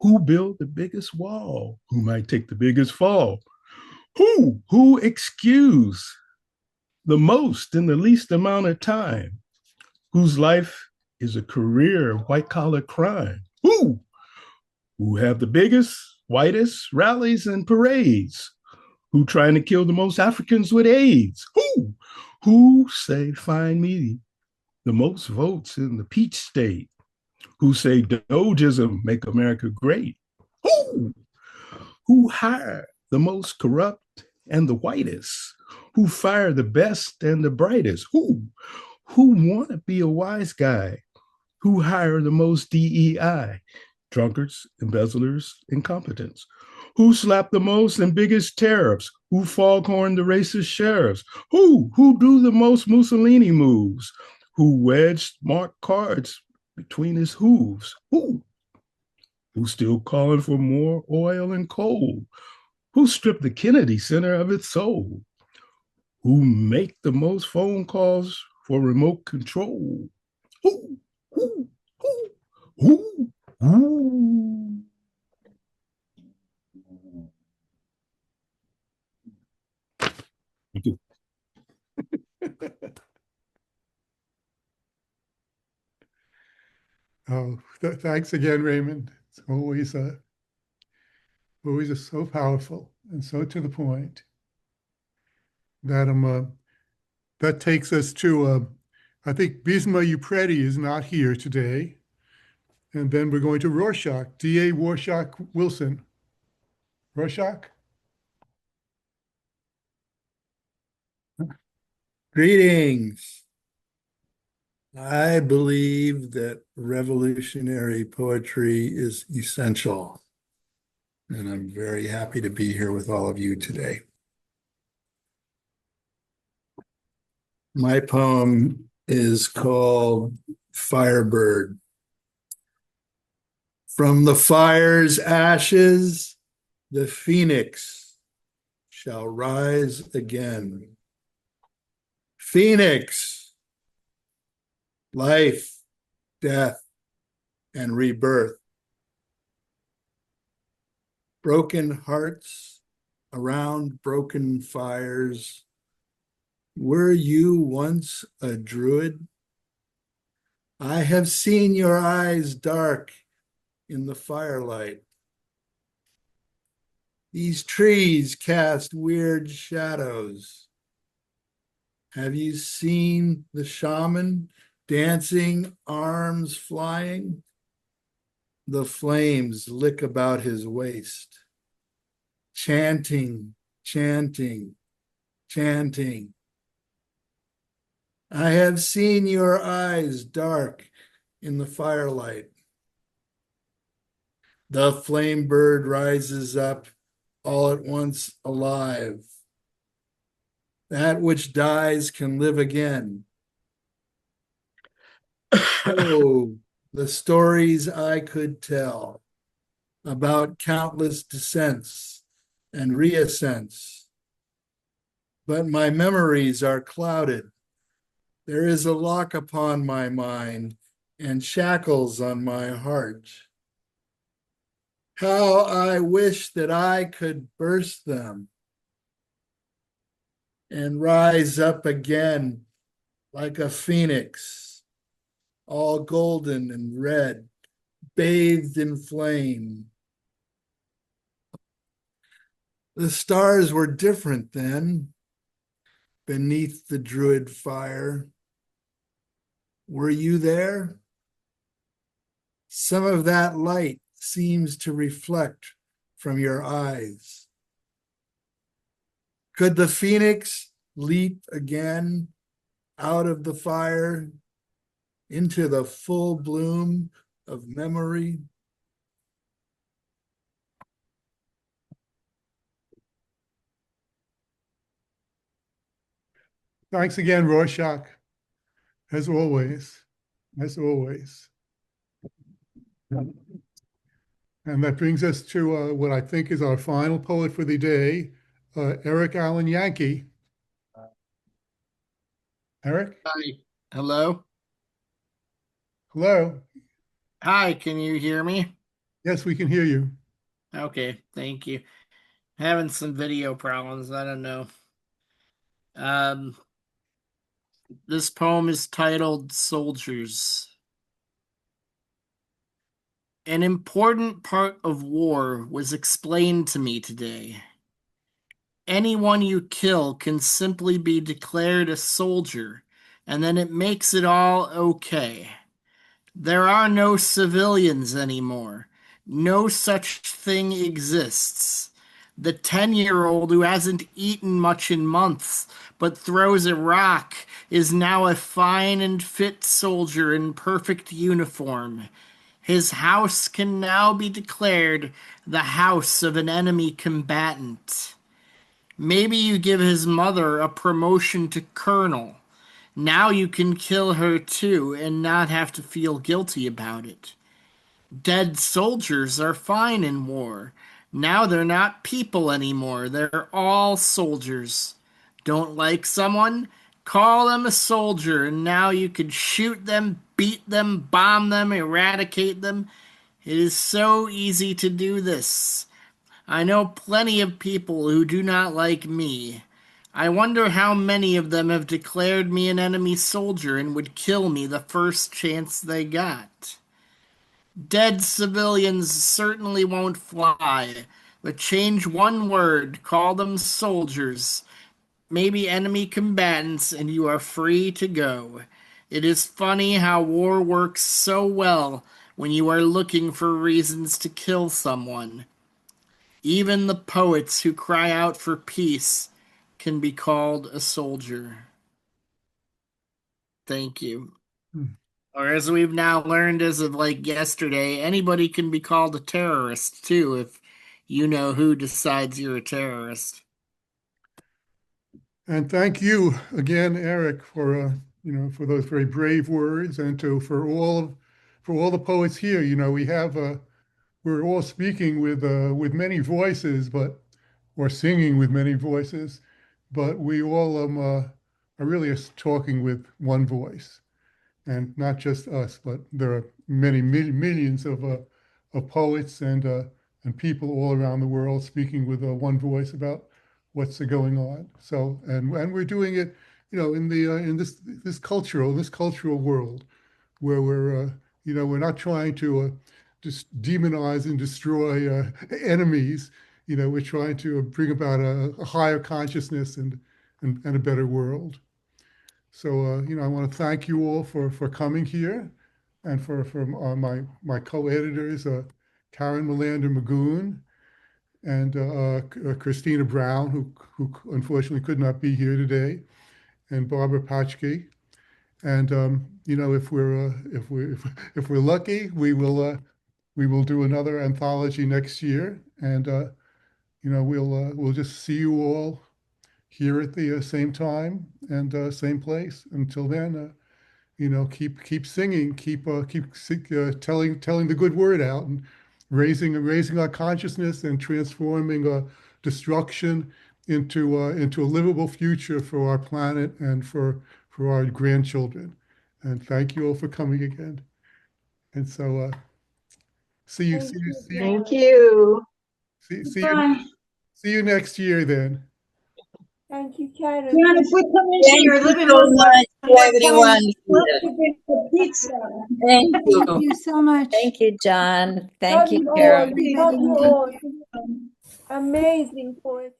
[SPEAKER 6] Who build the biggest wall? Who might take the biggest fall? Who? Who excuse the most in the least amount of time? Whose life is a career of white-collar crime? Who? Who have the biggest, whitest rallies and parades? Who trying to kill the most Africans with AIDS? Who? Who say, find me the most votes in the Peach State? Who say Dogism make America great? Who? Who hire the most corrupt and the whitest? Who fire the best and the brightest? Who? Who want to be a wise guy? Who hire the most DEI? Drunkards, embezzlers, incompetents. Who slap the most and biggest tariffs? Who foghorn the racist sheriffs? Who do the most Mussolini moves? Who wedged marked cards between his hooves? Who still calling for more oil and coal? Who stripped the Kennedy Center of its soul? Who make the most phone calls for remote control? Who? Thank you.
[SPEAKER 1] Oh, thanks again, Raymond. It's always so powerful and so to the point. That takes us to I think Bisma Upreti is not here today, And then we're going to Rorschach, D.A. Rorschach Wilson. Rorschach?
[SPEAKER 6] Greetings. I believe that revolutionary poetry is essential, and I'm very happy to be here with all of you today. My poem is called Firebird. From the fire's ashes, the phoenix shall rise again. Phoenix, life, death, and rebirth. Broken hearts around broken fires. Were you once a druid? I have seen your eyes dark in the firelight. These trees cast weird shadows. Have you seen the shaman dancing, arms flying? The flames lick about his waist, chanting, chanting, chanting. I have seen your eyes dark in the firelight. The flame bird rises up all at once alive. That which dies can live again. Oh, the stories I could tell about countless descents and reascents. But my memories are clouded. There is a lock upon my mind and shackles on my heart. How I wish that I could burst them and rise up again like a phoenix, all golden and red, bathed in flame. The stars were different then, beneath the druid fire. Were you there? Some of that light seems to reflect from your eyes. Could the phoenix leap again out of the fire into the full bloom of memory?
[SPEAKER 1] Thanks again, Rorschach, as always, as always. And that brings us to what I think is our final poet for the day, Eric Allen Yankee. Eric?
[SPEAKER 7] Hi. Hello?
[SPEAKER 1] Hello?
[SPEAKER 7] Hi, can you hear me?
[SPEAKER 1] Yes, we can hear you.
[SPEAKER 7] Okay, thank you. Having some video problems, I don't know. This poem is titled Soldiers. An important part of war was explained to me today. Anyone you kill can simply be declared a soldier, and then it makes it all okay. There are no civilians anymore. No such thing exists. The 10-year-old who hasn't eaten much in months but throws a rock is now a fine and fit soldier in perfect uniform. His house can now be declared the house of an enemy combatant. Maybe you give his mother a promotion to colonel. Now you can kill her too and not have to feel guilty about it. Dead soldiers are fine in war. Now they're not people anymore. They're all soldiers. Don't like someone? Call them a soldier, and now you can shoot them, beat them, bomb them, eradicate them. It is so easy to do this. I know plenty of people who do not like me. I wonder how many of them have declared me an enemy soldier and would kill me the first chance they got. Dead civilians certainly won't fly, but change one word, call them soldiers, maybe enemy combatants, and you are free to go. It is funny how war works so well when you are looking for reasons to kill someone. Even the poets who cry out for peace can be called a soldier. Thank you. Or as we've now learned as of like yesterday, anybody can be called a terrorist too if you know who decides you're a terrorist.
[SPEAKER 1] And thank you again, Eric, for for those very brave words, and for all the poets here. We're all speaking with many voices, or singing with many voices, but we all are really talking with one voice. And not just us, but there are many millions of poets and people all around the world speaking with one voice about what's going on. So and we're doing it, in this cultural world where we're not trying to just demonize and destroy enemies. We're trying to bring about a higher consciousness and a better world. So, I want to thank you all for coming here, and for my co-editors, Karen Melander Magoon and Christina Brown, who unfortunately could not be here today, and Barbara Patchke. And if we're lucky, we will do another anthology next year, and we'll just see you all here at the same time and same place. Until then, keep singing, keep telling the good word out, and raising our consciousness and transforming destruction into a livable future for our planet and for our grandchildren. And thank you all for coming again. And so, see you.
[SPEAKER 15] Thank you.
[SPEAKER 1] See you next year then.
[SPEAKER 15] Thank you, Karen. Yeah, if we come into
[SPEAKER 12] Thank
[SPEAKER 15] your
[SPEAKER 12] you
[SPEAKER 15] living
[SPEAKER 12] so
[SPEAKER 15] room,
[SPEAKER 12] much to everyone
[SPEAKER 15] we'll
[SPEAKER 12] here.
[SPEAKER 15] bring the pizza.
[SPEAKER 12] Thank you.
[SPEAKER 20] Thank you so much.
[SPEAKER 22] Thank you, John.
[SPEAKER 15] Love
[SPEAKER 22] Thank you,
[SPEAKER 15] you all.
[SPEAKER 22] Karen.
[SPEAKER 15] Love you all. Amazing poetry.